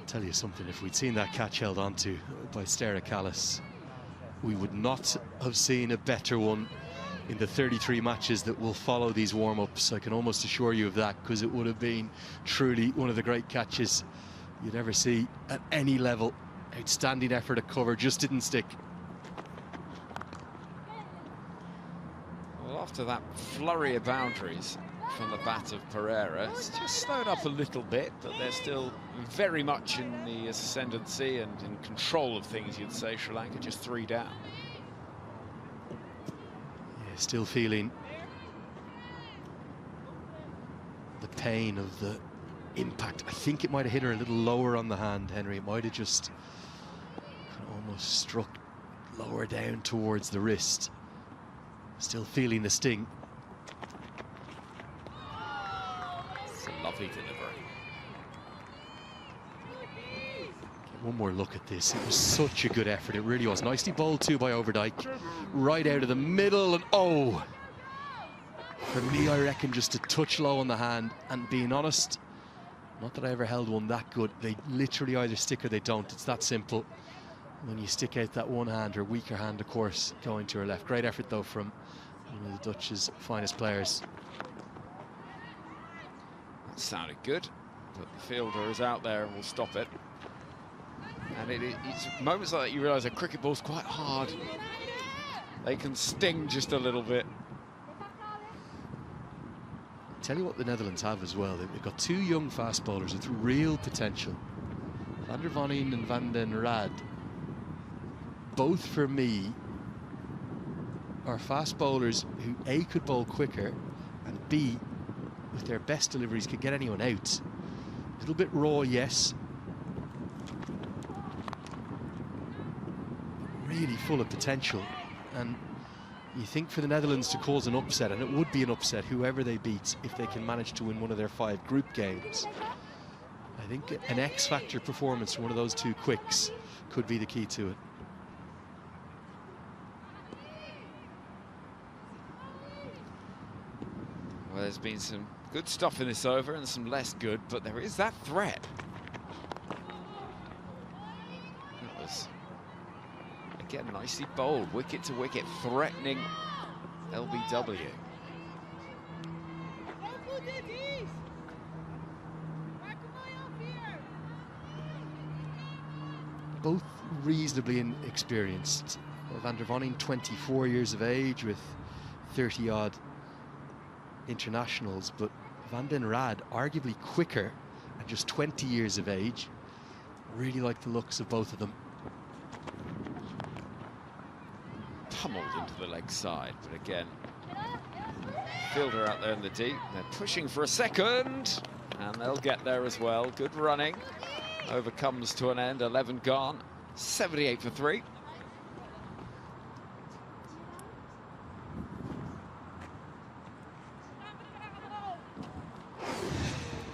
Tell you something, if we'd seen that catch held onto by Stara Callis, we would not have seen a better one in the 33 matches that will follow these warm-ups. I can almost assure you of that, because it would have been truly one of the great catches you'd ever see at any level. Outstanding effort at cover, just didn't stick. Well, after that flurry of boundaries from the bat of Pereira, it's just slowed up a little bit, but they're still very much in the ascendancy and in control of things, you'd say. Sri Lanka just 3 down. Still feeling the pain of the impact. I think it might have hit her a little lower on the hand, Henry. It might have just almost struck lower down towards the wrist. Still feeling the sting. It's a lovely delivery. One more look at this. It was such a good effort. It really was. Nicely bowled too by Overdyke. Right out of the middle, and oh! For me, I reckon just a touch low on the hand. And being honest, not that I ever held one that good. They literally either stick or they don't. It's that simple. When you stick out that one hand, or weaker hand, of course, going to her left. Great effort, though, from one of the Dutch's finest players. That sounded good, but the fielder is out there and will stop it. And it's moments like that you realise a cricket ball's quite hard. They can sting just a little bit. Tell you what the Netherlands have as well. They've got 2 young fast bowlers with real potential. Van der Voneen and Van den Rad. Both, for me, are fast bowlers who A, could bowl quicker, and B, with their best deliveries, could get anyone out. A little bit raw, yes. Really full of potential, and you think for the Netherlands to cause an upset, and it would be an upset whoever they beat if they can manage to win one of their 5 group games. I think an X-factor performance from one of those 2 quicks could be the key to it. Well, there's been some good stuff in this over and some less good, but there is that threat. That was, again, nicely bowled, wicket to wicket, threatening LBW. Both reasonably inexperienced. Van der Voneen, 24 years of age with 30-odd internationals, but Van den Rad, arguably quicker and just 20 years of age. Really like the looks of both of them. Pummeled into the leg side, but again, fielder out there in the deep. They're pushing for a second, and they'll get there as well. Good running. Over comes to an end, 11 gone, 78 for 3.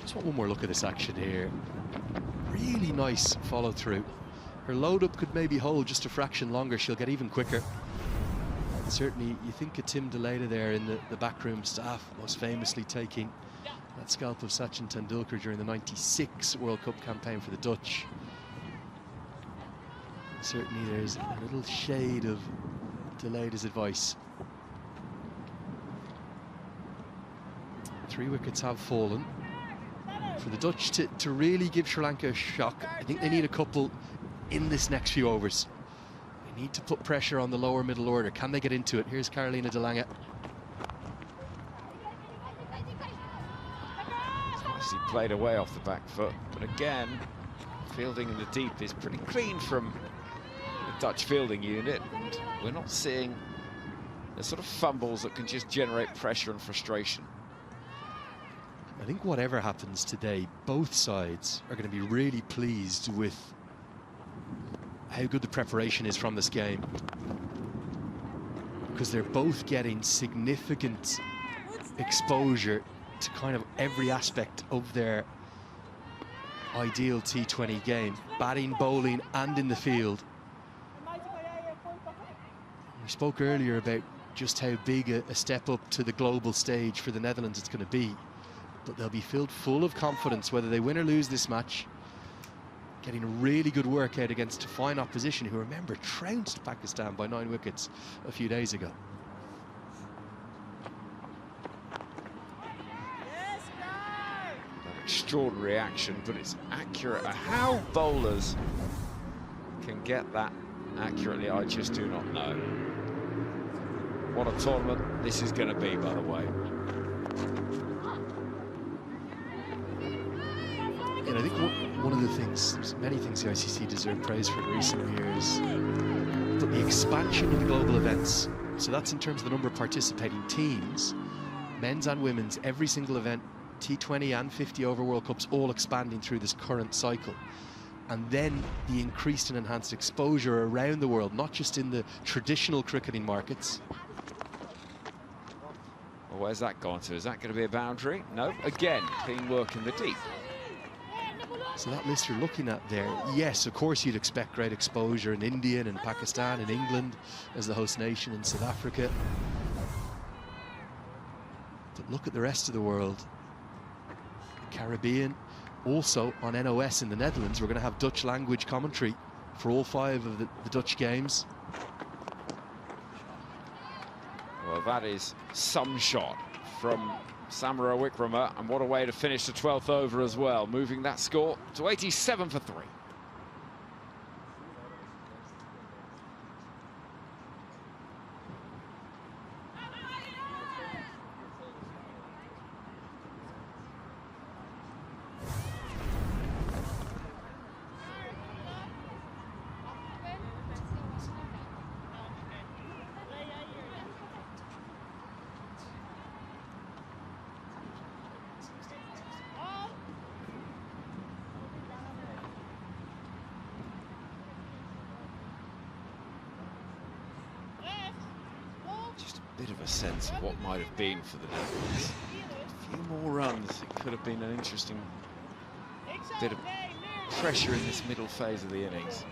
Just want one more look at this action here. Really nice follow through. Her load up could maybe hold just a fraction longer. She'll get even quicker. And certainly, you think of Tim Deleda there in the backroom staff, most famously taking that scalp of Sachin Tendulkar during the '96 World Cup campaign for the Dutch. Certainly, there's a little shade of Deleda's advice. 3 wickets have fallen. For the Dutch to really give Sri Lanka a shock, I think they need a couple in this next few overs. They need to put pressure on the lower middle order. Can they get into it? Here's Carolina de Lange. Nicely played away off the back foot, but again, fielding in the deep is pretty clean from the Dutch fielding unit, and we're not seeing the sort of fumbles that can just generate pressure and frustration. I think whatever happens today, both sides are going to be really pleased with how good the preparation is from this game, because they're both getting significant exposure to kind of every aspect of their ideal T20 game, batting, bowling and in the field. We spoke earlier about just how big a step up to the global stage for the Netherlands it's going to be, but they'll be filled full of confidence whether they win or lose this match, getting a really good work out against a fine opposition who, remember, trounced Pakistan by 9 wickets a few days ago. Extraordinary action, but it's accurate. How bowlers can get that accurately, I just do not know. What a tournament this is going to be, by the way. And I think one of the things, there's many things the ICC deserve praise for in recent years, but the expansion of the global events, so that's in terms of the number of participating teams, men's and women's, every single event, T20 and 50 over World Cups, all expanding through this current cycle. And then the increased and enhanced exposure around the world, not just in the traditional cricketing markets. Well, where's that gone to? Is that going to be a boundary? No, again, clean work in the deep. So that list you're looking at there, yes, of course you'd expect great exposure in India and in Pakistan and England as the host nation, in South Africa. But look at the rest of the world. Caribbean, also on NOS in the Netherlands, we're going to have Dutch language commentary for all 5 of the Dutch games. Well, that is some shot from Samara Wickrama, and what a way to finish the 12th over as well, moving that score to 87 for 3. Bit of a sense of what might have been for the Netherlands. A few more runs, it could have been an interesting bit of pressure in this middle phase of the innings.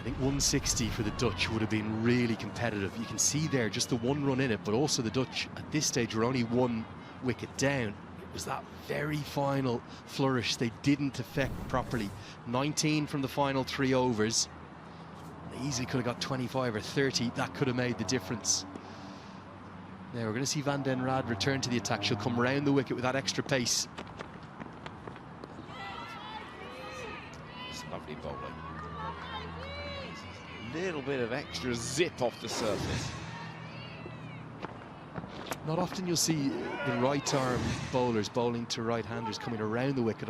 I think 160 for the Dutch would have been really competitive. You can see there just the 1 run in it, but also the Dutch at this stage were only 1 wicket down. It was that very final flourish they didn't effect properly. 19 from the final 3 overs. They easily could have got 25 or 30. That could have made the difference. Now we're going to see Van den Rad return to the attack. She'll come round the wicket with that extra pace. It's lovely bowling. A little bit of extra zip off the surface. Not often you'll see the right-arm bowlers bowling to right-handers coming around the wicket,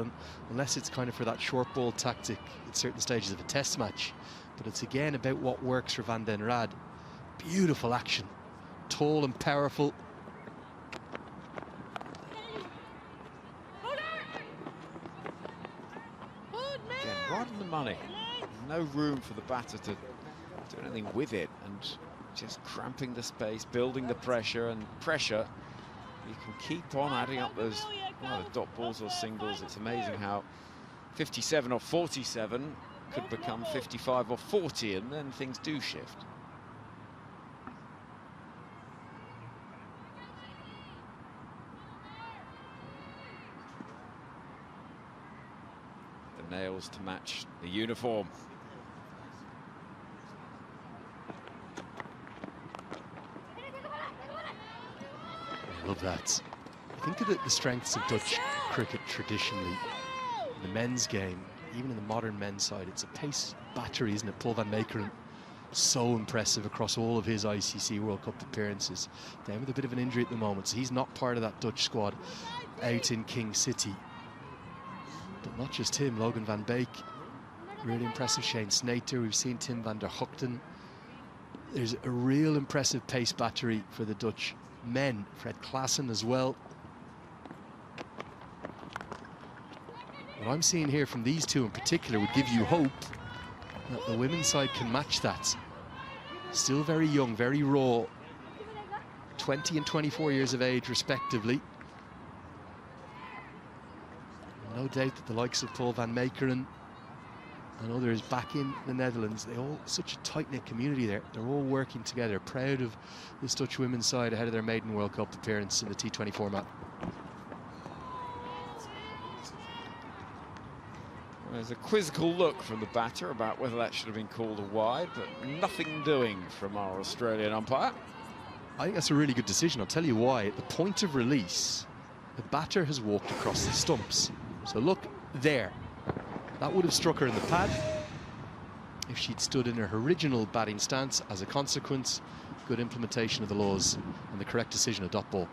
unless it's kind of for that short ball tactic at certain stages of a test match. But it's again about what works for Van den Rad. Beautiful action, tall and powerful. Again, right on the money. No room for the batter to do anything with it, and just cramping the space, building the pressure, and pressure. You can keep on adding up those either dot balls or singles. It's amazing how 57 or 47 could become 55 or 40, and then things do shift. The nails to match the uniform. that. Think of the strengths of Dutch cricket traditionally. In the men's game, even in the modern men's side, it's a pace battery, isn't it? Paul van Meekeren, so impressive across all of his ICC World Cup appearances. Down with a bit of an injury at the moment, so he's not part of that Dutch squad out in King City. But not just him, Logan van Beek, really impressive. Shane Snater, we've seen Tim van der Hoogten. There's a real impressive pace battery for the Dutch men. Fred Klaassen as well. What I'm seeing here from these two in particular would give you hope that the women's side can match that. Still very young, very raw, 20 and 24 years of age respectively. No doubt that the likes of Paul van Meekeren and others back in the Netherlands, they all such a tight-knit community there. They're all working together, proud of this Dutch women's side ahead of their maiden World Cup appearance in the T20 format. There's a quizzical look from the batter about whether that should have been called a wide, but nothing doing from our Australian umpire. I think that's a really good decision. I'll tell you why. At the point of release, the batter has walked across the stumps. So look there. That would have struck her in the pad if she'd stood in her original batting stance. As a consequence, good implementation of the laws and the correct decision of dot ball.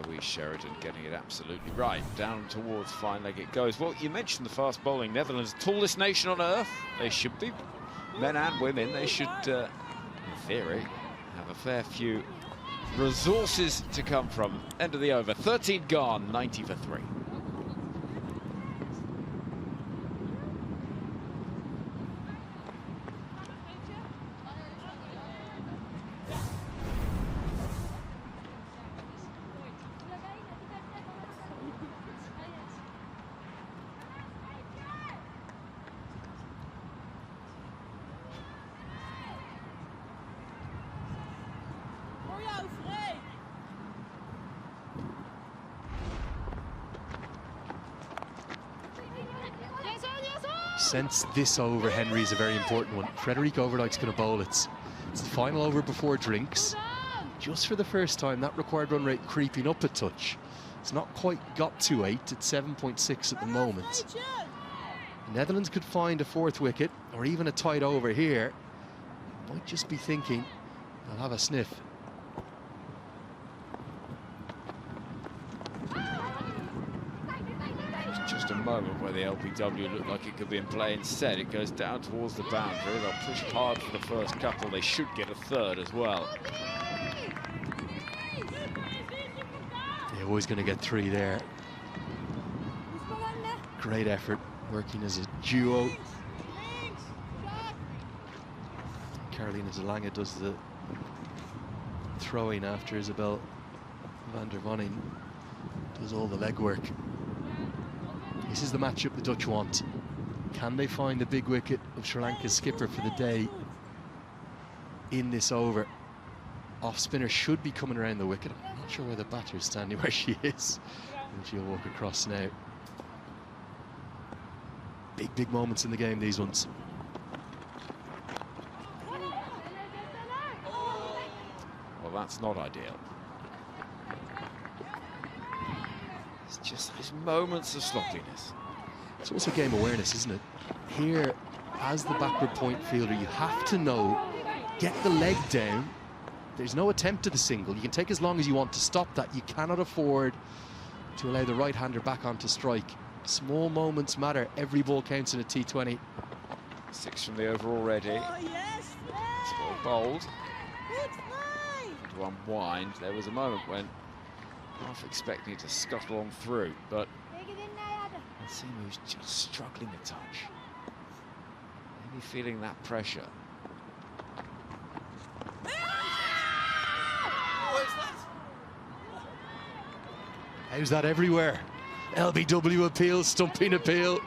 Louise Sheridan getting it absolutely right. Down towards fine leg it goes. Well, you mentioned the fast bowling. Netherlands, tallest nation on earth. They should be. Men and women, they should, in theory, have a fair few resources to come from. End of the over. 13 gone, 90 for 3. Since this over, Henry, is a very important one. Frederic Overdijk's going to bowl. It's the final over before drinks. Just for the first time, that required run rate creeping up a touch. It's not quite got to 8, it's 7.6 at the moment. The Netherlands could find a 4th wicket, or even a tight over here. Might just be thinking they'll have a sniff. Just a moment where the LBW looked like it could be in play. Instead, it goes down towards the boundary. They'll push hard for the first couple. They should get a 3rd as well. They're always going to get 3 there. Great effort, working as a duo. Carolina Zelanga does the throwing after Isabel van der Vonning does all the legwork. This is the matchup the Dutch want. Can they find the big wicket of Sri Lanka's skipper for the day in this over? Off spinner should be coming around the wicket. I'm not sure where the batter is standing where she is. And she'll walk across now. Big moments in the game, these ones. Well, that's not ideal. It's just those moments of sloppiness. It's also game awareness, isn't it? Here, as the backward point fielder, you have to know, get the leg down. There's no attempt at the single. You can take as long as you want to stop that. You cannot afford to allow the right-hander back onto strike. Small moments matter. Every ball counts in a T20. 6 from the over already. Oh, yes, It's well bowled. To unwind. There was a moment when half expecting it to scuttle on through, but Seamu was just struggling a touch. Maybe feeling that pressure. How's that everywhere? LBW appeal, stumping appeal.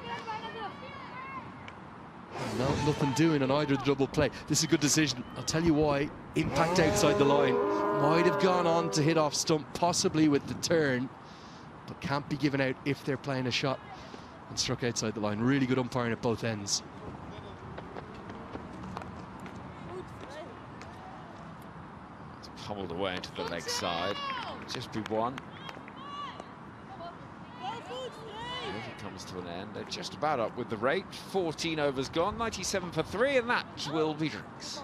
No, nothing doing on either of the double play. This is a good decision. I'll tell you why. Impact outside the line. Might have gone on to hit off stump, possibly with the turn, but can't be given out if they're playing a shot and struck outside the line. Really good umpiring at both ends. pummeled away into the leg side. Just be one. If it comes to an end, they're just about up with the rate. 14 overs gone, 97 for 3, and that will be drinks.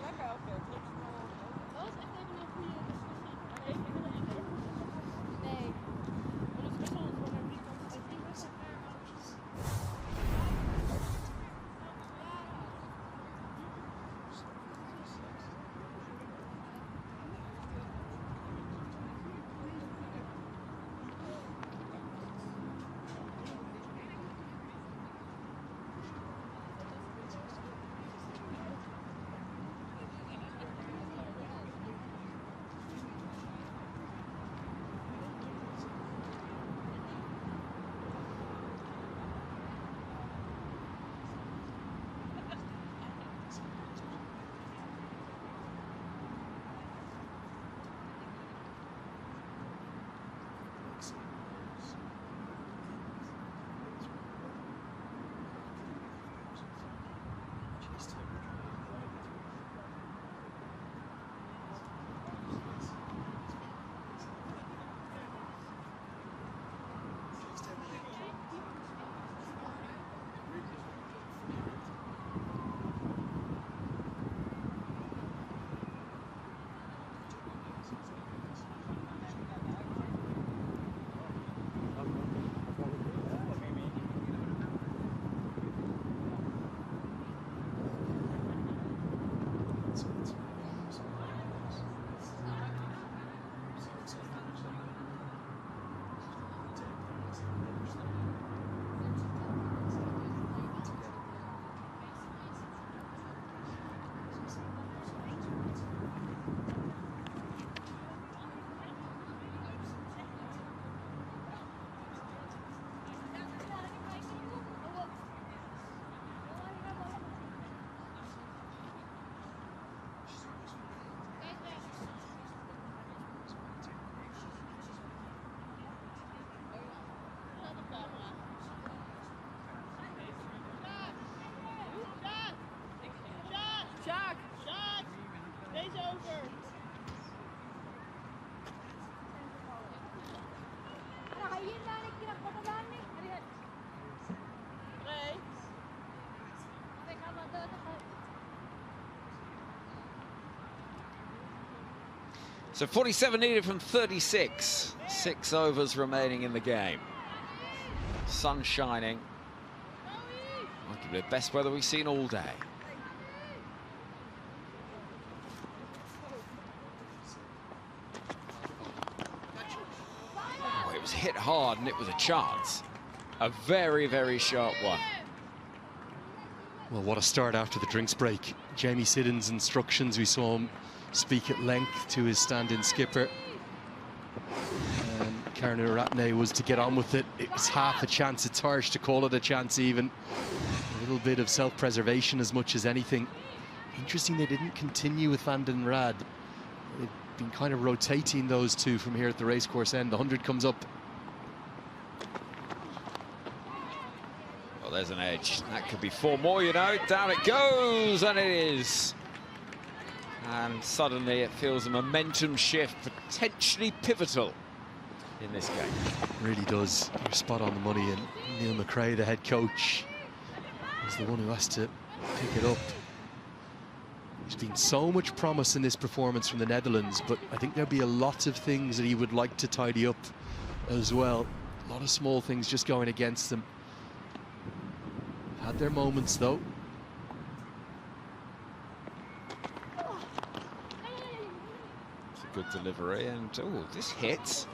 So 47 needed from 36. 6 overs remaining in the game. Sun shining. Arguably the best weather we've seen all day. Oh, it was hit hard and it was a chance. A very, very sharp one. Well, what a start after the drinks break. Jamie Siddon's instructions, we saw him speak at length to his stand-in skipper. And Karen Ratney was to get on with it. It was half a chance. It's harsh to call it a chance even. A little bit of self-preservation as much as anything. Interesting they didn't continue with Van den Rad. They've been kind of rotating those two from here at the racecourse end. The 100 comes up. Well, there's an edge. That could be 4 more, you know. Down it goes, and it is. And suddenly it feels a momentum shift, potentially pivotal in this game. Really does. You're spot on the money, and Neil McRae, the head coach, is the one who has to pick it up. There's been so much promise in this performance from the Netherlands, but I think there'll be a lot of things that he would like to tidy up as well. A lot of small things just going against them. Had their moments though. It's a good delivery, and oh, this hits.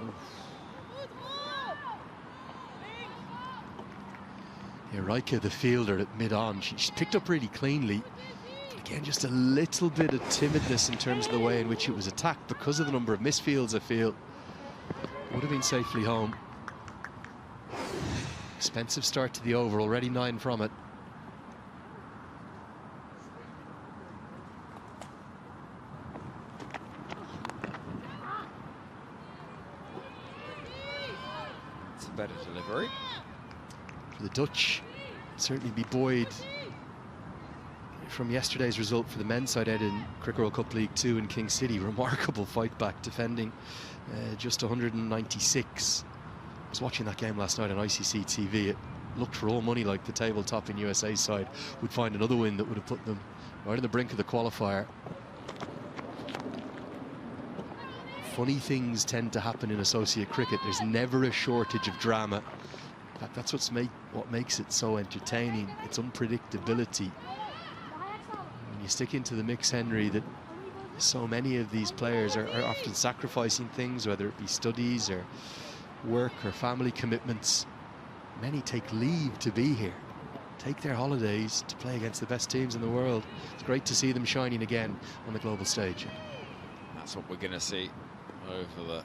Yeah, Rika, the fielder at mid-on, she's picked up really cleanly. Again, just a little bit of timidness in terms of the way in which it was attacked because of the number of misfields, I feel. Would have been safely home. Expensive start to the over, already 9 from it. It's a better delivery. For the Dutch, certainly be buoyed from yesterday's result for the men's side out in Cricket World Cup League 2 in King City. Remarkable fight back, defending just 196. I was watching that game last night on ICC TV. It looked for all money like the table-topping USA side would find another win that would have put them right on the brink of the qualifier. Funny things tend to happen in associate cricket. There's never a shortage of drama. In fact, that's what makes it so entertaining. It's unpredictability. When you stick into the mix, Henry, that so many of these players are often sacrificing things, whether it be studies or work or family commitments. Many take leave to be here, take their holidays to play against the best teams in the world. It's great to see them shining again on the global stage. That's what we're going to see over the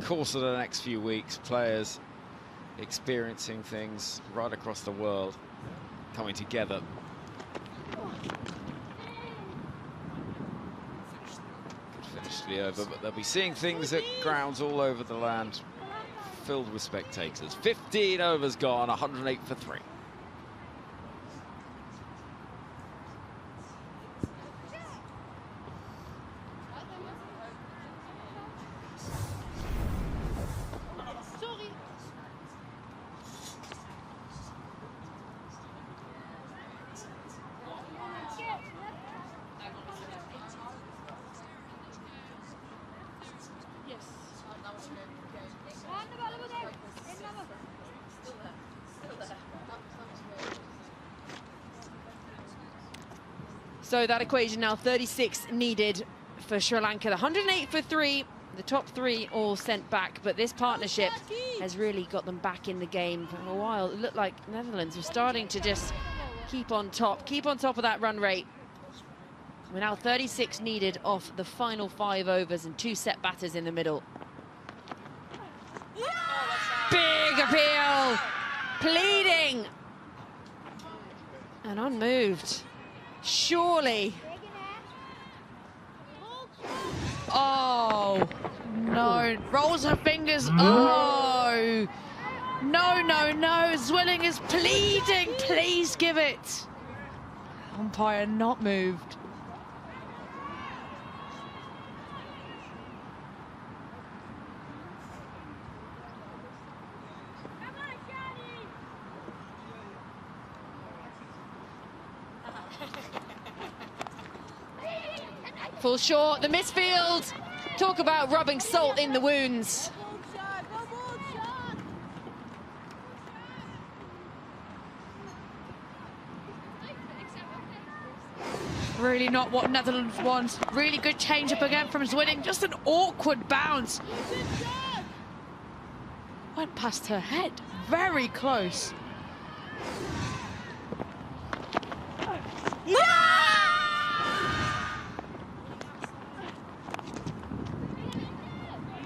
course of the next few weeks. Players experiencing things right across the world, coming together. Could finish to be over, but they'll be seeing things at grounds all over the land, filled with spectators. 15 overs gone, 108 for 3. So that equation now 36 needed for Sri Lanka. 108 for 3. The top 3 all sent back, but this partnership has really got them back in the game for a while. It looked like Netherlands were starting to just keep on top of that run rate. We're now 36 needed off the final 5 overs and 2 set batters in the middle. Big appeal, pleading, and unmoved. Surely. Oh, no. Rolls her fingers. Oh. No, no, no. Zwilling is pleading. Please give it. Umpire not moved. Full short, the misfield. Talk about rubbing salt in the wounds. Really not what Netherlands wants. Really good change up again from Zwilling. Just an awkward bounce. Went past her head. Very close.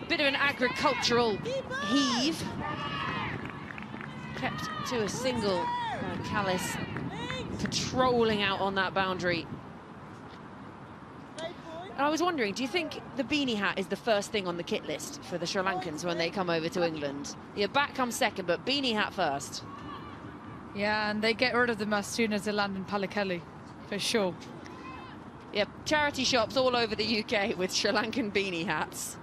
Bit of an agricultural heave. Crept to a single. Callis patrolling out on that boundary. And I was wondering, do you think the beanie hat is the first thing on the kit list for the Sri Lankans when they come over to England? Yeah, bat comes second, but beanie hat first. Yeah, and they get rid of them as soon as they land in Pallekele, for sure. Yep, charity shops all over the UK with Sri Lankan beanie hats.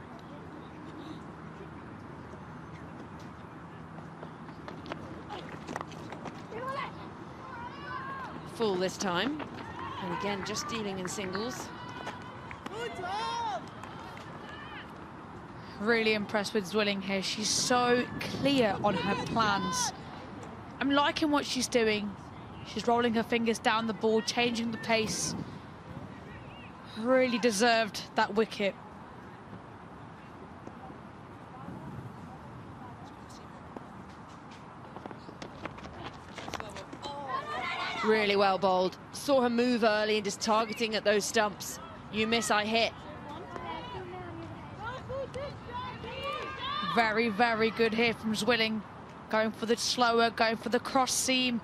Full this time, and again just dealing in singles. Really impressed with Zwilling here. She's so clear on her plans. I'm liking what she's doing. She's rolling her fingers down the ball, changing the pace. Really deserved that wicket. Really well bowled. Saw her move early and just targeting at those stumps. You miss, I hit. Very, very good here from Zwilling. Going for the slower, going for the cross seam.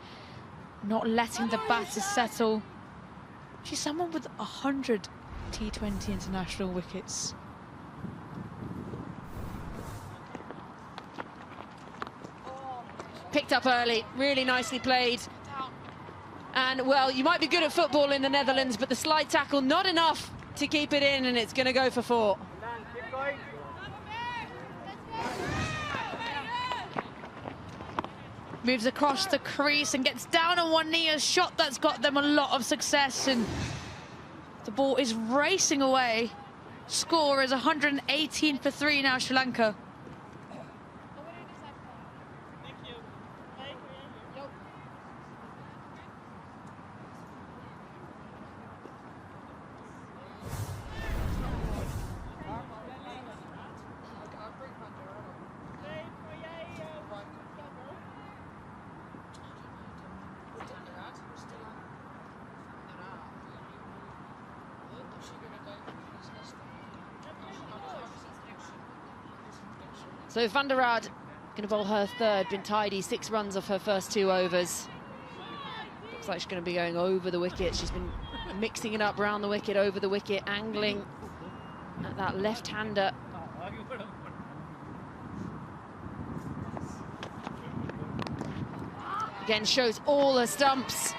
Not letting the batters settle. She's someone with 100 T20 international wickets. Picked up early, really nicely played. And, well, you might be good at football in the Netherlands, but the slide tackle, not enough to keep it in, and it's going to go for 4. Moves across the crease and gets down on one knee, a shot that's got them a lot of success, and the ball is racing away. Score is 118 for 3 now, Sri Lanka. So Van der Rad going to bowl her third, been tidy, 6 runs off her first 2 overs. Looks like she's going to be going over the wicket. She's been mixing it up around the wicket, over the wicket, angling at that left-hander. Again, shows all her stumps.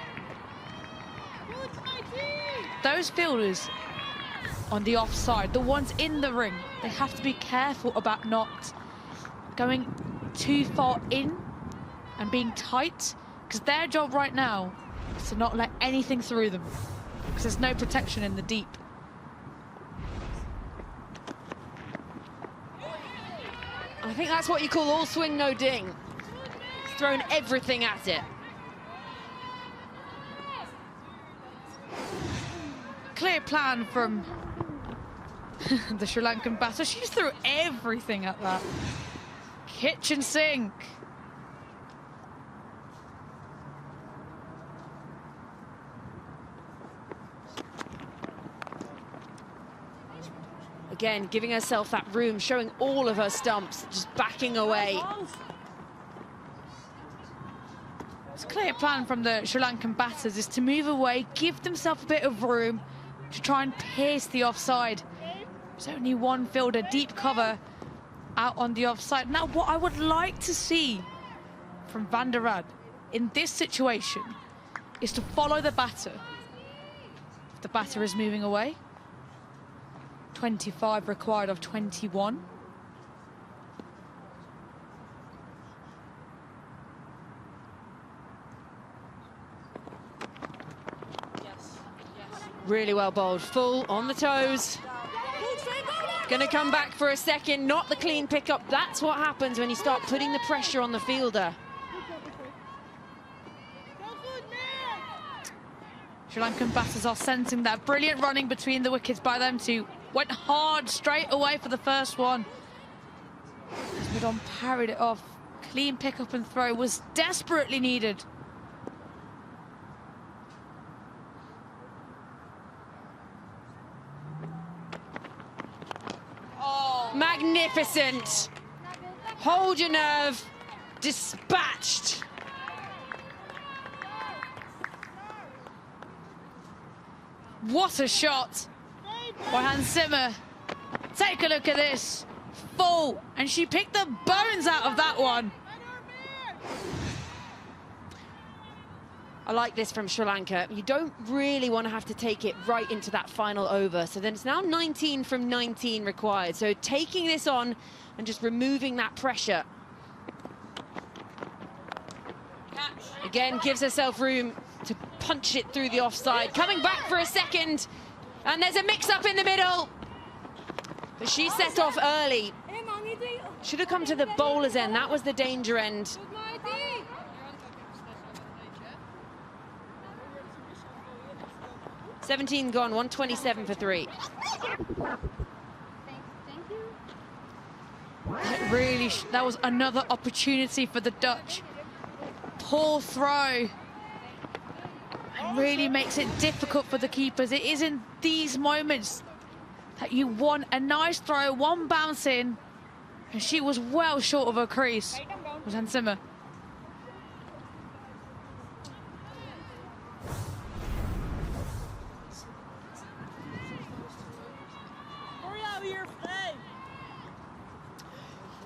Those fielders on the offside, the ones in the ring, they have to be careful about not going too far in and being tight, because their job right now is to not let anything through them, because there's no protection in the deep. I think that's what you call all swing, no ding. He's thrown everything at it. Clear plan from the Sri Lankan batter. She's threw everything at that. Kitchen sink. Again, giving herself that room, showing all of her stumps, just backing away. It's a clear plan from the Sri Lankan batters is to move away, give themselves a bit of room to try and pierce the offside. There's only one fielder, deep cover, out on the offside. Now, what I would like to see from Van der Rad in this situation is to follow the batter. If the batter is moving away, 25 required of 21. Really well bowled, full on the toes. Gonna come back for a second, not the clean pickup. That's what happens when you start putting the pressure on the fielder. Sri Lankan batters are sensing that. Brilliant running between the wickets by them two. Went hard straight away for the first one. Midon parried it off. Clean pickup and throw was desperately needed. Magnificent. Hold your nerve. Dispatched. What a shot by Hans Zimmer. Take a look at this. Full. And she picked the bones out of that one. I like this from Sri Lanka. You don't really want to have to take it right into that final over. So then it's now 19 from 19 required. So taking this on and just removing that pressure. Again, gives herself room to punch it through the offside. Coming back for a second. And there's a mix-up in the middle. But she set off early. Should have come to the bowler's end. That was the danger end. 17 gone, 127 for 3. That was another opportunity for the Dutch. Poor throw. It really makes it difficult for the keepers. It is in these moments that you want a nice throw, one bounce in, and she was well short of her crease. It was Hans Zimmer.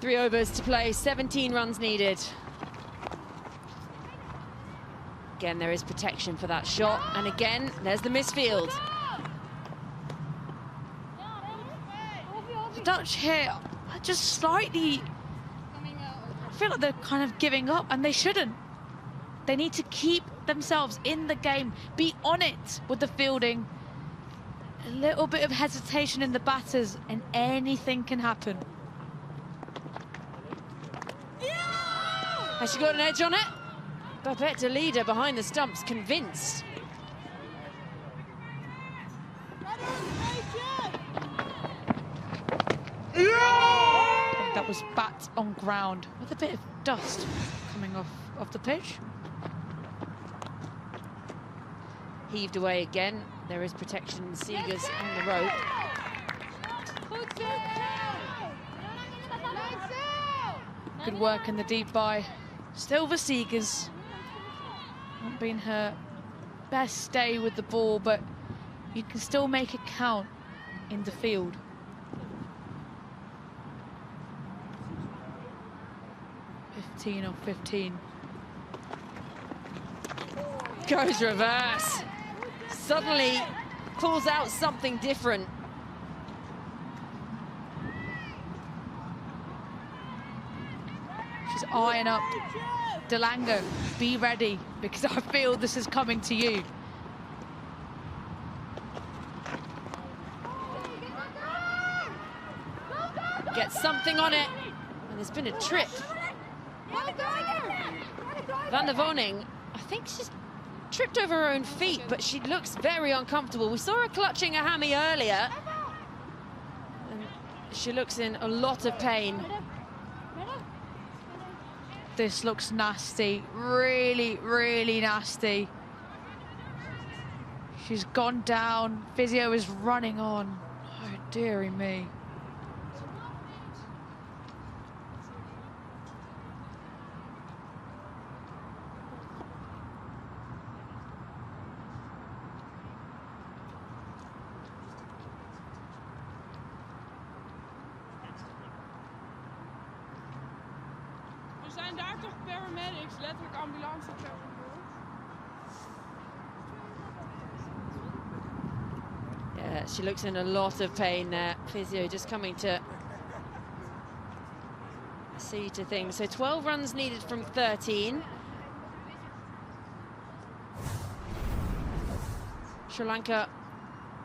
Three overs to play, 17 runs needed. again, there is protection for that shot. And again, there's the misfield. The Dutch here are just slightly... I feel like they're kind of giving up, and they shouldn't. They need to keep themselves in the game, be on it with the fielding. A little bit of hesitation in the batters, and anything can happen. Has she got an edge on it? Babette de leader behind the stumps, convinced. I think that was bat on ground with a bit of dust coming off the pitch. Heaved away again. There is protection. Seegers on the rope. Good work in the deep by Silva Seegers. Not been her best day with the ball, but you can still make it count in the field. (15 of 15). Goes reverse. Suddenly pulls out something different. She's eyeing up De Lanka. Be ready, because I feel this is coming to you. Gets something on it, and there's been a trip. Van der Woning, I think she's tripped over her own feet, but she looks very uncomfortable. We saw her clutching a hammy earlier. And she looks in a lot of pain. This looks nasty, really, really nasty. She's gone down, physio is running on. Oh, dearie me. Zijn daar toch paramedics, letterlijk ambulance Yeah, she looks in a lot of pain there. Physio just coming to see to things. So 12 runs needed from 13. Sri Lanka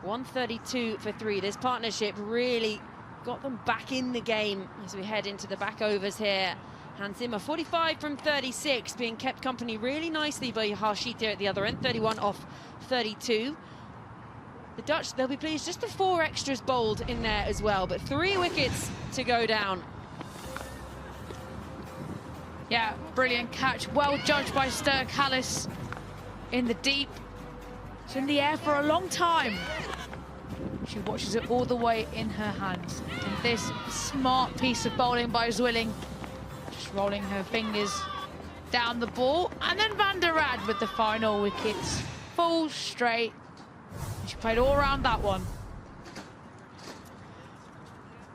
132 for 3. This partnership really got them back in the game as we head into the back overs here. Hans Zimmer, 45 from 36, being kept company really nicely by Harshita at the other end, 31 off 32. The Dutch, they'll be pleased, just the 4 extras bowled in there as well, but 3 wickets to go down. Yeah, brilliant catch, well judged by Sturk Hallis in the deep. It's in the air for a long time. She watches it all the way in her hands. And this smart piece of bowling by Zwilling, just rolling her fingers down the ball. And then Van der Rad with the final wickets. Full straight. She played all around that one.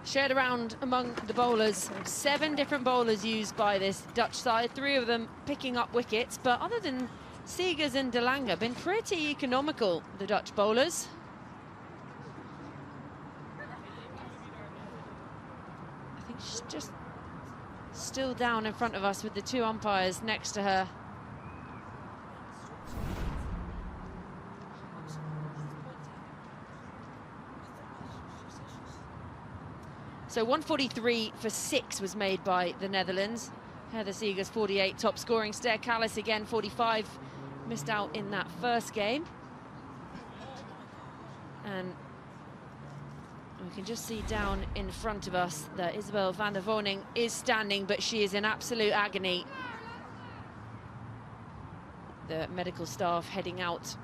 Shared around among the bowlers. 7 different bowlers used by this Dutch side. 3 of them picking up wickets. But other than Seegers and De Lanka, been pretty economical, the Dutch bowlers. I think she's just still down in front of us with the 2 umpires next to her. So 143 for 6 was made by the Netherlands. Heather Seegers 48, top scoring. Ster Callis again 45, missed out in that first game. And we can just see down in front of us that Isabel van der Woning is standing, but she is in absolute agony. The medical staff heading out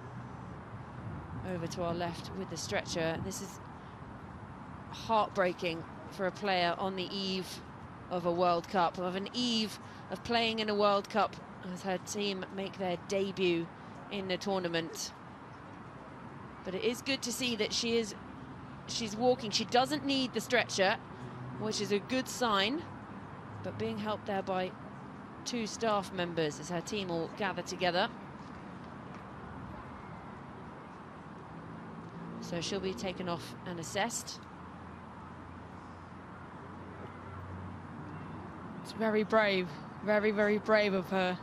over to our left with the stretcher. This is heartbreaking for a player on the eve of a World Cup, of an eve of playing in a World Cup as her team make their debut in the tournament. But it is good to see that she's walking. She doesn't need the stretcher, which is a good sign, but being helped there by 2 staff members as her team all gather together. So she'll be taken off and assessed. It's very brave, very, very brave of her.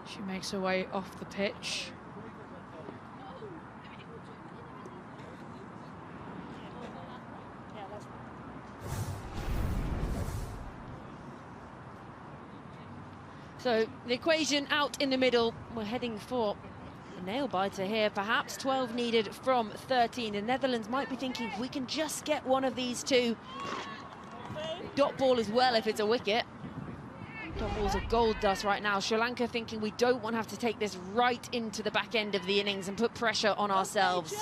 She makes her way off the pitch. So the equation out in the middle. We're heading for a nail biter here, perhaps 12 needed from 13. The Netherlands might be thinking, we can just get one of these two. Dot ball as well if it's a wicket. Dot balls are gold dust right now. Sri Lanka thinking we don't want to have to take this right into the back end of the innings and put pressure on ourselves.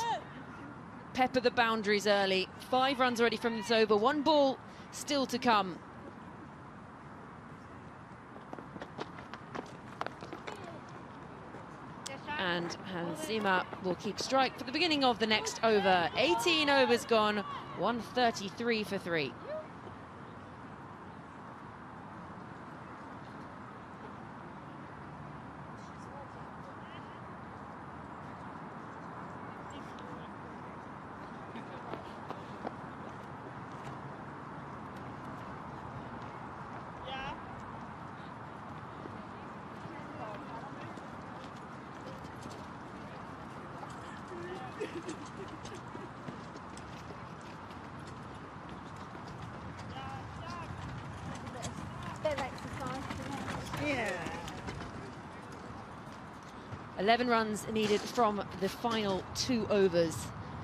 Pepper the boundaries early. 5 runs already from this over. 1 ball still to come. And Hanzima will keep strike for the beginning of the next over. 18 overs gone, 133 for 3. Yeah. 11 runs needed from the final 2 overs.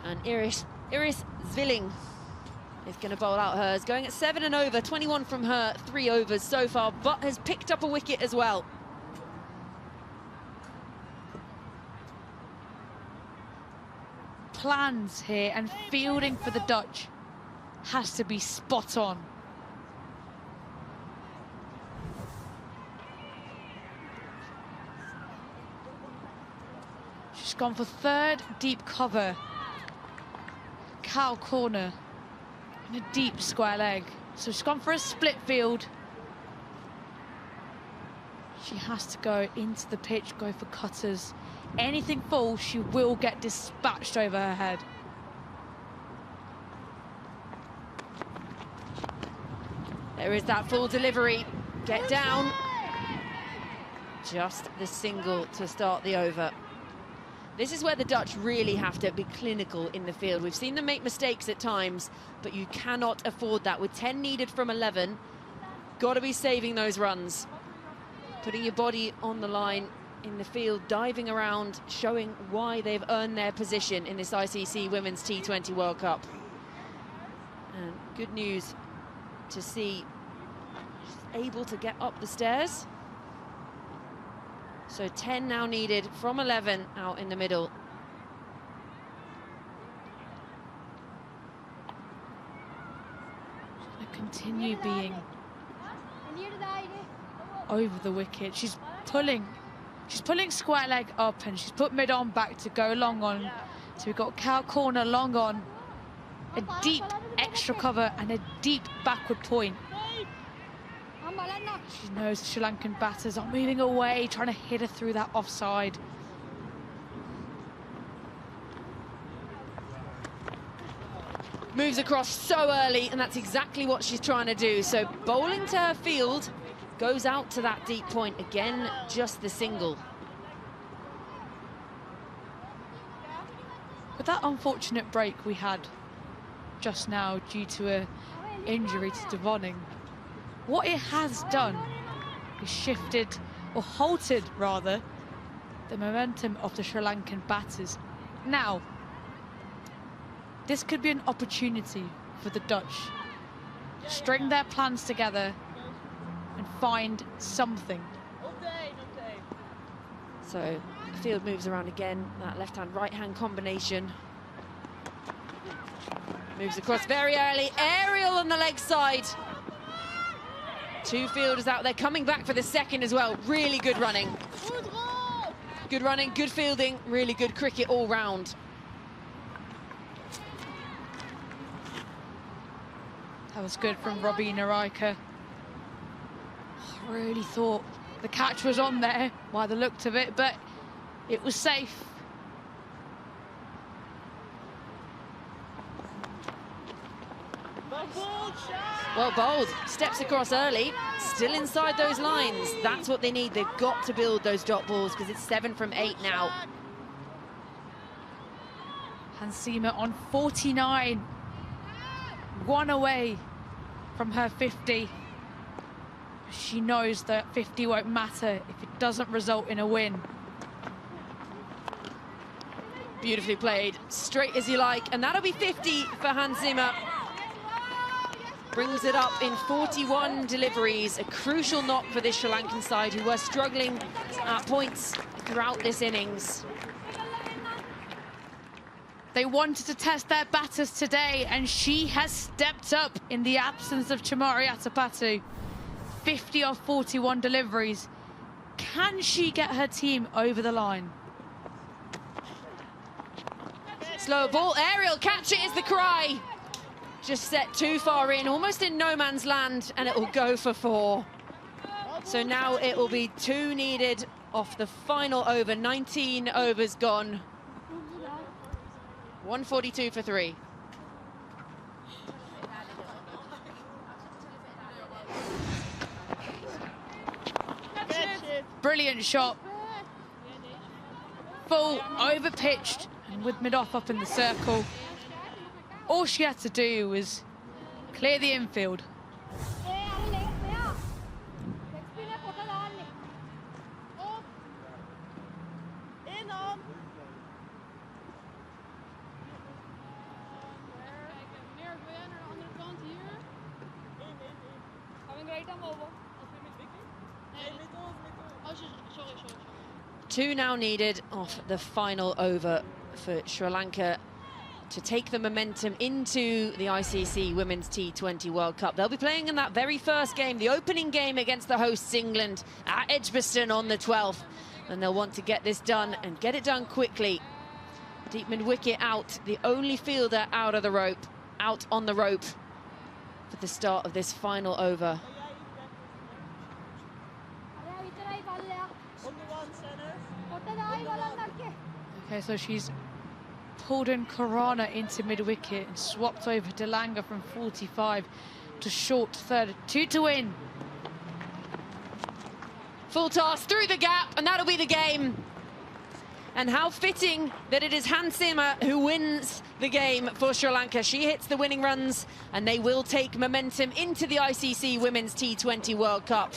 And Iris Zvilling is going to bowl out hers. Going at 7 and over, 21 from her 3 overs so far, but has picked up a wicket as well. Plans here and fielding for the Dutch has to be spot on. She's gone for 3rd deep cover. Cow corner and a deep square leg. So she's gone for a split field. She has to go into the pitch, go for cutters. Anything falls, she will get dispatched over her head. There is that full delivery. Get down. Just the single to start the over. This is where the Dutch really have to be clinical in the field. We've seen them make mistakes at times, but you cannot afford that. With 10 needed from 11, got to be saving those runs. Putting your body on the line in the field, diving around, showing why they've earned their position in this ICC Women's T20 World Cup. And good news to see she's able to get up the stairs. So 10 now needed from 11 out in the middle. She's going to continue being over the wicket. She's pulling square leg up, and she's put mid on back to go long on. So we've got cow corner long on, a deep extra cover and a deep backward point. She knows the Sri Lankan batters are moving away, trying to hit her through that offside. Moves across so early, and that's exactly what she's trying to do. So bowling to her field, goes out to that deep point. Again, just the single. With that unfortunate break we had just now due to an injury to Devoning, what it has done is shifted, or halted rather, the momentum of the Sri Lankan batters. Now, this could be an opportunity for the Dutch to string their plans together and find something. So the field moves around again, that left-hand, right-hand combination. Moves across very early, aerial on the leg side. 2 fielders out there coming back for the second as well. Really good running. Good running, good fielding, really good cricket all round. That was good from Robina Riker. I really thought the catch was on there by the look of it, but it was safe. Well, Bold steps across early, still inside those lines. That's what they need. They've got to build those dot balls because it's 7 from 8 now. Hansima on 49. 1 away from her 50. She knows that 50 won't matter if it doesn't result in a win. Beautifully played, straight as you like, and that'll be 50 for Hansima. Brings it up in 41 deliveries, a crucial knock for this Sri Lankan side who were struggling at points throughout this innings. They wanted to test their batters today, and she has stepped up in the absence of Chamari Atapatu. 50 of 41 deliveries. Can she get her team over the line? Slow ball, aerial catch it is the cry. Just set too far in, almost in no man's land, and it will go for 4. So now it will be 2 needed off the final over. 19 overs gone. 142 for 3. Brilliant shot. Full, over pitched, and with mid-off up in the circle. All she had to do was clear the infield. Two now needed off the final over for Sri Lanka to take the momentum into the ICC Women's T20 World Cup. They'll be playing in that very first game, the opening game against the hosts England at Edgbaston on the 12th. And they'll want to get this done and get it done quickly. Deep mid-wicket out, the only fielder out of the rope, out on the rope for the start of this final over. Okay, so she's pulled in Corona into mid-wicket and swapped over to Lanka from 45 to short third. 2 to win. Full toss through the gap, and that'll be the game. And how fitting that it is Hansima who wins the game for Sri Lanka. She hits the winning runs, and they will take momentum into the ICC Women's T20 World Cup.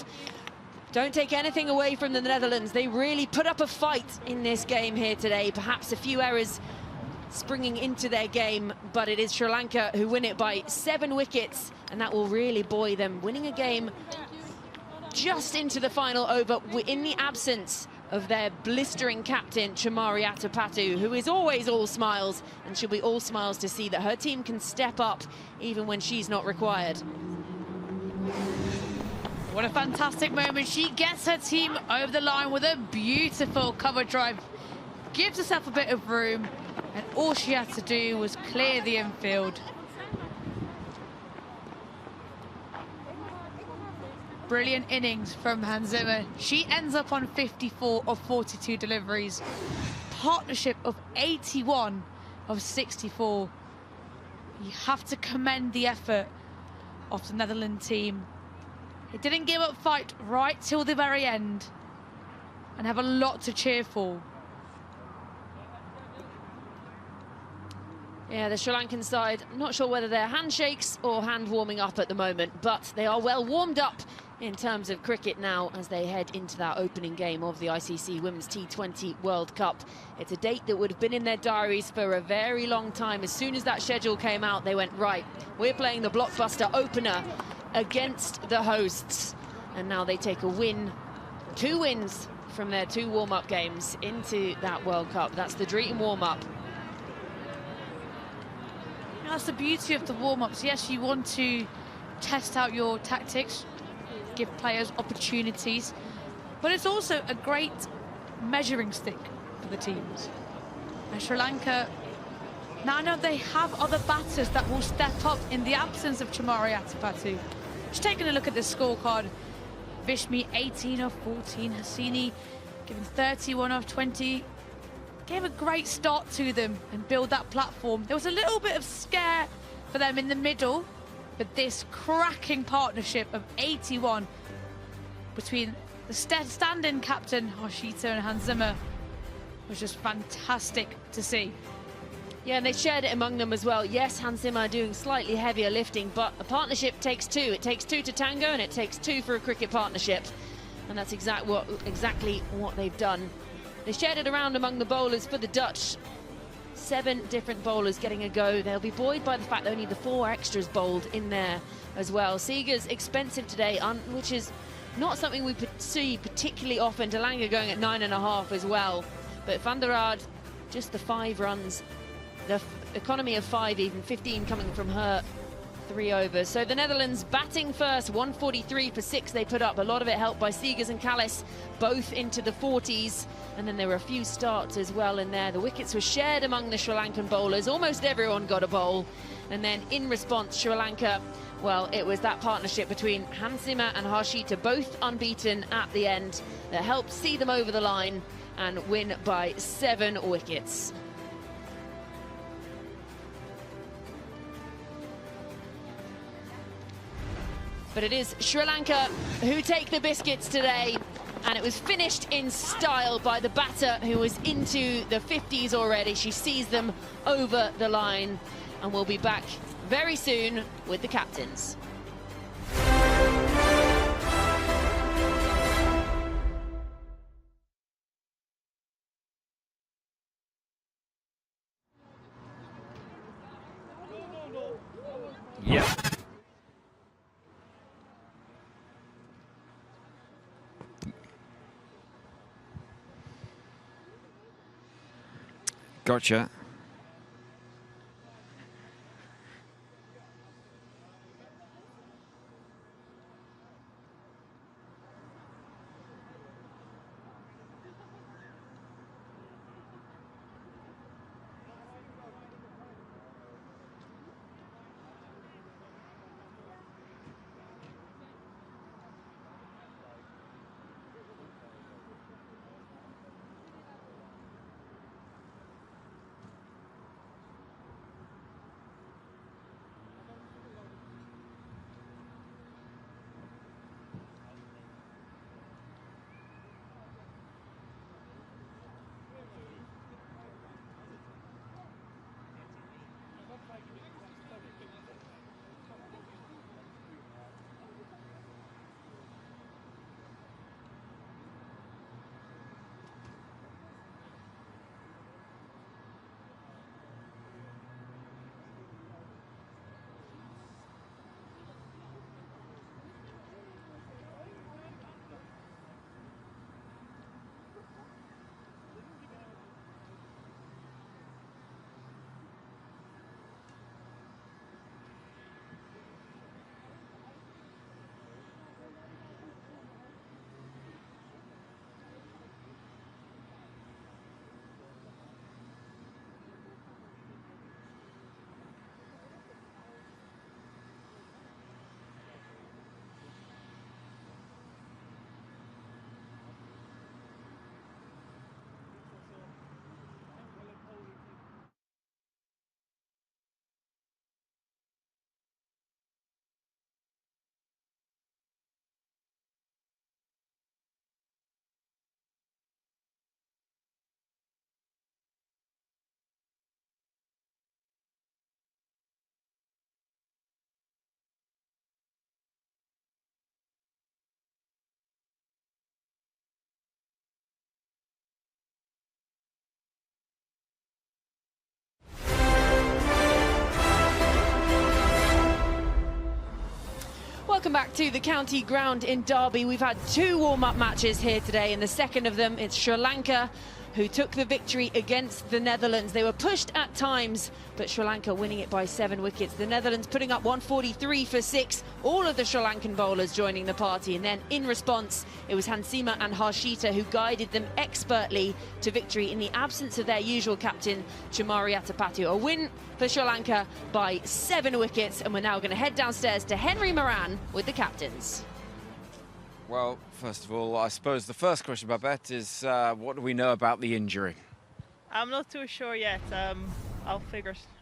Don't take anything away from the Netherlands. They really put up a fight in this game here today. Perhaps a few errors springing into their game, but it is Sri Lanka who win it by 7 wickets, and that will really buoy them, winning a game just into the final over in the absence of their blistering captain, Chamari Atapatu, who is always all smiles, and she'll be all smiles to see that her team can step up even when she's not required. What a fantastic moment. She gets her team over the line with a beautiful cover drive. Gives herself a bit of room, and all she had to do was clear the infield. Brilliant innings from Hansima. She ends up on 54 of 42 deliveries. Partnership of 81 of 64. You have to commend the effort of the Netherlands team. They didn't give up fight right till the very end and have a lot to cheer for. Yeah, the Sri Lankan side, not sure whether they're handshakes or hand warming up at the moment, but they are well warmed up in terms of cricket now as they head into that opening game of the ICC Women's T20 World Cup. It's a date that would have been in their diaries for a very long time. As soon as that schedule came out, they went, right, we're playing the blockbuster opener against the hosts. And now they take a win, 2 wins from their 2 warm-up games into that World Cup. That's the dream warm-up. That's the beauty of the warm-ups. Yes, you want to test out your tactics, give players opportunities, but it's also a great measuring stick for the teams. And Sri Lanka now know they have other batters that will step up in the absence of Chamari Atapatu. Just taking a look at this scorecard, Vishmi 18 of 14, Hassini giving 31 of 20. Gave a great start to them and build that platform. There was a little bit of scare for them in the middle, But this cracking partnership of 81 between the stand-in captain Harshita and Hans Zimmer was just fantastic to see. Yeah, and they shared it among them as well. Yes, Hans Zimmer doing slightly heavier lifting, but a partnership takes two. It takes two to tango, and it takes two for a cricket partnership. And that's exactly what they've done. They shared it around among the bowlers for the Dutch. 7 different bowlers getting a go. They'll be buoyed by the fact that only the 4 extras bowled in there as well. Seeger's expensive today, which is not something we see particularly often. De Lange going at 9.5 as well. But Van der Aard, just the 5 runs. The economy of 5 even, 15 coming from her 3 overs. So the Netherlands batting first, 143 for 6 they put up. A lot of it helped by Seegers and Callis, both into the 40s. And then there were a few starts as well in there. The wickets were shared among the Sri Lankan bowlers. Almost everyone got a bowl. And then in response, Sri Lanka, well, it was that partnership between Hans Zimmer and Harshita, both unbeaten at the end, that helped see them over the line and win by 7 wickets. But it is Sri Lanka who take the biscuits today, and it was finished in style by the batter who was into the 50s already. She sees them over the line, and we'll be back very soon with the captains. Yeah. Gotcha. Welcome back to the county ground in Derby. We've had 2 warm-up matches here today, and the second of them, it's Sri Lanka who took the victory against the Netherlands. They were pushed at times, but Sri Lanka winning it by 7 wickets. The Netherlands putting up 143 for 6, all of the Sri Lankan bowlers joining the party. And then in response, it was Hans Zimmer and Harshita who guided them expertly to victory in the absence of their usual captain, Chamari Atapattu. A win for Sri Lanka by 7 wickets, and we're now going to head downstairs to Henry Moran with the captains. Well, first of all, I suppose the first question, Babette, is what do we know about the injury? I'm not too sure yet.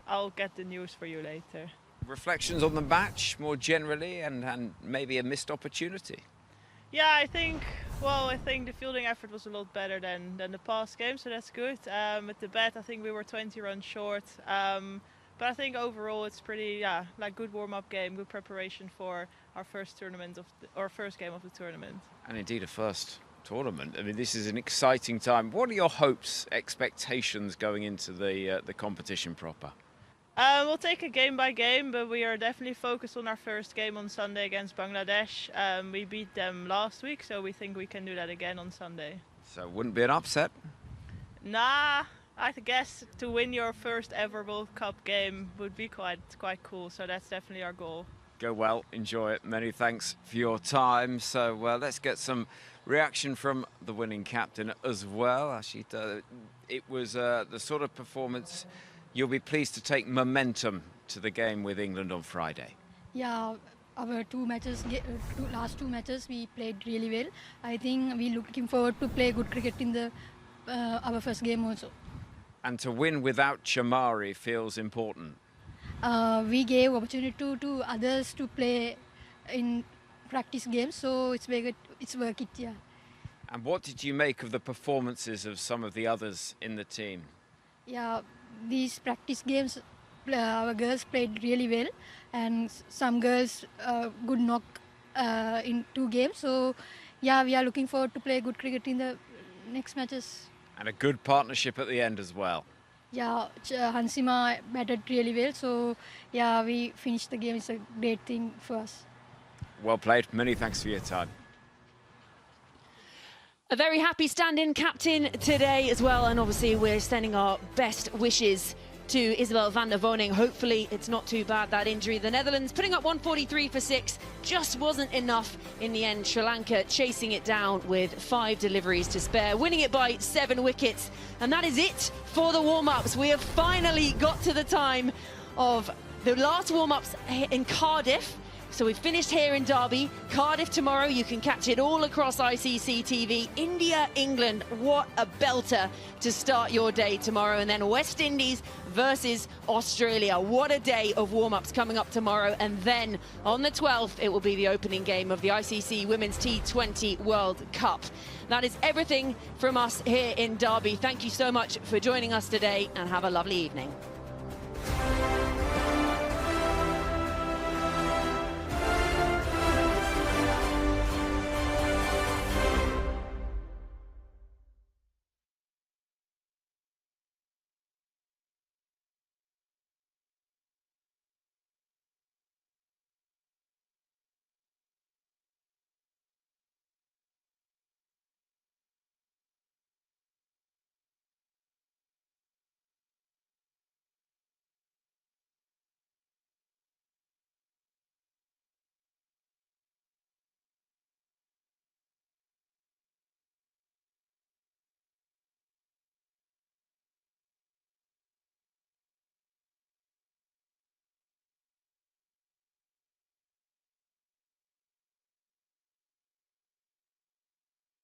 I'll get the news for you later. Reflections on the match more generally and maybe a missed opportunity? Yeah, I think the fielding effort was a lot better than the past game, so that's good. With the bat, I think we were 20 runs short. But I think overall it's pretty, good warm-up game, good preparation for our first first game of the tournament. And indeed a first tournament. I mean, this is an exciting time. What are your hopes, expectations going into the competition proper? We'll take it game by game, but we are definitely focused on our first game on Sunday against Bangladesh. We beat them last week, so we think we can do that again on Sunday. So wouldn't be an upset? Nah, I guess to win your first ever World Cup game would be quite cool, so that's definitely our goal. Go well, enjoy it. Many thanks for your time. So let's get some reaction from the winning captain as well. Actually, it was the sort of performance you'll be pleased to take momentum to the game with England on Friday. Yeah, our last two matches we played really well. I think we're looking forward to play good cricket in our first game also. And to win without Chamari feels important. We gave opportunity to others to play in practice games, so it's very good. It's work it, yeah. And what did you make of the performances of some of the others in the team? Yeah, these practice games, our girls played really well, and some girls good knock in 2 games. So, yeah, we are looking forward to play good cricket in the next matches. And a good partnership at the end as well. Yeah, Hansima batted really well. So, yeah, we finished the game. It's a great thing for us. Well played. Many thanks for your time. A very happy stand-in captain today as well, and obviously we're sending our best wishes to Isabel van der Woning. Hopefully it's not too bad, that injury. The Netherlands putting up 143 for 6, just wasn't enough in the end. Sri Lanka chasing it down with 5 deliveries to spare, winning it by 7 wickets. And that is it for the warm-ups. We have finally got to the time of the last warm-ups in Cardiff. So we've finished here in Derby. Cardiff tomorrow, you can catch it all across ICC TV. India, England, what a belter to start your day tomorrow. And then West Indies versus Australia. What a day of warm-ups coming up tomorrow. And then on the 12th, it will be the opening game of the ICC Women's T20 World Cup. That is everything from us here in Derby. Thank you so much for joining us today and have a lovely evening.